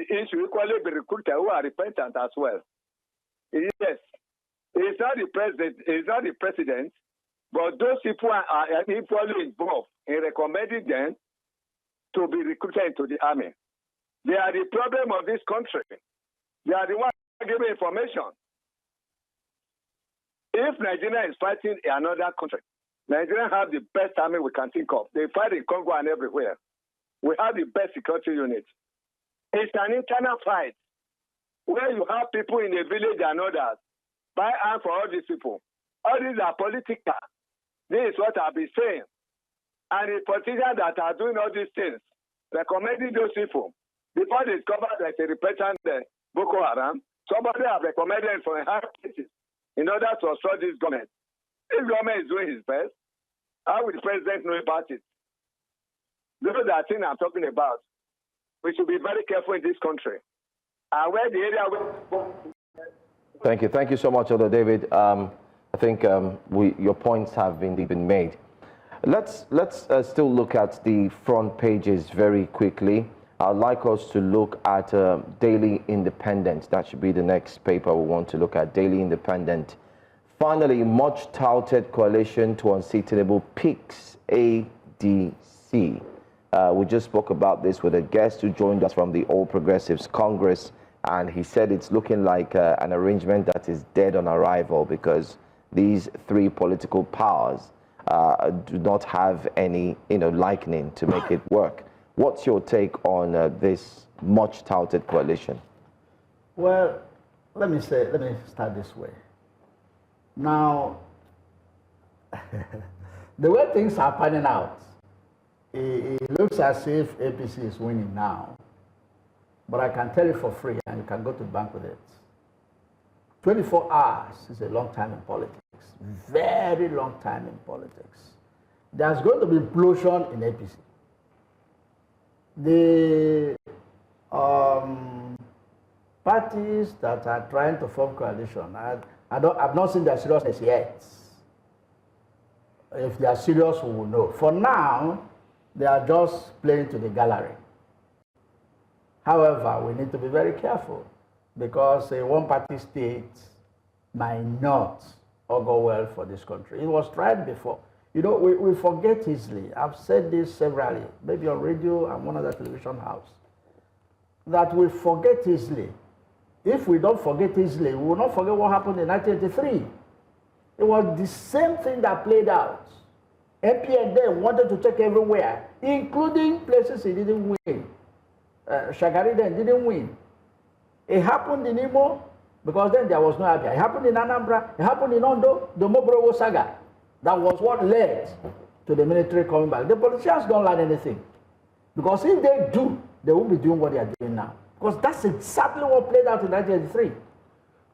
issue equally be recruited who are repentant as well. Yes. It's not the president, but those people are equally involved in recommending them to be recruited into the army. They are the problem of this country. They are the ones giving information. If Nigeria is fighting another country, Nigeria have the best army we can think of. They fight in Congo and everywhere. We have the best security unit. It's an internal fight where you have people in a village and others buy arms for all these people. All these are political. This is what I've been saying. And the politicians that are doing all these things, recommending those people, before they discover that they represent Boko Haram, somebody have recommended for high places in order to obstruct this government. This government is doing his best. How will the president know about it? Those are the things I'm talking about. We should be very careful in this country. And where the area will... Thank you so much, Elder David. I think your points have been made. Let's still look at the front pages very quickly. I'd like us to look at Daily Independent. That should be the next paper we want to look at, Daily Independent. Finally, much touted coalition to unseat Tinubu picks ADC. We just spoke about this with a guest who joined us from the All Progressives Congress, and he said it's looking like an arrangement that is dead on arrival because these three political powers do not have any likening to make it work. What's your take on this much touted coalition? Well, let me start this way. Now, the way things are panning out, it looks as if APC is winning now. But I can tell you for free, and you can go to the bank with it. 24 hours is a long time in politics. Very long time in politics. There's going to be implosion in APC. The parties that are trying to form coalition, I've not seen their seriousness yet. If they are serious, we will know. For now, they are just playing to the gallery. However, we need to be very careful because a one-party state might not augur well for this country. It was tried before. You know, we forget easily. I've said this severally, maybe on radio and one other television house, that we forget easily. If we don't forget easily, we will not forget what happened in 1983. It was the same thing that played out. MPN then wanted to take everywhere, including places he didn't win. Shagari then didn't win. It happened in Imo, because then there was no Abia. It happened in Anambra, it happened in Ondo, the Mobrowo saga. That was what led to the military coming back. The politicians don't learn anything. Because if they do, they won't be doing what they are doing now. Because that's exactly what played out in 1983.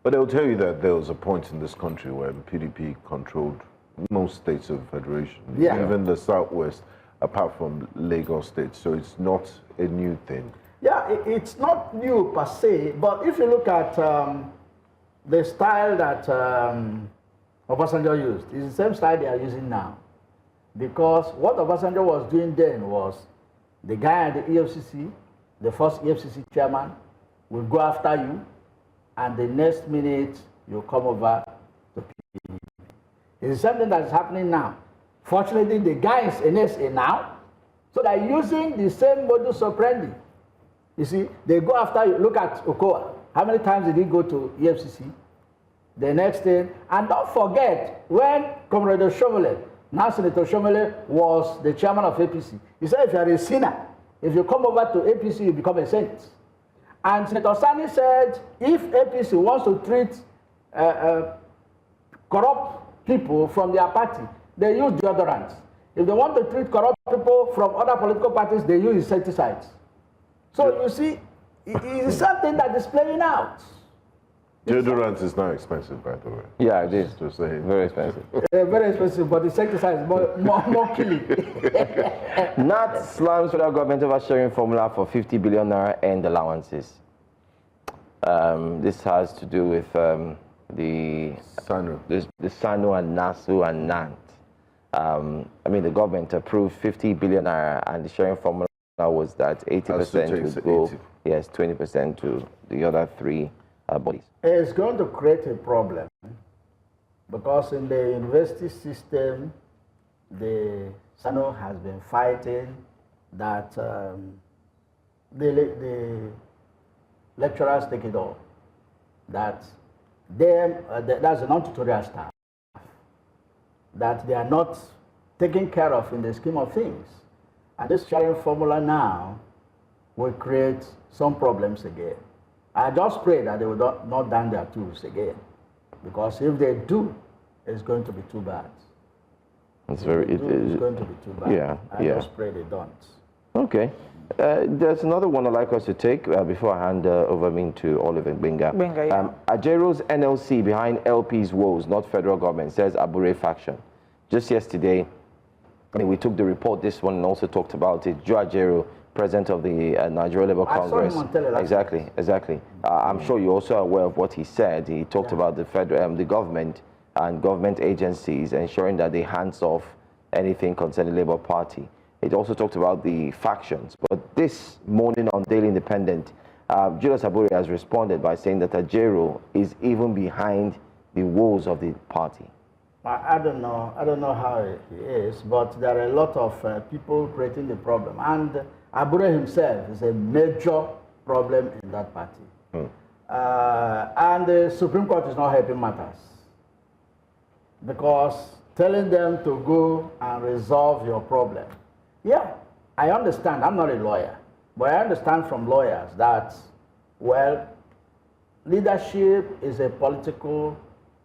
But they'll tell you that there was a point in this country where PDP controlled most states of federation, even the Southwest, apart from Lagos State. So it's not a new thing. Yeah, it's not new per se, but if you look at the style that Obasanjo used, it's the same style they are using now. Because what Obasanjo was doing then was the guy at the EFCC, the first EFCC chairman, will go after you, and the next minute you come over to PDP. It's something that is happening now. Fortunately, the guy is NSA now, so they're using the same modus operandi. You see, they go after you. Look at Okoa. How many times did he go to EFCC? The next thing, and don't forget, when Comrade Shomole, now Senator Shomole, was the chairman of APC, he said if you are a sinner, if you come over to APC, you become a saint. And Senator Sani said if APC wants to treat corrupt people from their party, they use deodorants. If they want to treat corrupt people from other political parties, they use insecticides. So you see, it is something that is playing out. Deodorant is not expensive, by the way. Yeah, it is. Just saying. Very expensive. Very expensive, but insecticide is more killing. NAT slams federal government over sharing formula for 50 billion naira end allowances. This has to do with the SANU and NASU and NANT. I mean, the government approved 50 billion naira, and the sharing formula was that 80% would go, 20% to the other three bodies. It's going to create a problem because in the university system, the SANU has been fighting that the lecturers take it all. That that's a non-tutorial staff that they are not taken care of in the scheme of things. And this sharing formula now will create some problems again. I just pray that they will not down their tools again, because if they do, it's going to be too bad. It's going to be too bad. I just pray they don't. Okay. There's another one I'd like us to take before I hand over to Oliver Benga. Ajaero's NLC behind LP's woes, not federal government, says Abure faction. Just yesterday, we took the report, this one, and also talked about it. Joe Ajaero, president of the Nigerian Labour Congress. I saw him on television. Exactly. I'm sure you're also aware of what he said. He talked about the federal, the government and government agencies ensuring that they hands off anything concerning the Labour Party. It also talked about the factions. But this morning on Daily Independent, Julius Abure has responded by saying that Ajaero is even behind the woes of the party. I don't know how he is, but there are a lot of people creating the problem. And Abure himself is a major problem in that party. And the Supreme Court is not helping matters, because telling them to go and resolve your problem. Yeah, I understand. I'm not a lawyer, but I understand from lawyers that, well, leadership is a political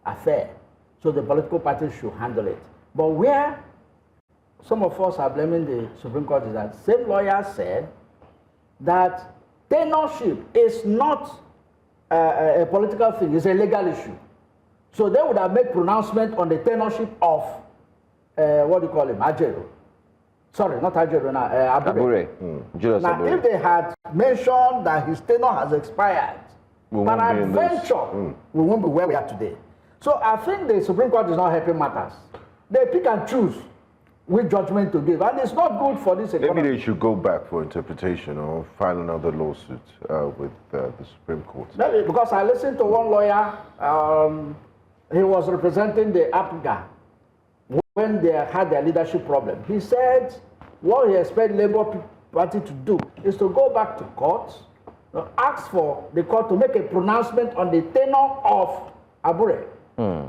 affair, so the political parties should handle it. But where some of us are blaming the Supreme Court is that same lawyer said that tenureship is not a political thing, it's a legal issue. So they would have made pronouncement on the tenureship of, what do you call him, Ajaero. Sorry, not Ajaero, Abure. Now, if they had mentioned that his tenure has expired, peradventure, we won't be where we are today. So I think the Supreme Court is not helping matters. They pick and choose which judgment to give, and it's not good for this economy. Maybe they should go back for interpretation or file another lawsuit with the Supreme Court. Maybe, because I listened to one lawyer, he was representing the Abuja when they had their leadership problem. He said what he expects Labour Party to do is to go back to court, ask for the court to make a pronouncement on the tenure of Abure.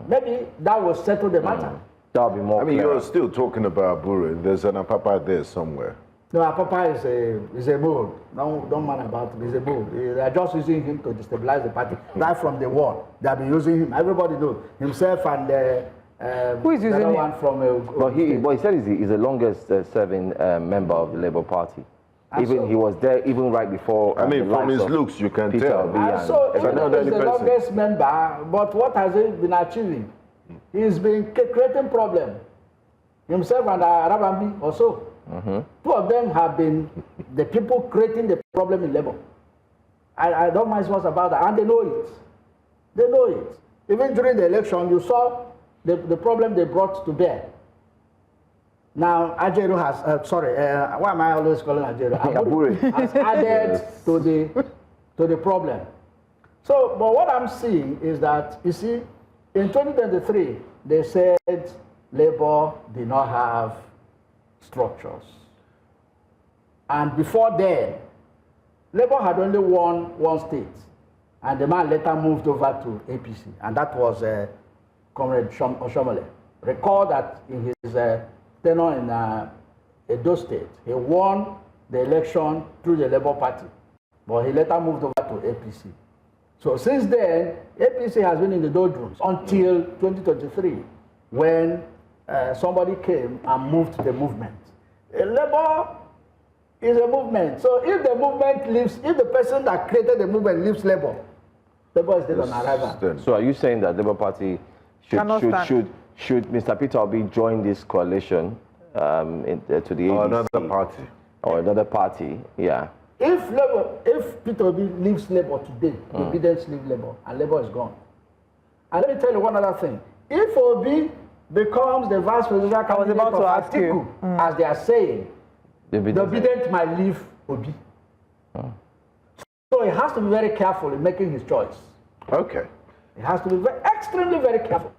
Maybe that will settle the matter. That'll be more clear. You're still talking about Abure. There's an Apapa there somewhere. No, Apapa is a mole. Don't mind about it. He's a mole. They are just using him to destabilize the party. Right from the war, they've been using him. Everybody knows himself and who is using him? One from. But he said he's the longest serving member of the Labour Party. Even he was there even right before. From his looks, you can tell. So he's the longest member. But what has he been achieving? He's been creating problems. Himself and Arabambi also. Two of them have been the people creating the problem in Labour. I don't mind what's about that, and they know it. They know it. Even during the election, you saw the problem they brought to bear. Now, Ajaero has, why am I always calling Ajaero? Abure has added to the problem. So, but what I'm seeing is that, you see, in 2023, they said Labour did not have structures. And before then, Labour had only won one state. And the man later moved over to APC. And that was Comrade Oshomole. Recall that in his tenure in Edo State, he won the election through the Labour Party. But he later moved over to APC. So since then, APC has been in the doldrums until 2023, when somebody came and moved the movement. Labour is a movement. So if the movement leaves, if the person that created the movement leaves Labour, Labour is dead on arrival. So are you saying that Labour Party should Mr. Peter Obi join this coalition to the ADC? Or another party. Or another party, yeah. If Peter Obi leaves Labour today, Obi then leave Labour, and Labour is gone. And let me tell you one other thing. If Obi becomes the vice presidential candidate of Atiku, as they are saying, the Obidient might leave Obi. So he has to be very careful in making his choice. Okay. He has to be extremely very careful.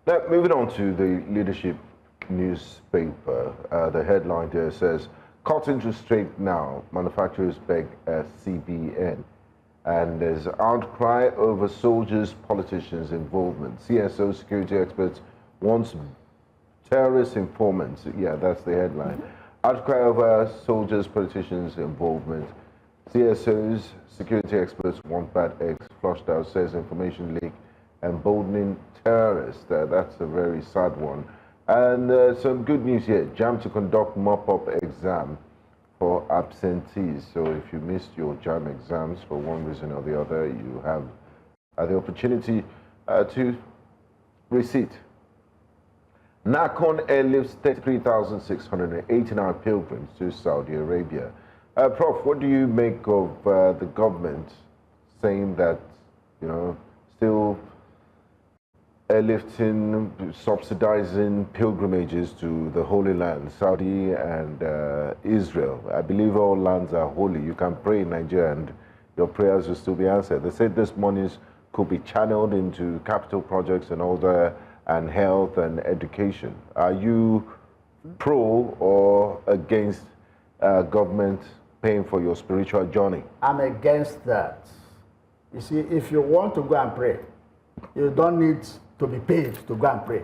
Now, moving on to the leadership newspaper, the headline there says, cut interest rate now, manufacturers beg CBN. And there's outcry over soldiers, politicians' involvement. CSO security experts wants terrorist informants. Yeah, that's the headline. Outcry over soldiers, politicians' involvement. CSOs, security experts want bad eggs flushed out, says information leak, emboldening terrorists. That's a very sad one. And some good news here. JAMB to conduct mop-up exam for absentees. So if you missed your JAMB exams for one reason or the other, you have the opportunity to resit. NACON airlifts 33,689 pilgrims to Saudi Arabia. Prof, what do you make of the government saying that, you know, still airlifting, subsidizing pilgrimages to the Holy Land, Saudi and Israel? I believe all lands are holy. You can pray in Nigeria and your prayers will still be answered. They said this money could be channeled into capital projects and all that, and health and education. Are you pro or against government paying for your spiritual journey? I'm against that. You see, if you want to go and pray, you don't need to be paid to go and pray.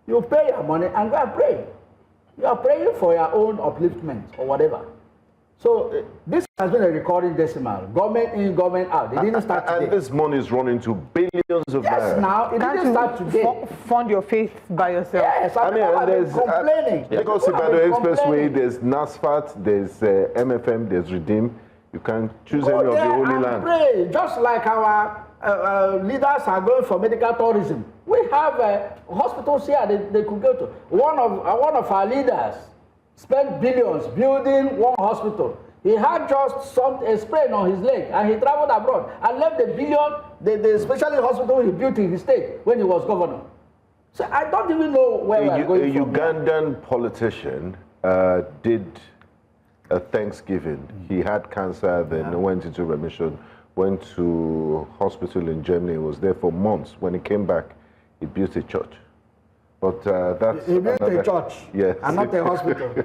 You pay your money and go and pray. You are praying for your own upliftment or whatever. So this has been a recurring decimal. Government in, government out. They didn't start today. And this money is running to billions of naira. Yes, now it didn't start today. Fund your faith by yourself. Yes, I mean, there's complaining. Lagos Ibadan Expressway, there's NASFAT, there's MFM, there's Redeem. You can choose any of the Holy Land. Pray, just like our leaders are going for medical tourism. We have hospitals here they could go to. One of our leaders spent billions building one hospital. He had just a sprain on his leg and he traveled abroad and left the billion, the specialist hospital he built in his state when he was governor. So I don't even know where we are going from. A Ugandan politician did a Thanksgiving. He had cancer, then went into remission, went to hospital in Germany, was there for months. When he came back, he built a church. But that's he built a church, yes, and not a hospital. He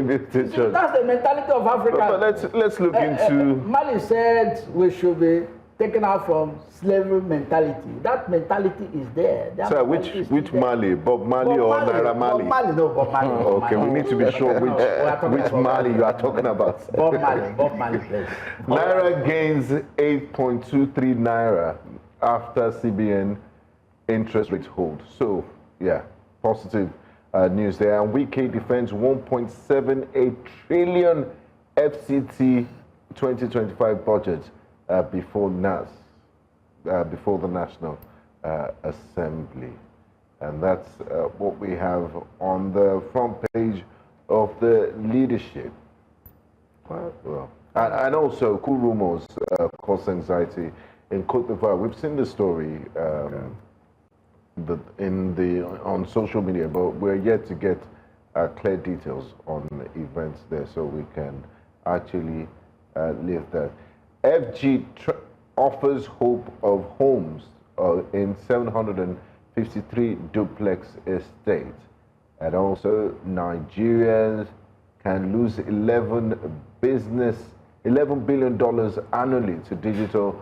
built a church. That's the mentality of Africa. But let's look into. Mali said we should be taken out from slavery mentality. That mentality is there. So which Mali? Bob Mali or Naira Mali? Bob Mali, no, Bob Mali. Okay, we need to be sure which Mali you are talking about. Bob Mali, please. Naira gains 8.23 Naira after CBN interest rates hold. So, yeah, positive news there. And Wike defends 1.78 trillion FCT 2025 budget before the National Assembly. And that's what we have on the front page of the leadership. Well, and also, cool rumors cause anxiety in Côte d'Ivoire. We've seen the story on social media, but we're yet to get clear details on events there, so we can actually leave that. FG offers hope of homes in 753 duplex estates, and also Nigerians can lose $11 billion annually to digital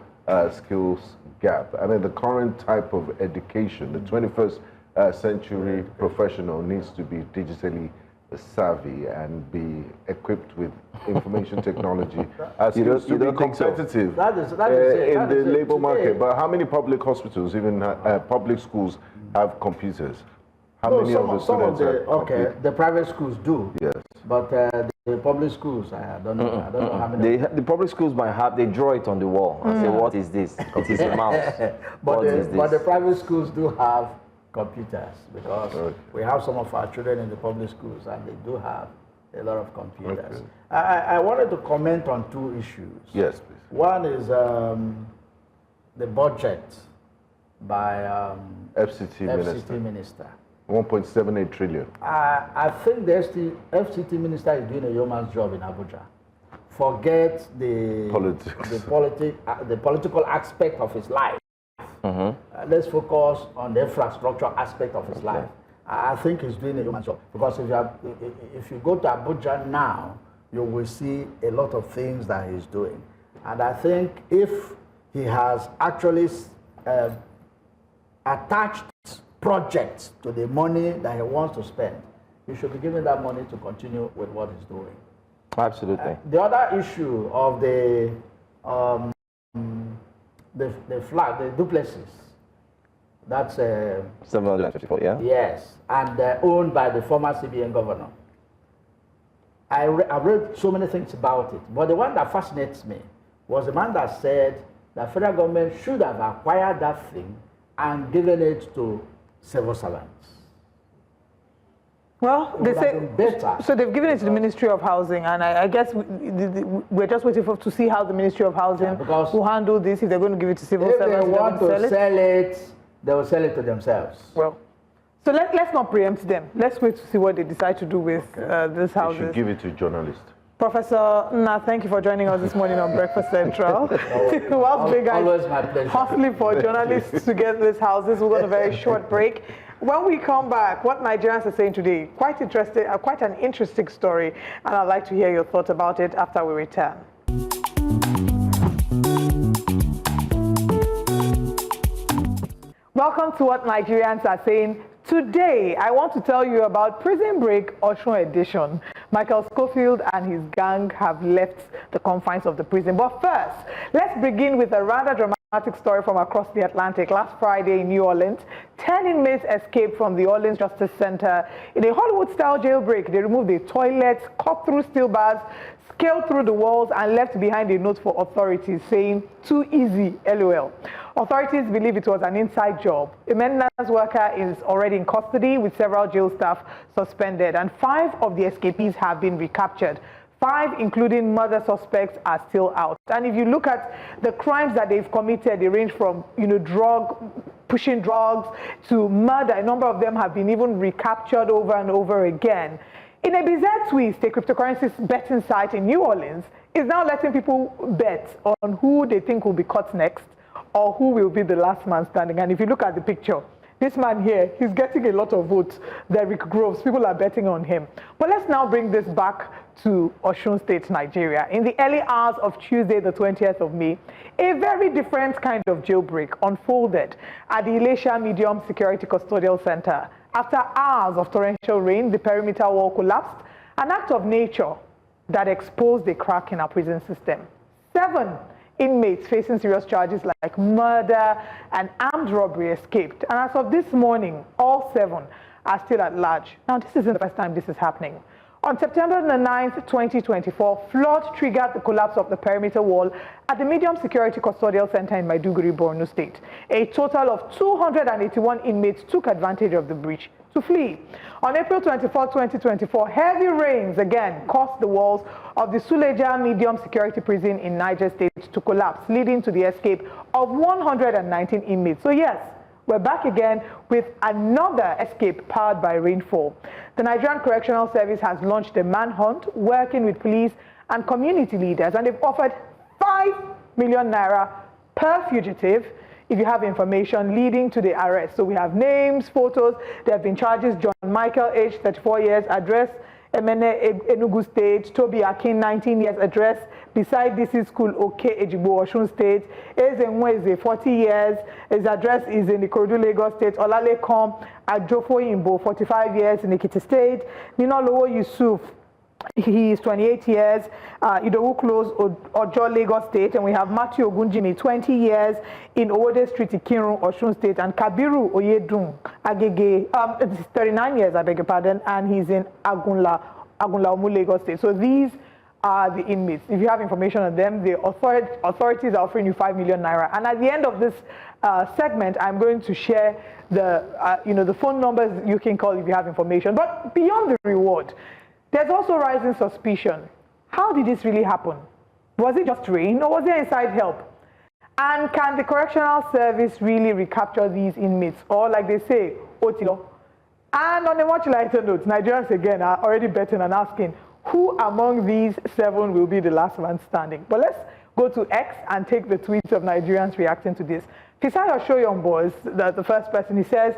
skills gap. I mean, the current type of education, the 21st century professional needs to be digitally savvy and be equipped with information technology as to be competitive in the labor market. But how many public hospitals, even public schools, have computers? How many of the students have computers? The private schools do. Yes. But the public schools, I don't know. I don't know how many. The public schools might have, they draw it on the wall and say, what is this? It is a mouse. But the private schools do have computers, because we have some of our children in the public schools and they do have a lot of computers. I wanted to comment on two issues. Yes, please. One is the budget by FCT Minister. 1.78 trillion. I think the FCT Minister is doing a yeoman's job in Abuja. Forget the political aspect of his life. Let's focus on the infrastructure aspect of his life. I think he's doing a human job, because if you go to Abuja now, you will see a lot of things that he's doing. And I think if he has actually attached projects to the money that he wants to spend, he should be given that money to continue with what he's doing. Absolutely. The other issue of the flat, the duplexes, that's 754, yeah? Yes, and owned by the former CBN governor. I've read so many things about it, but the one that fascinates me was the man that said the federal government should have acquired that thing and given it to civil servants. Well, they say so. They've given it to the Ministry of Housing, and I guess we're just waiting to see how the Ministry of Housing will handle this. If they're going to give it to civil servants, if they want to sell it, they will sell it to themselves. Well, so let's not preempt them. Let's wait to see what they decide to do with this house. They should give it to journalists. Professor Nna, thank you for joining us this morning on Breakfast Central. Whilst big guys hustling for journalists to get these houses, we're on a very short break. When we come back, what Nigerians are saying today, quite interesting, quite an interesting story, and I'd like to hear your thoughts about it after we return. Welcome to What Nigerians Are Saying. Today, I want to tell you about Prison Break Oshun Edition. Michael Schofield and his gang have left the confines of the prison. But first, let's begin with a rather dramatic story from across the Atlantic. Last Friday in New Orleans, 10 inmates escaped from the Orleans Justice Center in a Hollywood-style jailbreak. They removed the toilets, cut through steel bars, scaled through the walls, and left behind a note for authorities saying, "Too easy, LOL." Authorities believe it was an inside job. A maintenance worker is already in custody with several jail staff suspended, and 5 of the escapees have been recaptured. 5, including murder suspects, are still out. And if you look at the crimes that they've committed, they range from, pushing drugs to murder. A number of them have been even recaptured over and over again. In a bizarre twist, a cryptocurrency betting site in New Orleans is now letting people bet on who they think will be caught next or who will be the last man standing. And if you look at the picture, this man here, he's getting a lot of votes. Derrick Groves, people are betting on him. But let's now bring this back to Oyo State, Nigeria. In the early hours of Tuesday, the 20th of May, a very different kind of jailbreak unfolded at the Ilesha Medium Security Custodial Center. After hours of torrential rain, the perimeter wall collapsed, an act of nature that exposed a crack in our prison system. 7 inmates facing serious charges like murder and armed robbery escaped. And as of this morning, all 7 are still at large. Now, this isn't the first time this is happening. On September the 9th, 2024, flood triggered the collapse of the perimeter wall at the Medium Security Custodial Center in Maiduguri, Borno State. A total of 281 inmates took advantage of the breach to flee. On April 24, 2024, heavy rains again caused the walls of the Suleja Medium Security Prison in Niger State to collapse, leading to the escape of 119 inmates. So yes, we're back again with another escape powered by rainfall. The Nigerian Correctional Service has launched a manhunt working with police and community leaders, and they've offered 5 million naira per fugitive if you have information leading to the arrest. So we have names, photos. There have been charges. John Michael, age 34 years, address Emene, Enugu State. Toby Akin, 19 years, address beside DC School, Oke Ejigbo, Oyo State. Ezenweze, 40 years, his address is in the Ikorodu, Lagos State. Olalekan Ajofo Imbo, 45 years, in Ekiti State. Ninolowo Yusuf, he is 28 years, Idowu Close, Ojo, Lagos State. And we have Matthew Ogunjimi, 20 years, in Owode Street, Ikirun, Oyo State. And Kabiru Oyedun Agege, 39 years, I beg your pardon, and he's in Agunla Omu, Lagos State. So these are the inmates. If you have information on them, the authorities are offering you 5 million naira. And at the end of this segment, I'm going to share the phone numbers you can call if you have information. But beyond the reward, there's also rising suspicion. How did this really happen? Was it just rain, or was there inside help? And can the correctional service really recapture these inmates? Or, like they say, Otilo? And on a much lighter note, Nigerians again are already betting and asking, who among these 7 will be the last man standing? But let's go to X and take the tweets of Nigerians reacting to this. Fisayo Shoyombo is the first person. He says,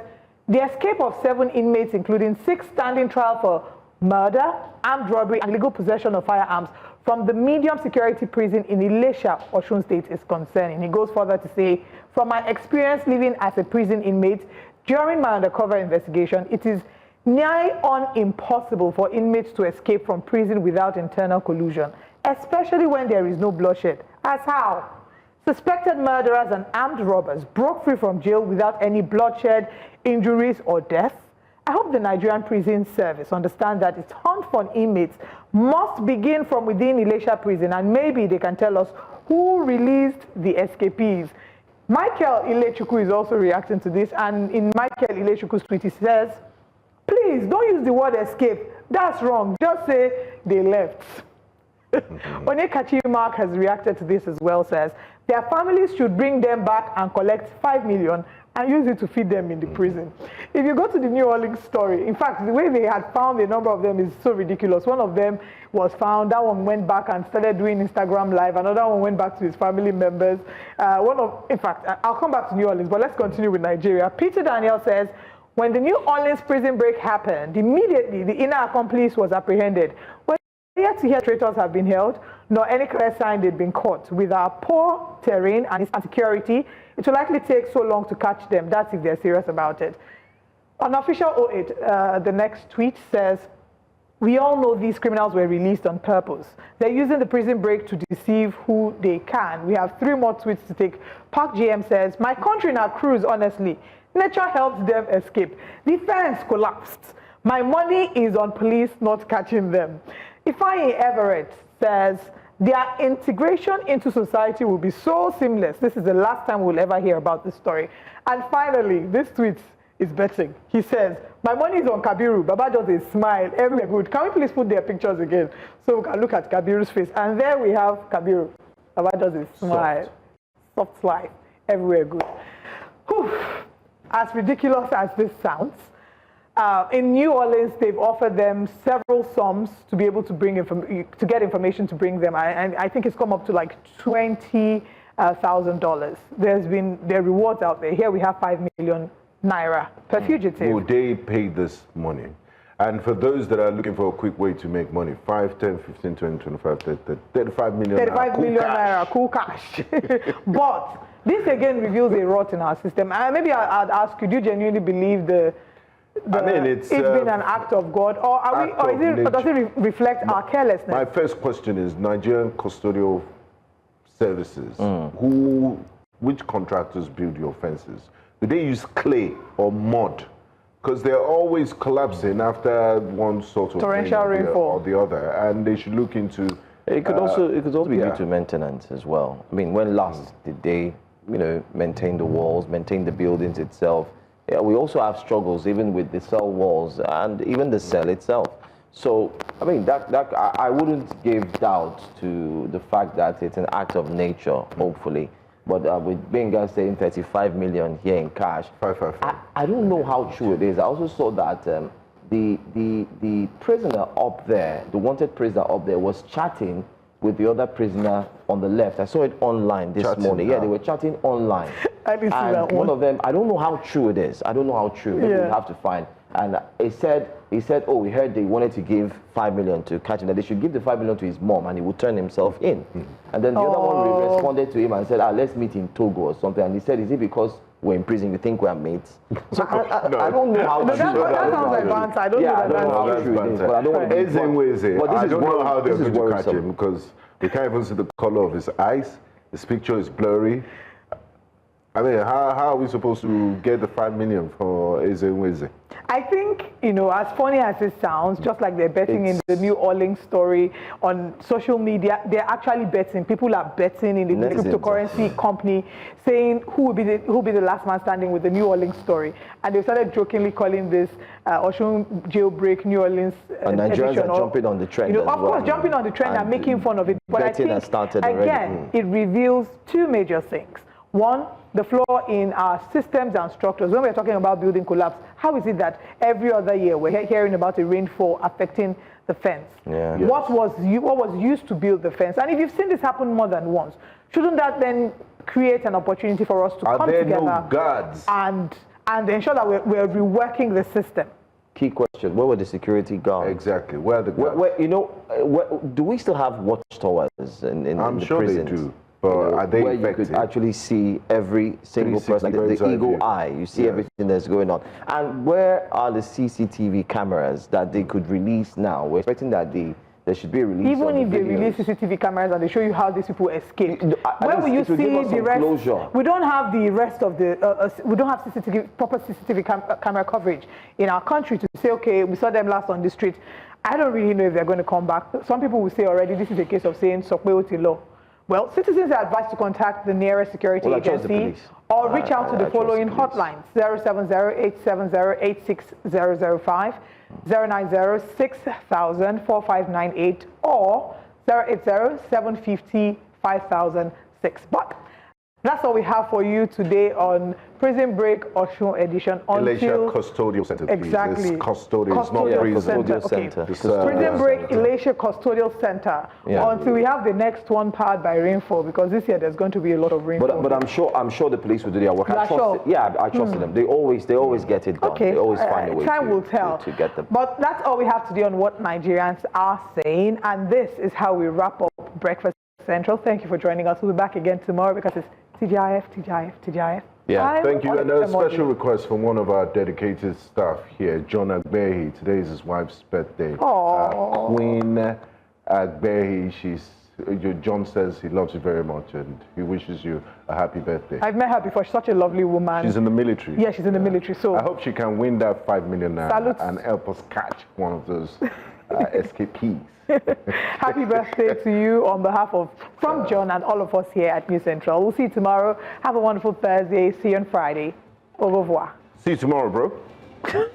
the escape of 7 inmates, including 6 standing trial for murder, armed robbery, and illegal possession of firearms from the medium security prison in Ilesha, Oyo State, is concerning. He goes further to say, from my experience living as a prison inmate during my undercover investigation, it is nigh on impossible for inmates to escape from prison without internal collusion, especially when there is no bloodshed. As how? Suspected murderers and armed robbers broke free from jail without any bloodshed, injuries, or death. I hope the Nigerian Prison Service understands that its hunt for inmates must begin from within Ilesha prison, and maybe they can tell us who released the escapees. Michael Ilechuku is also reacting to this, and in Michael Ilechuku's tweet, he says, please don't use the word escape. That's wrong. Just say they left. Onekachi Mark has reacted to this as well, says, their families should bring them back and collect 5 million and use it to feed them in the prison. If you go to the New Orleans story, in fact, the way they had found a number of them is so ridiculous. One of them was found, that one went back and started doing Instagram Live. Another one went back to his family members. In fact, I'll come back to New Orleans, but let's continue with Nigeria. Peter Daniel says, when the New Orleans prison break happened, immediately the inner accomplice was apprehended. We're yet to hear traitors have been held, nor any clear sign they'd been caught. With our poor terrain and its insecurity, it will likely take so long to catch them. That's if they're serious about it. On official 08, the next tweet says, We all know these criminals were released on purpose. They're using the prison break to deceive who they can. We have 3 more tweets to take. Park GM says, my country now cruise, honestly. Nature helped them escape. Defense collapsed. My money is on police not catching them. Ifeanyi Everett says, their integration into society will be so seamless. This is the last time we'll ever hear about this story. And finally, this tweet is betting. He says, my money is on Kabiru. Baba does a smile. Everywhere good. Can we please put their pictures again so we can look at Kabiru's face? And there we have Kabiru. Baba does a smile. Soft life. Everywhere good. Whew. As ridiculous as this sounds, in New Orleans, they've offered them several sums to be able to get information to bring them. And I think it's come up to like $20,000. There are rewards out there. Here we have 5 million naira per fugitive. Will they pay this money? And for those that are looking for a quick way to make money, 5, 10, 15, 20, 25, 30, 35 million 35 naira, million naira, cool cash. But this again reveals a rot in our system. Maybe I'd ask you, do you genuinely believe it's been an act of God, or does it reflect our carelessness? My first question is Nigerian custodial services. Which contractors build your fences? Do they use clay or mud? Because they're always collapsing after one sort of torrential rainfall or the other, and they should look into. It could also be due to maintenance as well. I mean, when last did they, maintain the walls, maintain the buildings itself? Yeah, we also have struggles even with the cell walls and even the cell itself. So, I mean, I wouldn't give doubt to the fact that it's an act of nature, hopefully. But with Benga saying 35 million here in cash, I don't know how true it is. I also saw that the prisoner up there, the wanted prisoner up there, was chatting with the other prisoner on the left. I saw it online this morning. Yeah, they were chatting online. I didn't see that one of them, I don't know how true it is. I don't know how true. Maybe we'll have to find. And he said, oh, we heard they wanted to give 5 million to catch him, that they should give the 5 million to his mom and he would turn himself in. And then the other one responded to him and said, let's meet in Togo or something. And he said, is it because we're in prison, you think we're mates? So I don't know how true that sounds like banter. I don't know how true it is. But I don't want to I don't know how they're going to catch him because we can't even see the color of his eyes. His picture is blurry. I mean, how are we supposed to get the 5 million for Ezenweze? I think, as funny as it sounds, just like they're betting in the New Orleans story on social media, they're actually betting. People are betting in the cryptocurrency company, saying who will be the last man standing with the New Orleans story. And they started jokingly calling this Oshun jailbreak New Orleans and Nigerians are jumping on the trend of course, jumping on the trend and making fun of it. But I think, again, it reveals 2 major things. One, the flaw in our systems and structures. When we're talking about building collapse, how is it that every other year we're hearing about a rainfall affecting the fence? Yeah. What was used to build the fence? And if you've seen this happen more than once, shouldn't that then create an opportunity for us to come together and ensure that we're reworking the system? Key question: where were the security guards? Exactly. Where are the guards? Do we still have watchtowers in I'm the sure prisons? they do. But are they where effective? You could actually see every single person, like the eagle eye. You see everything that's going on. And where are the CCTV cameras that they could release now? We're expecting that there should be a release. Even if they release CCTV cameras and they show you how these people escaped, where will you see the rest? Closure. We don't have the rest of the. We don't have proper CCTV camera coverage in our country to say, okay, we saw them last on the street. I don't really know if they're going to come back. Some people will say already this is a case of saying Sokweoti law. Well, citizens are advised to contact the nearest security agency or reach out to the following hotlines: 070-870-86005, 090-6000-4598, or 080-750-5006. But that's all we have for you today on Prison Break Oshun edition. Elisha Custodial Center, please. Exactly. It's custodial, it's not prison. Center. Prison Break Elisha Custodial Center. Yeah. Until we have the next one powered by rainfall, because this year there's going to be a lot of rainfall. But I'm sure the police will do their work. I trust them. They always get it done. Okay. They always find a way time will tell. To get them. But that's all we have today on what Nigerians are saying, and this is how we wrap up Breakfast Central. Thank you for joining us. We'll be back again tomorrow because it's TGIF. Yeah. Thank you. And a special request from one of our dedicated staff here, John Agbehi. Today is his wife's birthday. Queen Agbehi, John says he loves you very much and he wishes you a happy birthday. I've met her before. She's such a lovely woman. She's in the military. Yeah, she's in the military. So I hope she can win that 5 million and help us catch one of those escapees. Happy birthday to you on behalf of John and all of us here at News Central. We'll see you tomorrow. Have a wonderful Thursday. See you on Friday. Au revoir. See you tomorrow, bro.